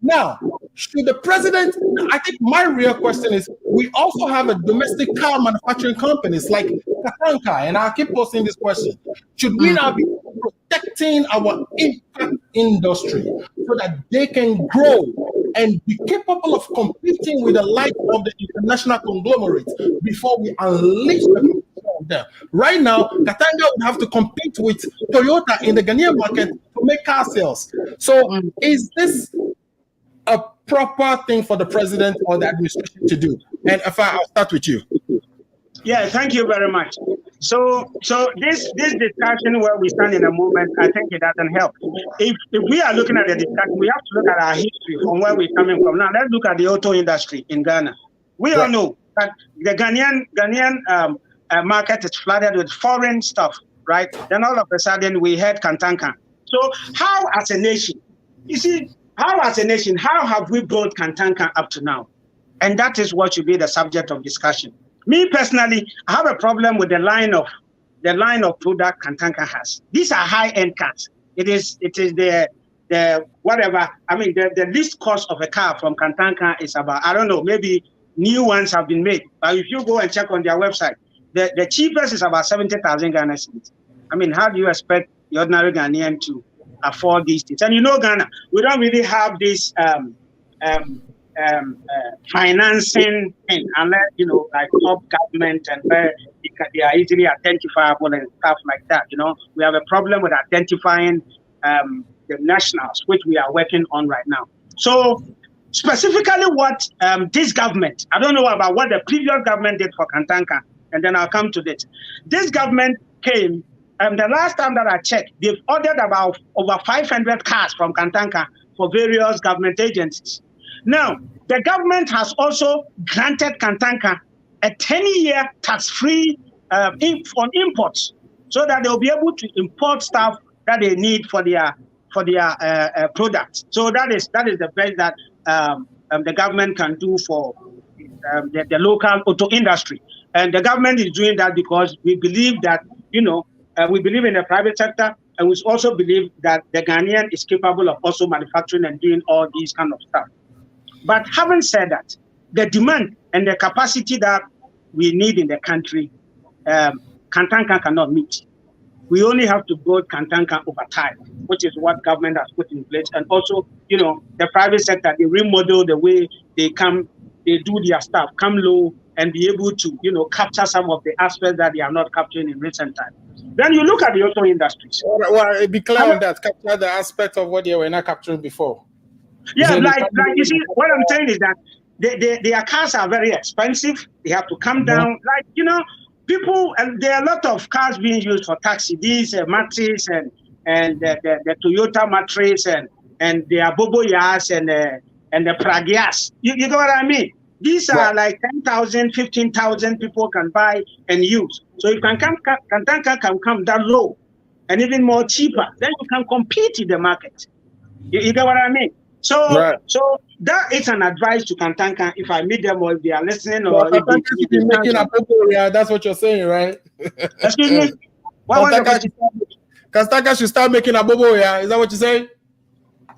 Now, should the president, I think my real question is, we also have a domestic car manufacturing companies like Katanka, and I'll keep posting this question. Should we now be protecting our impact industry so that they can grow and be capable of competing with the likes of the international conglomerates before we unleash them? Right now, Katanga would have to compete with Toyota in the Ghanaian market to make car sales. So is this a proper thing for the president or the administration to do? And I'll start with you. Yeah, thank you very much. So this discussion where we stand in a moment, I think it doesn't help. If we are looking at the discussion, we have to look at our history from where we're coming from. Now, let's look at the auto industry in Ghana. We all know that the Ghanaian market is flooded with foreign stuff, right? Then all of a sudden we had Kantanka. So how as a nation, how have we brought Kantanka up to now? And that is what should be the subject of discussion. Me personally, I have a problem with the line of product Kantanka has. These are high-end cars. It is the whatever. I mean, the least cost of a car from Kantanka is about, I don't know, maybe new ones have been made. But if you go and check on their website, the cheapest is about 70,000 Ghana cedis. I mean, how do you expect the ordinary Ghanaian to afford these things? And you know, Ghana, we don't really have this financing thing unless, like top government and where they are easily identifiable and stuff like that. We have a problem with identifying the nationals, which we are working on right now. So specifically what this government, I don't know about what the previous government did for Kantanka, and then I'll come to this. This government came, and the last time that I checked, they've ordered about over 500 cars from Kantanka for various government agencies. Now, the government has also granted Kantanka a 10-year tax-free on imports, so that they'll be able to import stuff that they need for their products. So that is the best that the government can do for the local auto industry. And the government is doing that because we believe that, we believe in the private sector, and we also believe that the Ghanaian is capable of also manufacturing and doing all these kind of stuff. But having said that, the demand and the capacity that we need in the country, Kantanka cannot meet. We only have to build Kantanka over time, which is what government has put in place. And also, the private sector, they remodel the way they do their stuff, come low, and be able to, capture some of the aspects that they are not capturing in recent times. Then you look at the auto industries. Well, be clear on that. Capture the aspect of what they were not capturing before. Yeah, like you see, what I'm saying is that their cars are very expensive. They have to come down. Like, people, and there are a lot of cars being used for taxi. These Matris and the Toyota Matris and the Aboboyas and the Pragias. You know what I mean? These are like 10,000, 15,000 people can buy and use. So if Kantanka can come down low and even more cheaper, then you can compete in the market. You get what I mean? So that is an advice to Kantanka if I meet them or if they are listening or if they making a Aboboya, that's what you're saying, right? Excuse me? Kantanka should start making a Aboboya, is that what you're saying?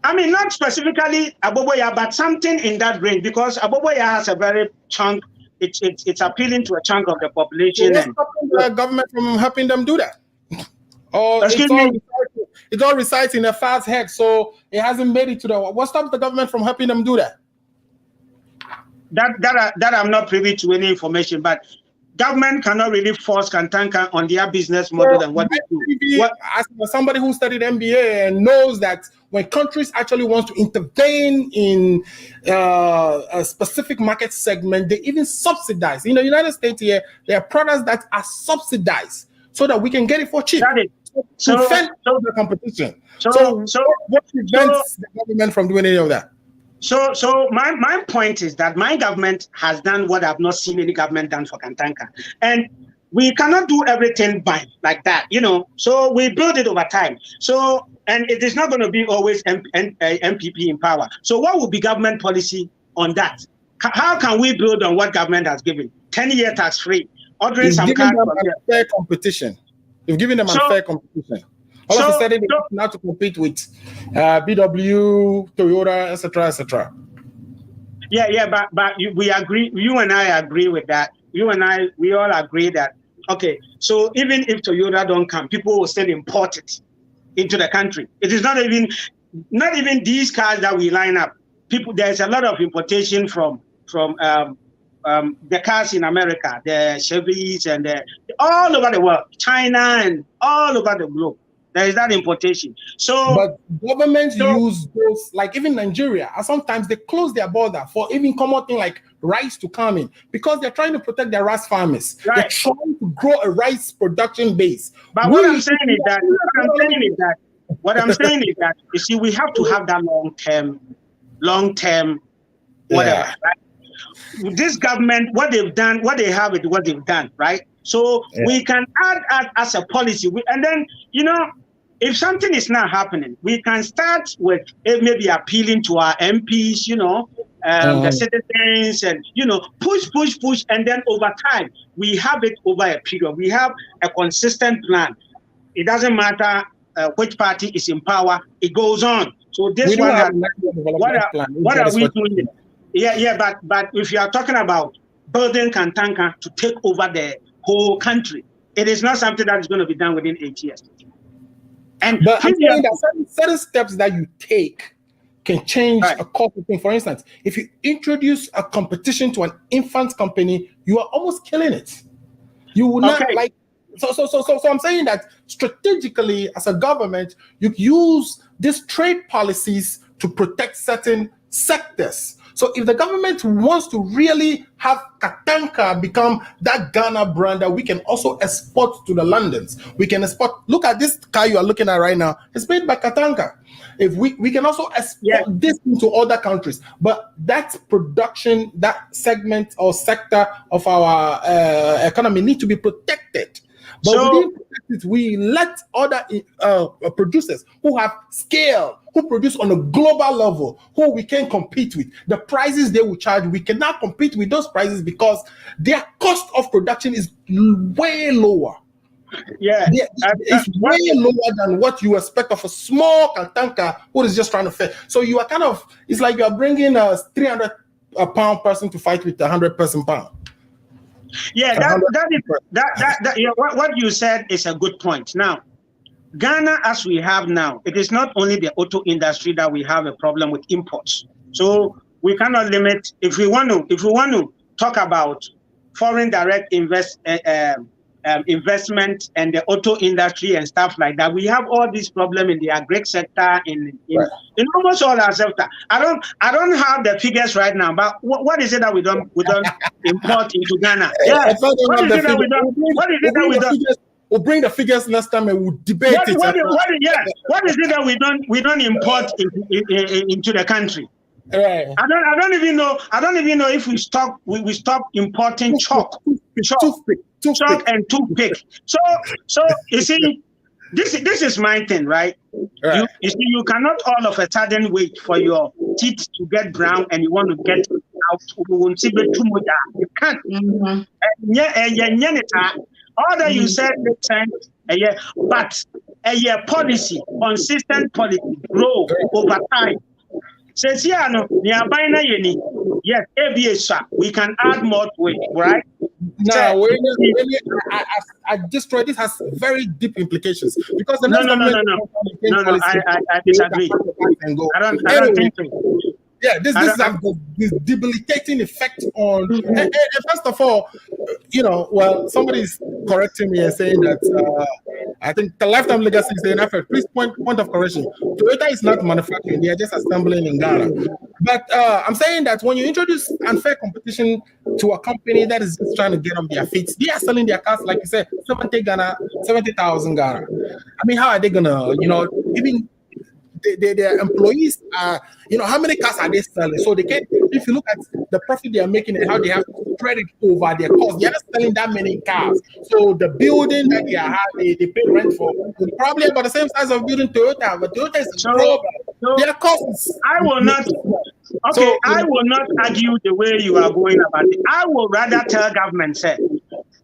I mean, not specifically Aboboya, but something in that range, because Aboboya has a very chunk, it's appealing to a chunk of the population. So what's stopping the government from helping them do that? Or it's all resides in a fast head, so it hasn't made it to the. What stops the government from helping them do that? that I'm not privy to any information, but government cannot really force Kantanka on their business model and what they do. As somebody who studied MBA and knows that when countries actually want to intervene in a specific market segment, they even subsidize. In the United States here, there are products that are subsidized so that we can get it for cheap. So the competition. So what prevents the government from doing any of that? So my point is that my government has done what I've not seen any government done for Kantanka. And we cannot do everything like that, So we build it over time. So, and it is not going to be always MPP in power. So what will be government policy on that? How can we build on what government has given? 10-year tax-free, ordering some cars. Unfair competition. You've given them unfair competition. All of a sudden, they now to compete with BW, Toyota, etc., etc. Yeah, but we agree. You and I agree with that. We all agree that, okay, so even if Toyota don't come, people will still import it into the country. It is not even these cars that we line up. There's a lot of importation from the cars in America, the Chevys and all over the world, China and all over the globe. There is that importation. But governments use those, like even Nigeria, and sometimes they close their border for even common thing like rice to come in because they're trying to protect their rice farmers. Right. They're trying to grow a rice production base. But what I'm saying is that, you see, we have to have that long-term, whatever, right? This government, what they've done, what they have is what they've done, right? So we can add as a policy, and then, if something is not happening, we can start with maybe appealing to our MPs, the citizens, and, push, and then over time, we have it over a period. We have a consistent plan. It doesn't matter which party is in power, it goes on. So this one, what are we doing? Yeah, but if you are talking about building Kantanka to take over the whole country, it is not something that is going to be done within 8 years. But I'm saying that certain steps that you take can change a corporate thing. For instance, if you introduce a competition to an infant company, you are almost killing it. You will not like. So I'm saying that strategically, as a government, you use these trade policies to protect certain sectors. So if the government wants to really have Kantanka become that Ghana brand that we can also export to the Londons, we can export. Look at this car you are looking at right now. It's made by Kantanka. If we can also export this into other countries, but that production, that segment or sector of our economy need to be protected. But we let other producers who have scale, who produce on a global level, who we can compete with. The prices they will charge, we cannot compete with those prices because their cost of production is way lower. It's way lower than what you expect of a small Kantanka who is just trying to fit. So you are it's like you are bringing a 300-pound person to fight with a 100-person pound. Yeah, what you said is a good point. Now, Ghana, as we have now, it is not only the auto industry that we have a problem with imports. So we cannot limit. If we want to talk about foreign direct investment and the auto industry and stuff like that, we have all these problems in the agri sector, in almost all our sector. I don't have the figures right now, but what is it that we don't import into Ghana? Yeah. What is it that we don't? We'll bring the figures next time and we'll debate it. What is it that we don't import into the country? Right. I don't even know if we stop importing chalk and toothpick. So you see, this is my thing, right? You see, you cannot all of a sudden wait for your teeth to get brown and you want to get out. You can't. All that you said makes sense, but policy, consistent policy, grow over time. Says yes, we can add more to it, right? No, I just this has very deep implications because the I disagree. I don't think so. Yeah, this has this debilitating effect on. And first of all, well, somebody's correcting me and saying that I think the lifetime legacy is saying effort. Please point of correction. Toyota is not manufacturing; they are just assembling in Ghana. But I'm saying that when you introduce unfair competition to a company that is just trying to get on their feet, they are selling their cars, like you said, 70,000 Ghana. I mean, how are they gonna, even their employees are, how many cars are they selling? So they can, if you look at the profit they are making and how they have to spread it over their cost, they're not selling that many cars. So the building that they pay rent for is probably about the same size of building Toyota, but Toyota is a problem. Their costs. I will not. Okay, I will not argue the way you are going about it. I will rather tell government,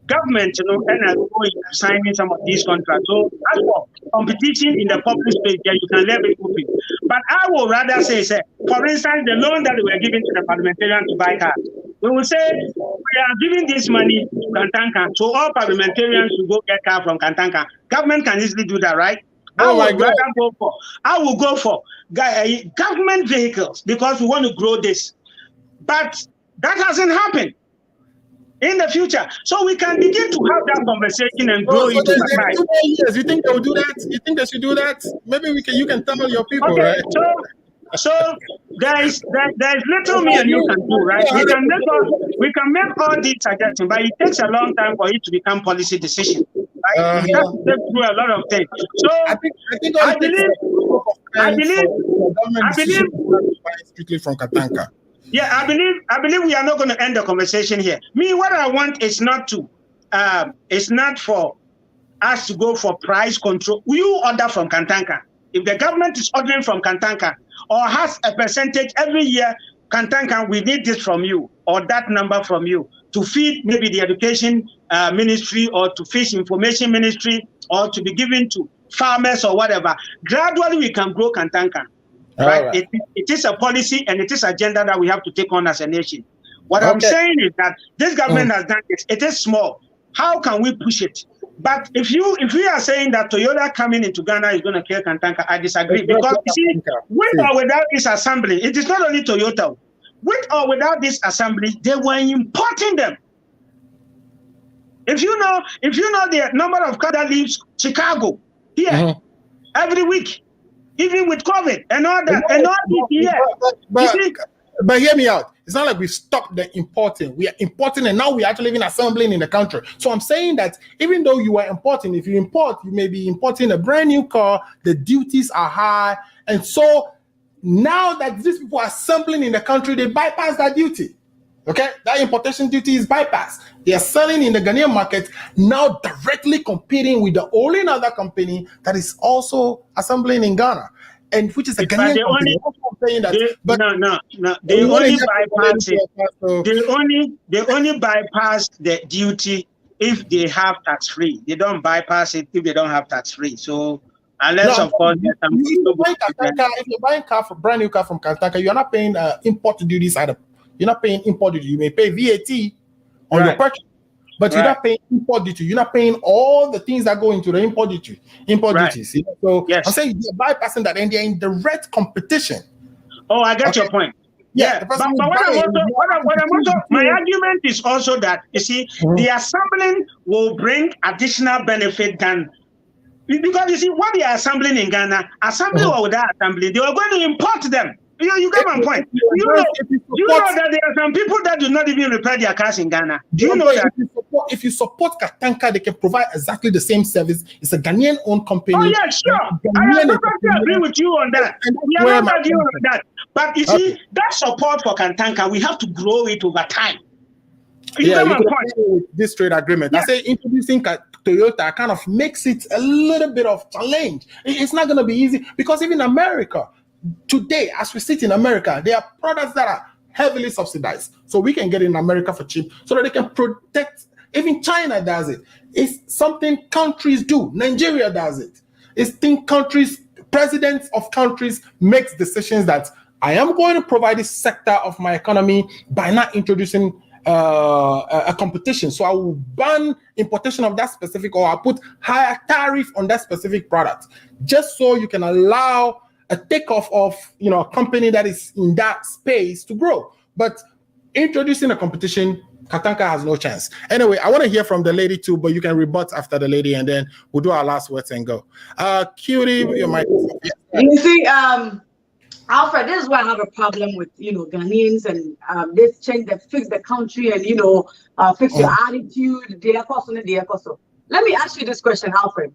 government, and I go signing some of these contracts. So as for competition in the public space, yeah, you can let it open. But I will rather say, for instance, the loan that we were giving to the parliamentarians to buy cars, we will say we are giving this money to Kantanka, so all parliamentarians should go get car from Kantanka. Government can easily do that, right? I will go for government vehicles because we want to grow this. But that hasn't happened in the future. So we can begin to have that conversation and grow it over time. 2 more years. You think they will do that? You think they should do that? Maybe you can tell your people, okay, right? So there's little me and you can do, right? We can make all these suggestions, but it takes a long time for it to become policy decision. Right? We have to take through a lot of things. So I believe strictly from Kantanka. Yeah, I believe we are not going to end the conversation here. Me, what I want is not for us to go for price control. You order from Kantanka. If the government is ordering from Kantanka or has a percentage every year, Kantanka, we need this from you or that number from you to feed maybe the education ministry or to fish information ministry or to be given to farmers or whatever. Gradually, we can grow Kantanka. Right? It is a policy and it is agenda that we have to take on as a nation. What I'm saying is that this government has done it. It is small. How can we push it? But if we are saying that Toyota coming into Ghana is going to kill Kantanka, I disagree. Because you see, with or without this assembly, it is not only Toyota. With or without this assembly, they were importing them. If you know the number of cars that leaves Chicago here every week, even with COVID and all that, but hear me out. It's not like we stopped the importing. We are importing and now we are actually even assembling in the country. So I'm saying that even though you are importing, if you import, you may be importing a brand new car, the duties are high. And so now that these people are assembling in the country, they bypass that duty. Okay, that importation duty is bypassed. They are selling in the Ghanaian market, now directly competing with the only other company that is also assembling in Ghana, and which is a Ghanaian company. They only bypass it. They only bypass the duty if they have tax free. They don't bypass it if they don't have tax free. So unless of course if you're buying a brand new car from Kantanka, you're not paying import duties either. You're not paying import duty. You may pay VAT on your purchase, but you're not paying import duty. You're not paying all the things that go into the import duty. Duties. So I'm saying you're bypassing that, and they're in direct competition. Oh, I get your point. Yeah, but what I'm also, my argument is also that you see the assembling will bring additional benefit than because you see what they are assembling in Ghana, assembly or without assembly, they are going to import them. You get my point. You know that there are some people that do not even repair their cars in Ghana. Do you know that? If you support Kantanka, they can provide exactly the same service. It's a Ghanaian-owned company. Oh, yeah, sure. I totally agree with you on that. We are not arguing on that. But you see, that support for Kantanka, we have to grow it over time. You get my point? With this trade agreement, I say introducing Toyota kind of makes it a little bit of challenge. It's not going to be easy because even America, today, as we sit in America, there are products that are heavily subsidized. So we can get in America for cheap so that they can protect. Even China does it. It's something countries do. Nigeria does it. It's thing countries, presidents of countries makes decisions that I am going to provide this sector of my economy by not introducing a competition. So I will ban importation of that specific, or I'll put higher tariff on that specific product, just so you can allow a takeoff of a company that is in that space to grow. But introducing a competition, Katanka has no chance. Anyway, I want to hear from the lady too, but you can rebut after the lady, and then we'll do our last words and go. Cutie, your mic. You see, Alfred, this is why I have a problem with Ghanaians and this change that fix the country and fix your attitude. Let me ask you this question, Alfred.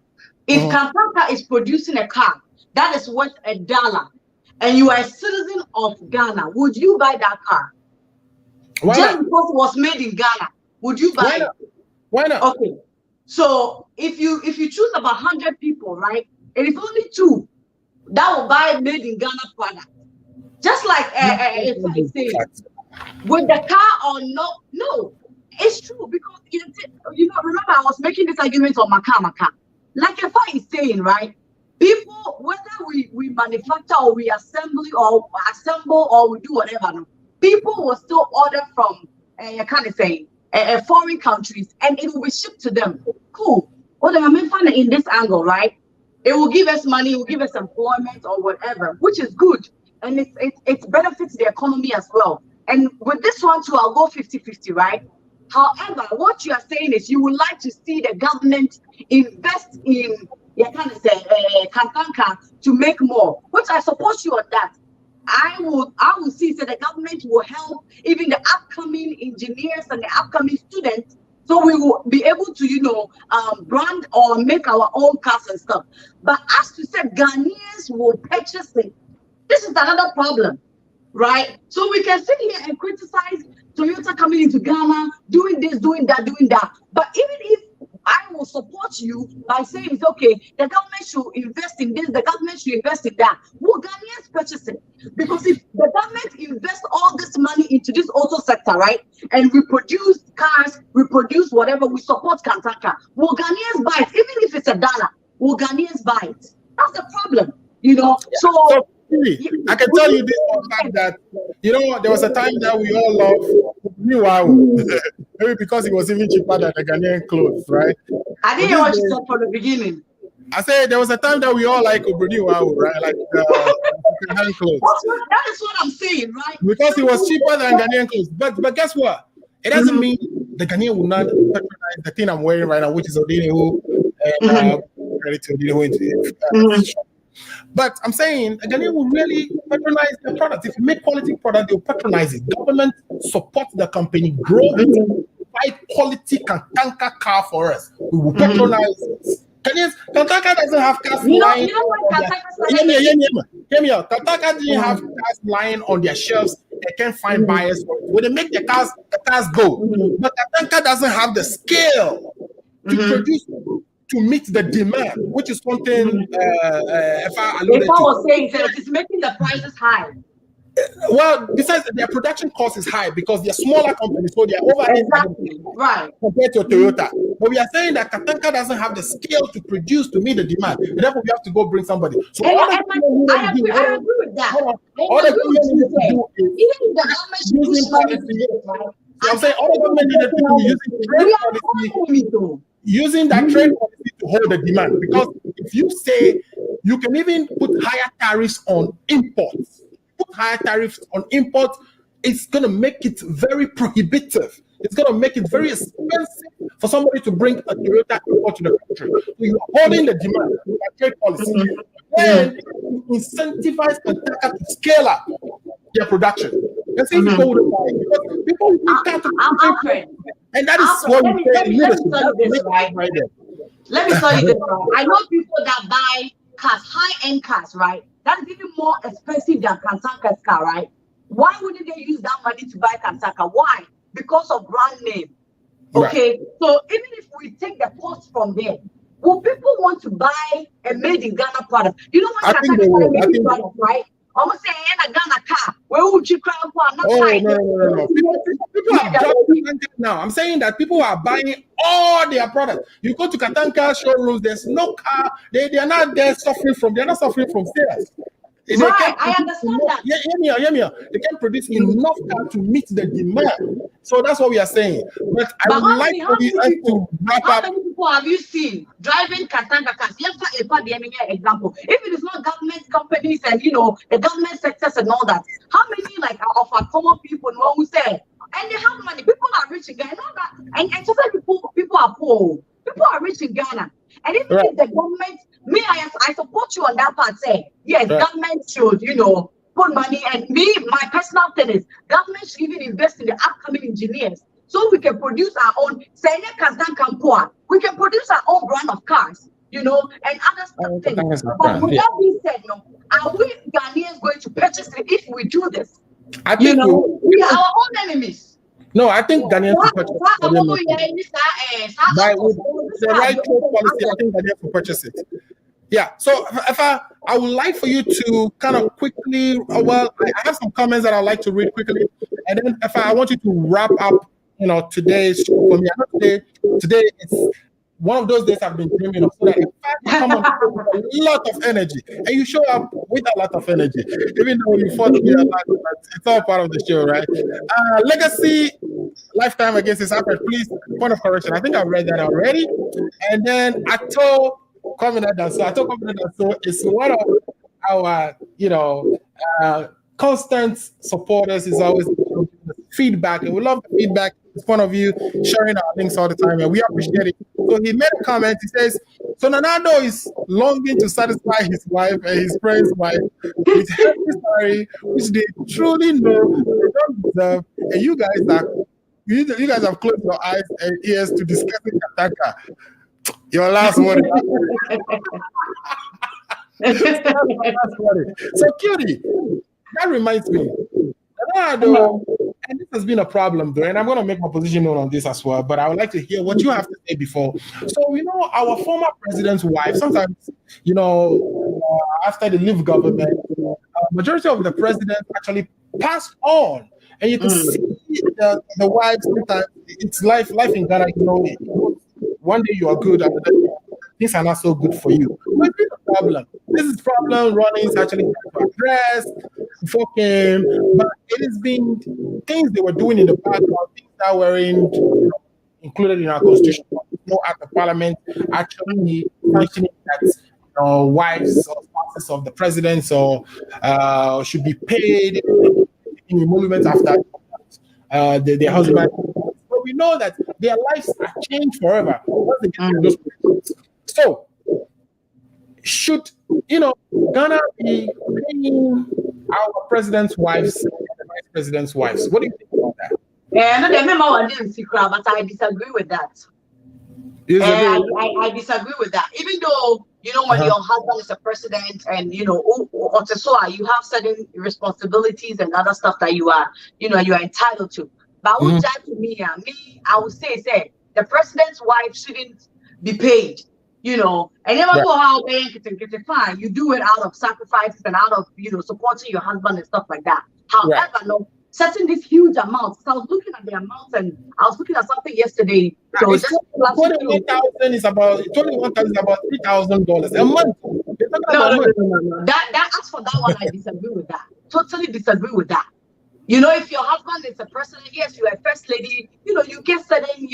If Katanka is producing a car that is worth $1, and you are a citizen of Ghana, would you buy that car? Why Just not? because it was made in Ghana, would you buy it? Why not? Okay. So if you choose about 100 people, right, and it's only 2 that will buy made in Ghana product, just like Effah is saying, with the car or no, it's true because remember I was making this argument on Maka. Like Effah is saying, right? People, whether we manufacture or we assemble or we do whatever, people will still order from foreign countries and it will be shipped to them. Cool. Well, then I'm finding in this angle, right? It will give us money, it will give us employment or whatever, which is good. And it benefits the economy as well. And with this one too, I'll go 50-50, right? However, what you are saying is you would like to see the government invest in Katanka to make more, which I support you on that. I will see that the government will help even the upcoming engineers and the upcoming students, so we will be able to brand or make our own cars and stuff. But as you said, Ghanaians will purchase it. This is another problem, right? So we can sit here and criticize Toyota coming into Ghana, doing this, doing that. But even if I will support you by saying it's okay, the government should invest in this, the government should invest in that. Will Ghanaians purchase it? Because if the government invests all this money into this auto sector, right, and we produce cars, we produce whatever, we support Katanka, will Ghanaians buy it? Even if it's $1, will Ghanaians buy it? That's the problem, So I can tell you this one fact that there was a time that we all loved maybe because it was even cheaper than the Ghanaian clothes, right? I didn't watch that from the beginning. I said there was a time that we all like Obroniwao, right? Like Ghanaian clothes. That is what I'm saying, right? Because it was cheaper than Ghanaian clothes. But guess what? It doesn't mean the Ghanaian will not patronize the thing I'm wearing right now, which is Odinihu, and credit to Odinihu. But I'm saying the Ghanaian will really patronize the product. If you make quality product, they'll patronize it. Government support the company, grow it, buy quality Katanka car for us. We will patronize it. Katanka doesn't have cars lying. Katanka didn't have cars lying on their shelves. They can't find buyers for it. When they make the cars go. But Katanka doesn't have the scale to produce to meet the demand, which is something Effah was saying that it's making the prices high. Well, besides their production cost is high because they're smaller companies, so they're overhead right compared to Toyota. But we are saying that Katanka doesn't have the scale to produce to meet the demand. And therefore, we have to go bring somebody. So I agree with that. All the government needed to do is even the government using policy. I'm saying all the government needed to do is using trade policy. Using that trade policy to hold the demand, because if you say you can even put higher tariffs on imports, it's going to make it very prohibitive. It's going to make it very expensive for somebody to bring a Toyota import to the country. So you're holding the demand with that trade policy. Then you incentivize Katanka to scale up their production. And see people would buy because people can't. And that is what we say. Let me tell you this, right? I know people that buy cars, high-end cars, right? That is even more expensive than Katanka's car, right? Why wouldn't they use that money to buy Katanka? Why? Because of brand name. Okay, right. So even if we take the cost from there, will people want to buy a made in Ghana product? You know what Katanka is a made in product, right? Almost saying in a Ghana car. Where would you cry for? No. People have dropped Katanka now. I'm saying that people are buying all their products. You go to Katanka showrooms, there's no car. They are not there suffering from. They're not suffering from sales. Right, I understand that. Hear me. They can produce enough car to meet the demand. So that's what we are saying. But I would like for you to wrap up. How many people have you seen driving Katanga cars? Example. If it is not government companies and the government sectors and all that, how many of our common people know who say and they have money? People are rich in Ghana, and just like people are poor. People are rich in Ghana, and even if the government, I support you on that part. Say yes, government should put money, and my personal thing is government should even invest in the upcoming engineers so we can produce our own. We can produce our own brand of cars, and other stuff. But with that being said, are we Ghanaians going to purchase it if we do this? I think we are our own enemies. No, I think Ghanaians will purchase it. By the right policy, I think Ghanaians will purchase it. Yeah. So if I would like for you to kind of quickly, I have some comments that I'd like to read quickly, and then if I want you to wrap up, today's show for me. I know today it's one of those days I've been dreaming of, so that if I come on with a lot of energy, and you show up with a lot of energy, even though you fought me a lot, but it's all part of the show, right? Legacy, lifetime against his effort. Please, point of correction. I think I've read that already. And then Ato Covenant so is one of our, constant supporters. Is always feedback, and we love the feedback. It's one of you sharing our links all the time, and we appreciate it. So he made a comment. He says, "So Nanado is longing to satisfy his wife and his friend's wife with healthy salary, which they truly know they don't deserve. And you guys have closed your eyes and ears to discussing Kataka. Your last word." So, Cutie, that reminds me. And this has been a problem, though, and I'm going to make my position known on this as well, but I would like to hear what you have to say before. So, our former president's wife, sometimes, after they leave government, majority of the presidents actually passed on. And you can see the wives sometimes, it's life in Ghana, one day you are good, and things are not so good for you. But it's a problem. This is problem running is actually addressed before came, but it has been things they were doing in the background, things that were included in our constitution. At the parliament actually functioning that wives or spouses of the president should be paid in emoluments after their husband. But we know that their lives are changed forever once they get those positions. So should Ghana be paying our president's wives and the vice president's wives? What do you think about that? But I disagree with that. I disagree with that. Even though when your husband is a president and you have certain responsibilities and other stuff that you are entitled to. But to me, I would say the president's wife shouldn't be paid. And never know how they get fine. You do it out of sacrifices and out of supporting your husband and stuff like that. However, setting this huge amounts. So I was looking at the amounts, and I was looking at something yesterday. So 21,000 is about $3,000 a month. No. That as for that one, I disagree with that. Totally disagree with that. If your husband is a president, yes, you are a first lady. You get certain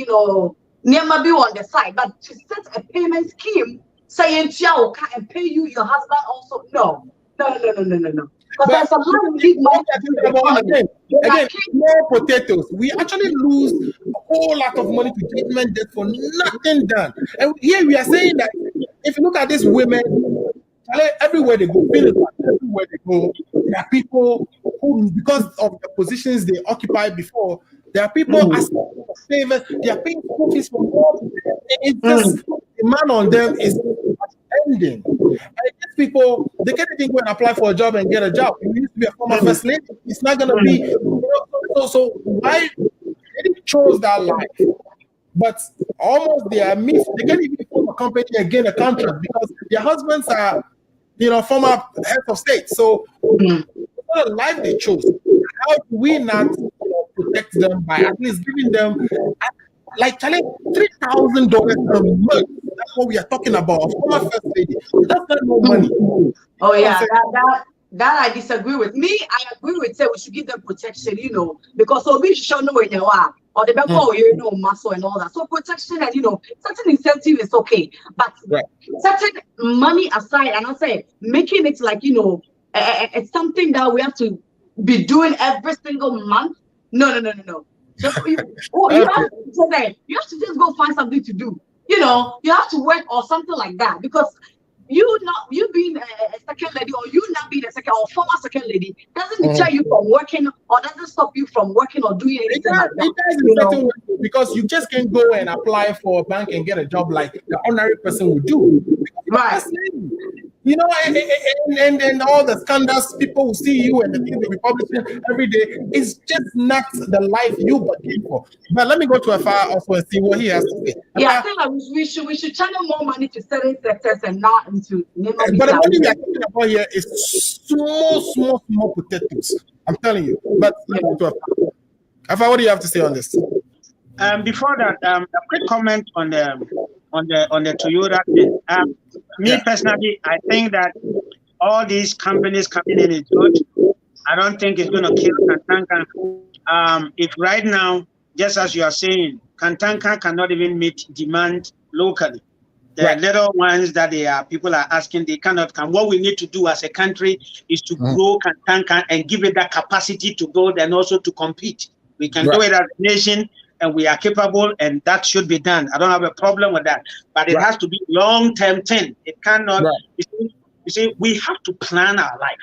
Nema be on the side, but to set a payment scheme saying Chia and pay you your husband also no. Because there's a lot of big money. Again, more potatoes. We actually lose a whole lot of money to judgment debt for nothing done. And here we are saying that if you look at these women, everywhere they go, everywhere they go, there are people who, because of the positions they occupied before, there are people asking for favors. They are paying school fees for more. It's just the demand on them is ending. And these people, they can't even go and apply for a job and get a job. You used to be a former first lady. It's not going to be. So why they chose that life? But almost they are missed. They can't even form a company and gain a contract because their husbands are, former heads of state. So what a life they chose. How do we not protect them by at least giving them $3,000 a month? That's what we are talking about. A former first lady. That's not no money. Oh yeah, That I disagree with. Me, I agree with say we should give them protection, you know, because we should know where they are, or the back you know, muscle and all that. So protection and, you know, certain incentive is okay, but certain money aside, and I say making it like, you know, it's something that we have to be doing every single month. No. Just, you have to just go find something to do. You know, you have to work or something like that, because you being a second lady, or you not being a second or former second lady, doesn't deter you from working, or doesn't stop you from working or doing anything like that. It does, because you just can't go and apply for a bank and get a job like the ordinary person would do. Right. You know, and all the scandals, people will see you and the things that we publish every day. It's just not the life you bargained for. But let me go to Effah also and see what he has to say. Yeah, I think like we should channel more money to certain sectors and not into. But the money we are talking about here is small potatoes. I'm telling you. But let me go to Effah. Effah, what do you have to say on this? Before that, a quick comment on the Toyota thing. Me personally, I think that all these companies coming in is good. I don't think it's going to kill Kantanka. If right now, just as you are saying, Kantanka cannot even meet demand locally. The little ones that people are asking, they cannot come. What we need to do as a country is to grow Kantanka and give it that capacity to build and also to compete. We can do it as a nation, and we are capable, and that should be done. I don't have a problem with that, but it has to be long-term thing. It cannot. You see, we have to plan our life.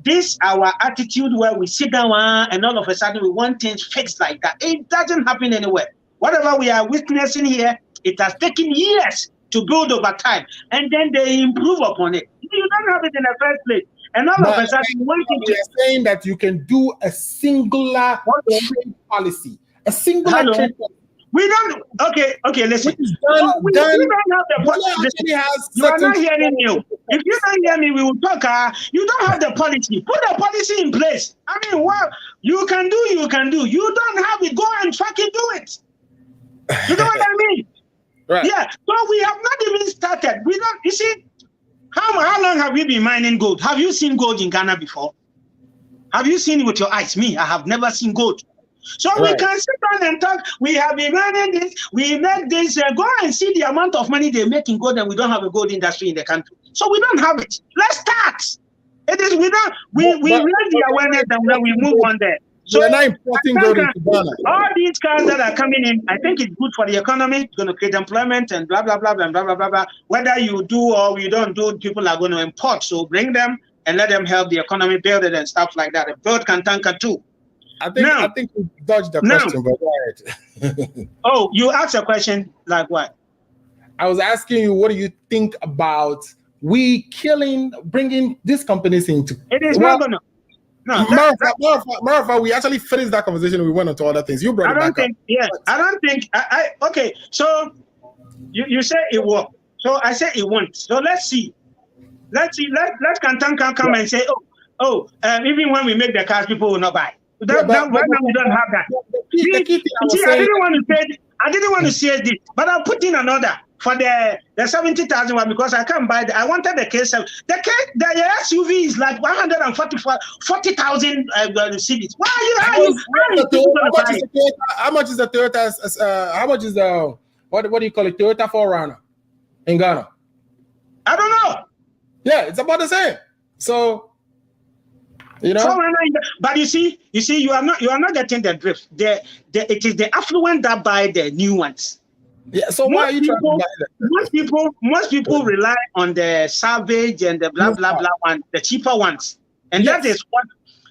This our attitude where we sit down and all of a sudden we want things fixed like that. It doesn't happen anywhere. Whatever we are witnessing here, it has taken years to build over time, and then they improve upon it. You don't have it in the first place. And all of a sudden, we are saying that you can do a singular trade policy. A singular trade policy. We don't. Okay. Listen. We don't have the policy. You are not hearing me. If you don't hear me, we will talk. You don't have the policy. Put the policy in place. I mean, what you can do. You don't have it. Go and fucking do it. You know what I mean? Right. Yeah. So we have not even started. We don't. You see. How long have we been mining gold? Have you seen gold in Ghana before? Have you seen it with your eyes? Me, I have never seen gold. So we can sit down and talk. We have been mining this. We make this. Go and see the amount of money they make in gold, and we don't have a gold industry in the country. So we don't have it. Let's start. It is we don't. We raise the awareness, and then we move on there. So we're not importing gold into Ghana. All these cars that are coming in, I think it's good for the economy. It's going to create employment and blah blah blah blah blah blah blah blah. Whether you do or you don't do, people are going to import. So bring them and let them help the economy build it and stuff like that. Build Kantanka too. I think you dodged the question, but go ahead. Oh, you asked a question like what? I was asking you, what do you think about bringing these companies into? It is not going to. No, Marafa, we actually finished that conversation. We went on to other things. You brought it back up. Yes, I don't think. Okay, so you say it won't. So I say it won't. So let's see. Let Kantanka come and say, even when we make the cars, people will not buy. Right now we don't have that. I didn't want to say this, but I'll put in another for the 70,000 one, because I can't buy I wanted the K7. The SUV is like 140,000 cedis. How much is the Toyota? How much is the what do you call it? Toyota 4Runner in Ghana? I don't know. Yeah, it's about the same. So, you know. But you see, you are not getting the drift. It is the affluent that buy the new ones. Yeah, so why are you trying to buy that? Most people rely on the Savage and the blah blah blah one, the cheaper ones, and that is what.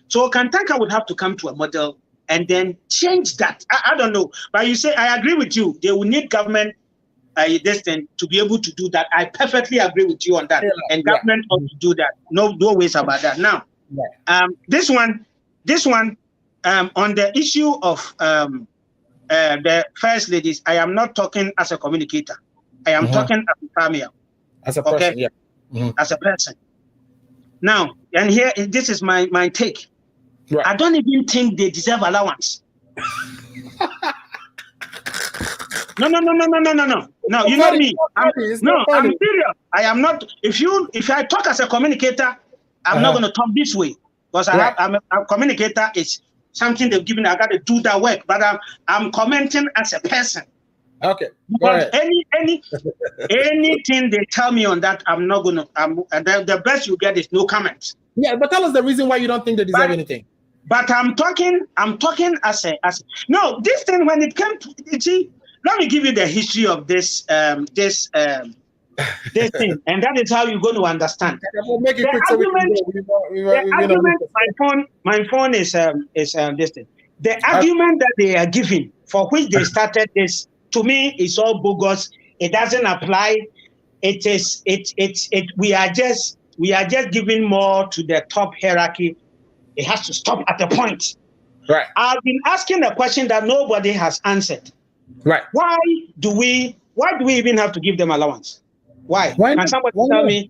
So Kantanka would have to come to a model and then change that. I don't know, but you say I agree with you. They will need government this thing to be able to do that. I perfectly agree with you on that, and government ought to do that. No ways about that. Now, this one, on the issue of the first ladies, I am not talking as a communicator. I am talking as a Ameyah. As a person, as a person. Now, and here, this is my take. Right. I don't even think they deserve allowance. No. No, you know me. I'm serious. I am not. If I talk as a communicator, I'm not going to talk this way because I'm a communicator. It's something they've given. I got to do that work, but I'm commenting as a person. Okay. Because anything they tell me on that, I'm not going to. The best you get is no comments. Yeah, but tell us the reason why you don't think they deserve anything. But I'm talking as no, this thing when it came to, see, let me give you the history of this this thing, and that is how you're going to understand. Make it quick so my phone is this thing. The argument that they are giving for which they started this, to me, is all bogus. It doesn't apply. We are just giving more to the top hierarchy. It has to stop at a point. Right. I've been asking a question that nobody has answered. Right. Why do we even have to give them allowance? Why? Can somebody tell me?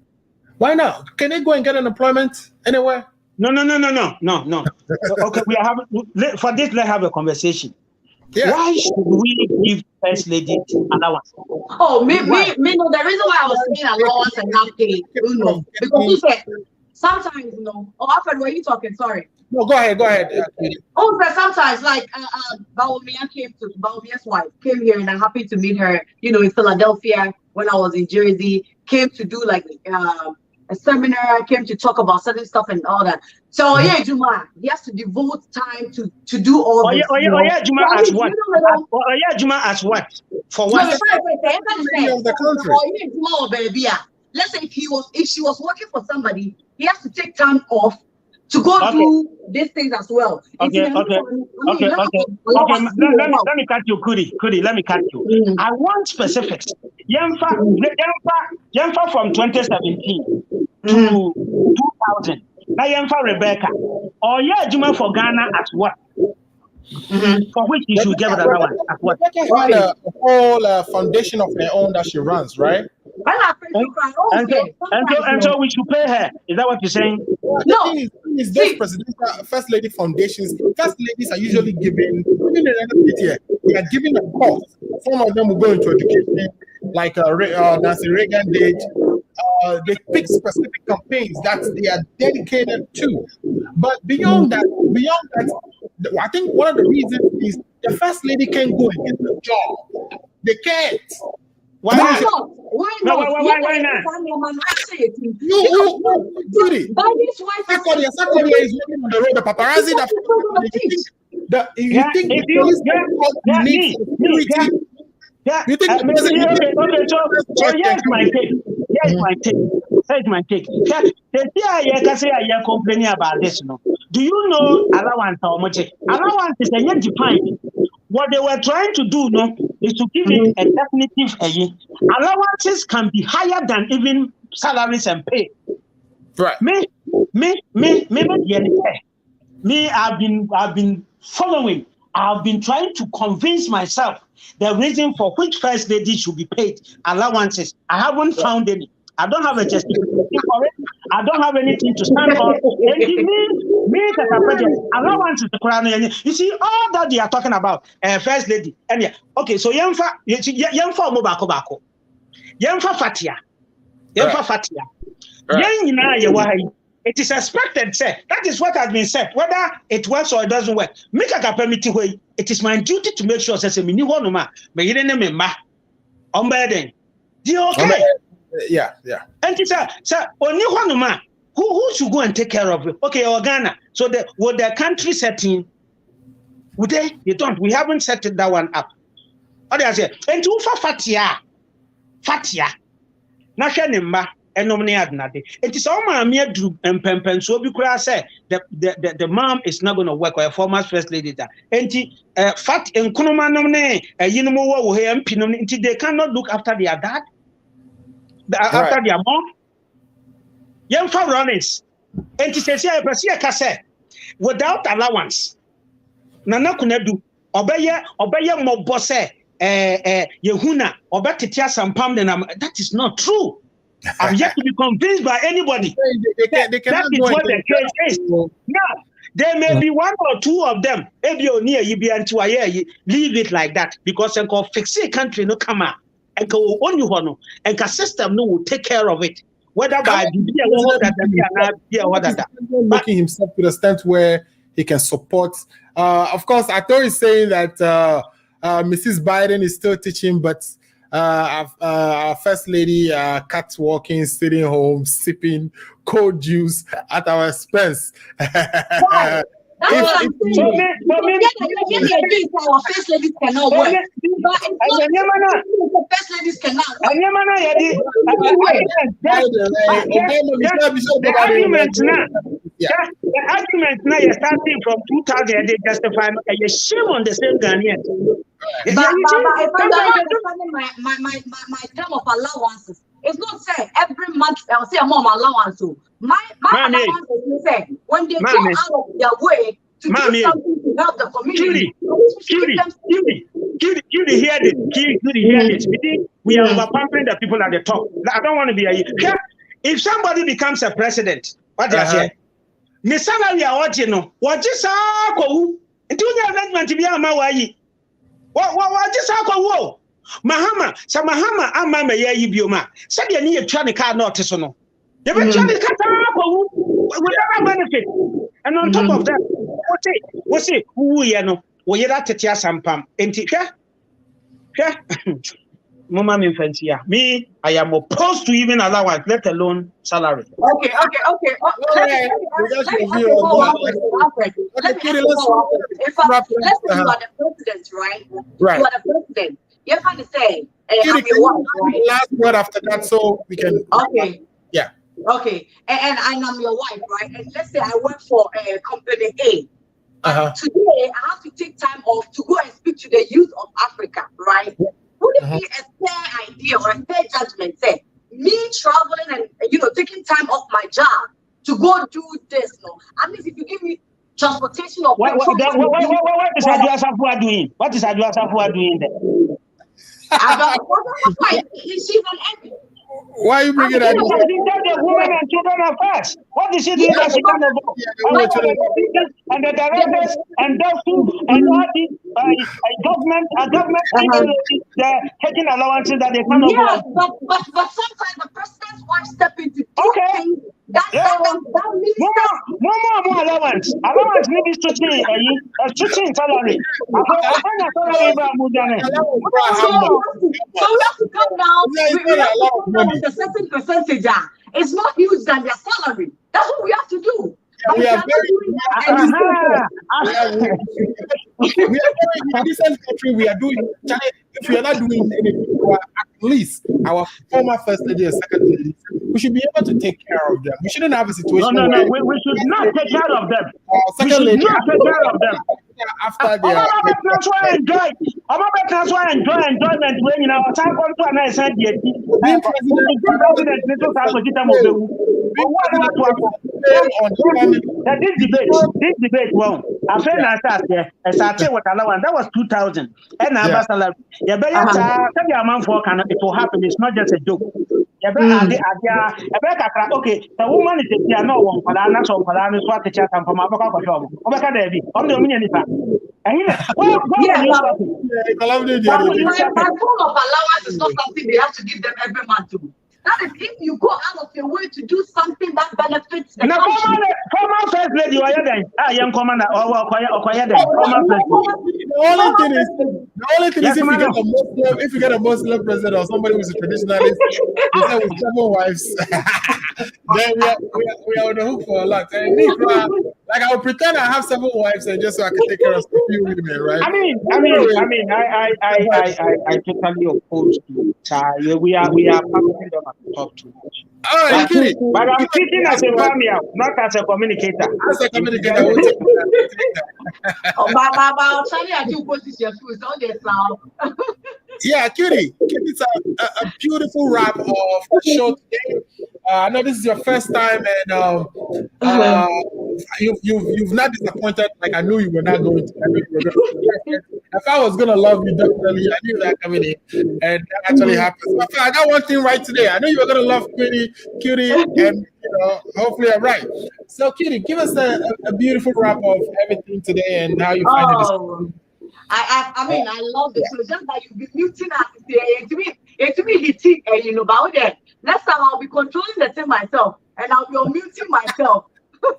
Why not? Can they go and get unemployment anywhere? No. Okay, we are having for this. Let's have a conversation. Yeah. Why should we give First Lady allowance? Oh, me. No, the reason why I was saying allowance and not pay, because you said sometimes, Alfred, were you talking? Sorry. No, go ahead. But sometimes, like Baomia's wife came here, and I'm happy to meet her. In Philadelphia when I was in Jersey, came to do like a seminar, came to talk about certain stuff and all that. So Juma, he has to devote time to do all this. Juma as what? Juma as what? For what? Let's say if she was working for somebody, he has to take time off to go do these things as well. Okay. Let me cut you, Kudi. Let me cut you. I want specifics. Yemfa from 2017 to 2000. Now Yemfa Rebecca. Or Juma for Ghana as what? For which you should give it allowance as what? Rebecca had a whole foundation of her own that she runs, right? And so we should pay her. Is that what you're saying? No. Is those presidential first lady foundations, first ladies are usually given, they are given a course. Some of them will go into education, like Nancy Reagan did. They pick specific campaigns that they are dedicated to. But beyond that, I think one of the reasons is the first lady can't go and get the job. They can't. Why not? Why not? Judy. Sakodia is working on the road. The paparazzi you think here's my take. You're complaining about this. No? Do you know allowance or much? Allowance is a defined. What they were trying to do is to give it a definitive allowances can be higher than even salaries and pay. Right. I've been following. I've been trying to convince myself the reason for which first lady should be paid allowances. I haven't found any. I don't have a justification for it. I don't have anything to stand on. Allowance is the crown. You see, all that they are talking about, first lady. And okay, so Yemfa Mobako, Yemfa Fatia. It is expected, say, that is what has been said. Whether it works or it doesn't work, it is my duty to make sure that mini one ma, me do you okay? Yeah. And it's only one man who should go and take care of it. Okay, or Ghana. So would the country setting? Would they? You don't. We haven't set that one up. What do I say? And to Fatia. Nashanimba and nominate. It is all my mere group and pempen. So because I say the mom is not going to work or a former first lady that. And fat and Kunoma nomine a Yinomo here and Pinon. They cannot look after their dad. After their mom, young for runners, and to say, without allowance, Nana Kunedu, obey more bosse, Yehuna, or Batitia Sampam, that is not true. I'm yet to be convinced by anybody. That is what the case is. Now, there may be one or two of them, Ebio near Yibi leave it like that, because I fix a country no come out. And go on you and the system will take care of it. whether by making himself to the extent where he can support. Of course, Ato is saying that Mrs. Biden is still teaching, but our first lady cat walking, sitting home, sipping cold juice at our expense. That's what I'm saying. Our first ladies cannot work. First ladies cannot work. The argument now you're starting from 2000, they justify a shame on the same Ghanaian. But if I'm not understanding my term of allowances, it's not say every month I'll say a mom allowance. My allowance is say when they go out of their way to do something to help the community. Judy, hear this. Judy, hear this. We are overpampering the people at the top. I don't want to be if somebody becomes a president, what do you say? Me salary are watching no. What is ako? Into the arrangement to be a mawayi. What is ako? Mahama, Samahama, Amma Yayi Bioma. Said you need a training card notice or no. You will try to without benefit. And on top of that, what's it? Who you know? We are at Tia Sampam. And Mama me, I am opposed to even allowance, let alone salary. Okay. Let's say you are the president, right? Right. You are the president. You're trying to say, I'm your wife, right? Last word after that, so we can. Okay. Yeah. Okay. And I'm your wife, right? And let's say I work for company A. Today, I have to take time off to go and speak to the youth of Africa, right? Would it be a fair idea or a fair judgment, say, me traveling and, taking time off my job to go do this? No, at least if you give me transportation or what is Adjua doing? What is Adjua doing there? She's an MP. Why are you bringing that? The women and children are first. What is she doing that she can't go? And the directors and those and all the government they're taking allowances that they cannot go. Yeah, but sometimes the president's wife step into things that more allowance. Allowance maybe stretching salary. So we have to come down. We have to come down with a certain percentage. It's not huge than their salary. That's what we have to do. We are a decent country. We are doing. If we are not doing anything, at least our former first lady and second lady, we should be able to take care of them. We shouldn't have a situation. No. We should not take care of them. Second lady, not take care of them. After they are. That's why I enjoy. That's why I enjoy enjoyment when time comes to an I said yet. This debate, well, I feel I started with allowance. That was 2000. And I was salary. Yeah, but it will happen. It's not just a joke. Okay, the woman is a piano one for Anna, so for Anna, what the chat and from Abaka for job. Obaka Devi, on the million. My form of allowance is not something they have to give them every month to. That is if you go out of your way to do something that benefits the country. Former first lady, young commander, the only thing is if you get a Muslim president or somebody who's a traditionalist with 7 wives, then we are on the hook for a lot. And me, like I would pretend I have 7 wives and just so I can take care of a few women, right? I totally oppose to it. We are publishing them at the top too much. Oh, but I'm speaking as a family, not as a communicator. As a communicator, we'll take that. Yeah, Cutie, it's a beautiful wrap of the show today. I know this is your first time, and you've not disappointed. Like I knew you were not going to. If I was gonna love you, definitely, I knew that coming in, and that actually happened. So I got one thing right today. I knew you were gonna love Cutie, and hopefully I'm right. So, Cutie, give us a beautiful wrap of everything today and how you find it. I love it. So just that you've been muting us today, to me hitting, about that. Next time I'll be controlling the thing myself, and I'll be unmuting myself.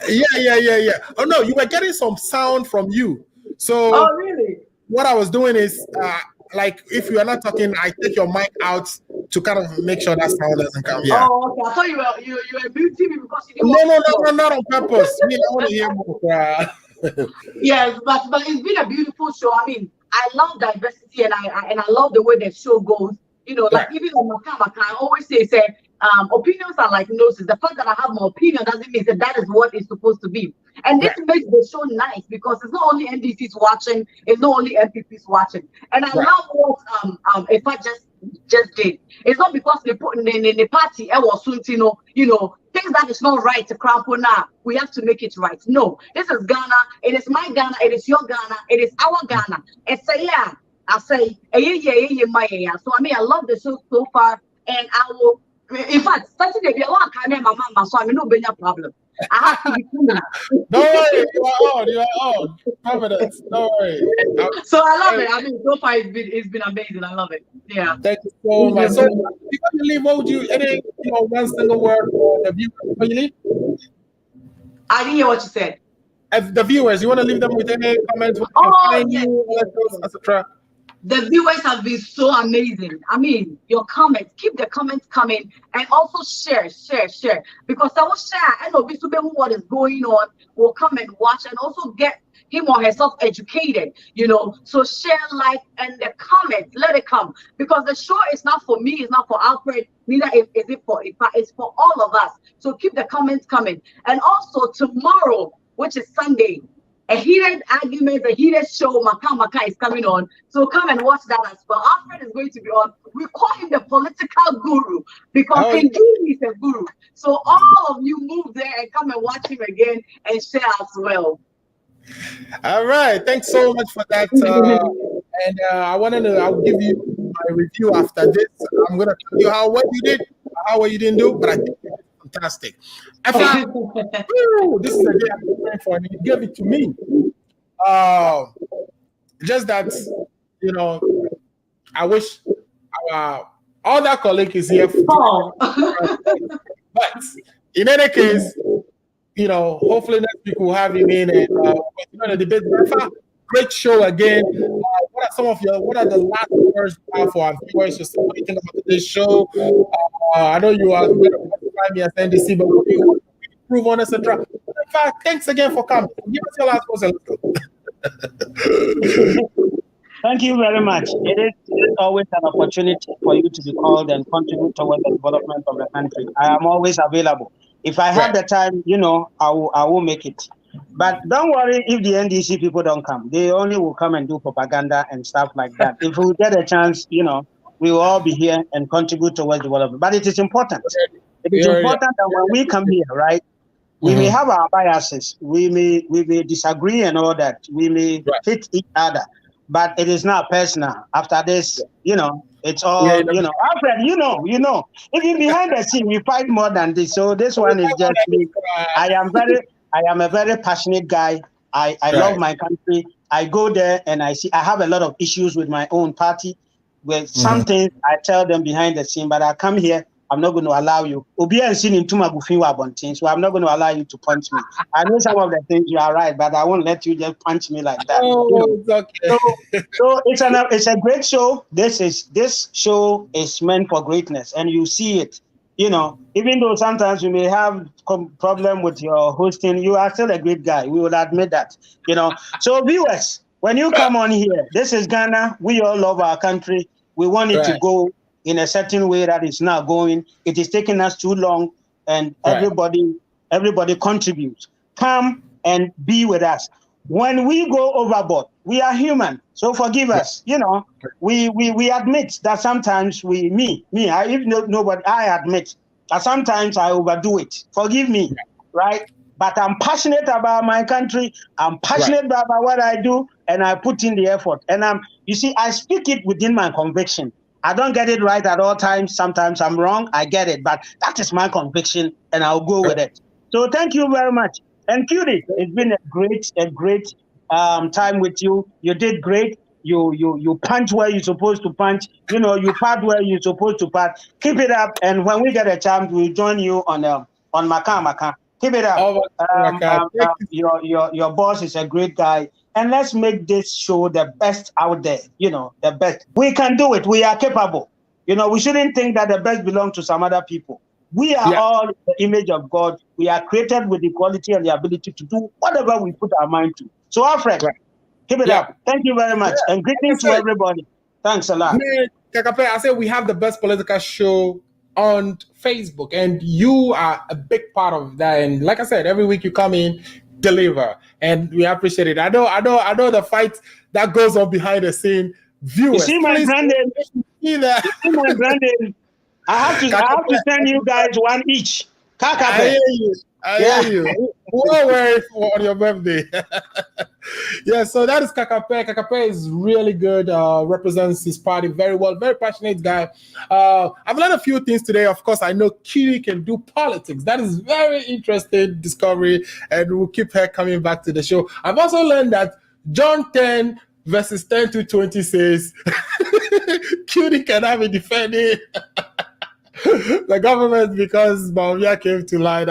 Yeah. Oh no, you were getting some sound from you. So oh really? What I was doing is like if you are not talking, I take your mic out to kind of make sure that sound doesn't come. Yeah. Oh, okay. I thought you were muting me because you didn't No, not on purpose. Me, I want to hear more. Yes, but it's been a beautiful show. I mean, I love diversity and I love the way the show goes. You know, like even on Maka, I always say opinions are like noses. The fact that I have my opinion doesn't mean that is what it's supposed to be. And this makes the show nice because it's not only NDCs watching, it's not only MPPs watching. And I love what Effah just did. It's not because they put in the party you know, things that is not right to Crampo now. We have to make it right. No, this is Ghana. It is my Ghana. It is your Ghana. It is our Ghana. It's I say, yeah. So I mean, I love the show so far, and I will. In fact, Saturday be a lot of my mama, so I mean, no problem. I have to be coming. Don't worry, you are on. Confidence. Don't worry. So I love it. I mean, so far it's been amazing. I love it. Yeah. Thank you so much. So before you leave, what would you one single word for the viewers before you leave? I didn't hear what you said. As the viewers, you want to leave them with any comments? Etc. The viewers have been so amazing. I mean, your comments, keep the comments coming, and also share. Because I will share, I know what is going on, will come and watch and also get him or herself educated, you know. So share, like, and the comments, let it come. Because the show is not for me, it's not for Alfred, neither is it for Effah, it's for all of us. So keep the comments coming. And also tomorrow, which is Sunday, a heated argument, a heated show, Maka is coming on. So come and watch that as well. Alfred is going to be on. We call him the political guru because he's a guru. So all of you move there and come and watch him again and share as well. All right. Thanks so much for that. And I'll give you my review after this. I'm going to tell you how well you did, how well you didn't do, but I think it's fantastic. This is a day I've been praying for, and you gave it to me. Just that, you know, I wish our other colleague is here. But in any case, you know, hopefully next week we'll have him in and the debate. Great show again. What are the last words you have for our viewers? Just what do you think about today's show? I know you are going to find me as NDC, but what do you want to improve on, etc. In fact, thanks again for coming. Give us your last words. Thank you very much. It is always an opportunity for you to be called and contribute towards the development of the country. I am always available. If I have the time, you know, I will make it. But don't worry if the NDC people don't come. They only will come and do propaganda and stuff like that. If we get a chance, you know, we will all be here and contribute towards development. But it is important. It is important that when we come here, right, we may have our biases. We may disagree and all that. We may hit each other. But it is not personal. After this, you know, it's all, you know. Alfred, you know. Even behind the scene, we fight more than this. So this one is just me. I am a very passionate guy. I love my country. I go there and I have a lot of issues with my own party. With some things I tell them behind the scene, but I come here, I'm not going to allow you. So I'm not going to allow you to punch me. I know some of the things you are right, but I won't let you just punch me like that. It's okay. So it's a great show. This show is meant for greatness, and you see it. You know, even though sometimes you may have problem with your hosting, you are still a great guy. We will admit that. You know, so viewers, when you come on here, this is Ghana. We all love our country. We want it to go in a certain way that is not going. It is taking us too long, and everybody contributes. Come and be with us. When we go overboard, we are human, so forgive us. You know, we admit that sometimes I admit that sometimes I overdo it. Forgive me, right? But I'm passionate about my country. I'm passionate about what I do, and I put in the effort. And you see, I speak it within my conviction. I don't get it right at all times. Sometimes I'm wrong. I get it, but that is my conviction, and I'll go with it. So thank you very much. And Cutie, it's been a great time with you. You did great. you punch where you're supposed to punch. You part where you're supposed to part. Keep it up, and when we get a chance, we'll join you on Maka. Keep it up. Your boss is a great guy, and let's make this show the best out there. The best. We can do it. We are capable. We shouldn't think that the best belongs to some other people. We are all the image of God. We are created with the quality and the ability to do whatever we put our mind to. So, Alfred, keep it up. Thank you very much. And greetings to everybody. Thanks a lot. Kakape, I said we have the best political show on Facebook, and you are a big part of that. And like I said, every week you come in, deliver, and we appreciate it. I know the fight that goes on behind the scene. Viewers, you see my Brandon. You see my Brandon. I have to send you guys one each. I hear you. We'll wear it on your birthday. Yeah, so that is Kakape. Kakape is really good, represents his party very well, very passionate guy. I've learned a few things today. Of course, I know Kitty can do politics. That is very interesting discovery, and we'll keep her coming back to the show. I've also learned that John 10 verses 10 to 20 says, Cutie cannot be defending the government because Bawumia came to lie.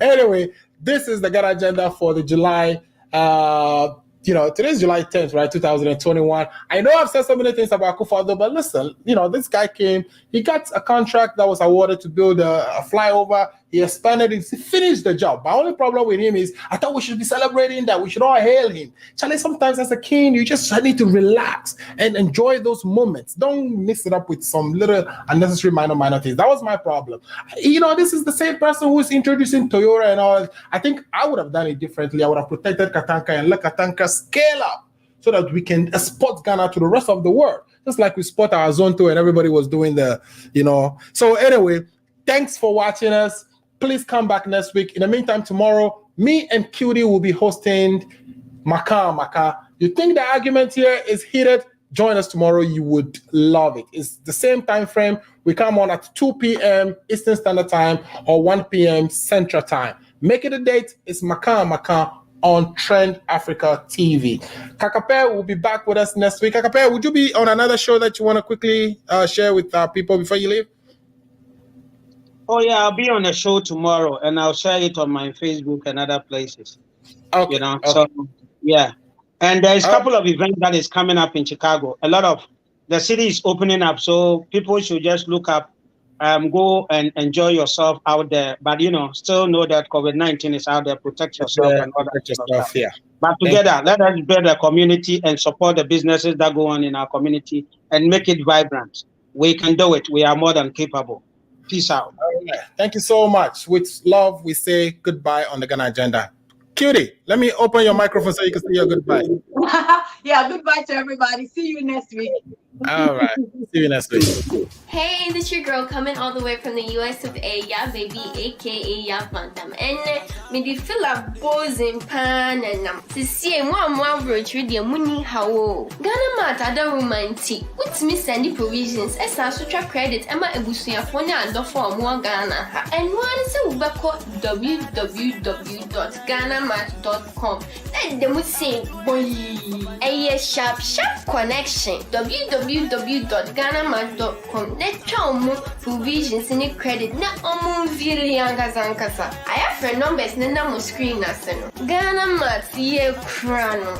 Anyway, this is the Ghana agenda for the July. Today's July 10th, right? 2021. I know I've said so many things about Akufo-Addo, but listen, this guy came, he got a contract that was awarded to build a flyover. He expanded it, he finished the job. My only problem with him is I thought we should be celebrating that. We should all hail him. Charlie, sometimes as a king, you just need to relax and enjoy those moments. Don't mix it up with some little unnecessary minor things. That was my problem. This is the same person who is introducing Toyota and all. I think I would have done it differently. I would have protected Katanka and let Katanka scale up so that we can export Ghana to the rest of the world. Just like we spot our Zonto and everybody was doing So anyway, thanks for watching us. Please come back next week. In the meantime, tomorrow, me and Cutie will be hosting Maka. You think the argument here is heated? Join us tomorrow. You would love it. It's the same time frame. We come on at 2 p.m. Eastern Standard Time or 1 p.m. Central Time. Make it a date. It's Maka on Trend Africa TV. Kakape will be back with us next week. Kakape, would you be on another show that you want to quickly share with people before you leave? Oh, yeah, I'll be on a show tomorrow, and I'll share it on my Facebook and other places. Okay. So, yeah. And there's a couple of events that is coming up in Chicago. A lot of the city is opening up, so people should just look up, go and enjoy yourself out there. But, still know that COVID-19 is out there. Protect yourself and all that stuff. Yeah. But together, let us build a community and support the businesses that go on in our community and make it vibrant. We can do it. We are more than capable. Peace out. All right. Thank you so much. With love, we say goodbye on the Ghana agenda. Cutie, let me open your microphone so you can say your goodbye. Yeah, goodbye to everybody. See you next week. All right. See you next week. Hey, this your girl coming all the way from the US of A, yeah, baby, aka Ya Bantam. And me di feel a bozen pan and to see one roach with your money how Ghana mat other romantic. What's me sending provisions as a sutra credit Emma Ebusia phone and the form one Ghana. And one is a www.ghanamat.com. Let them say boy a sharp connection. www.ghanamat.com. Let's try more provisions in the credit. Na really I have friend numbers na screen as Ghana Mat ye crown.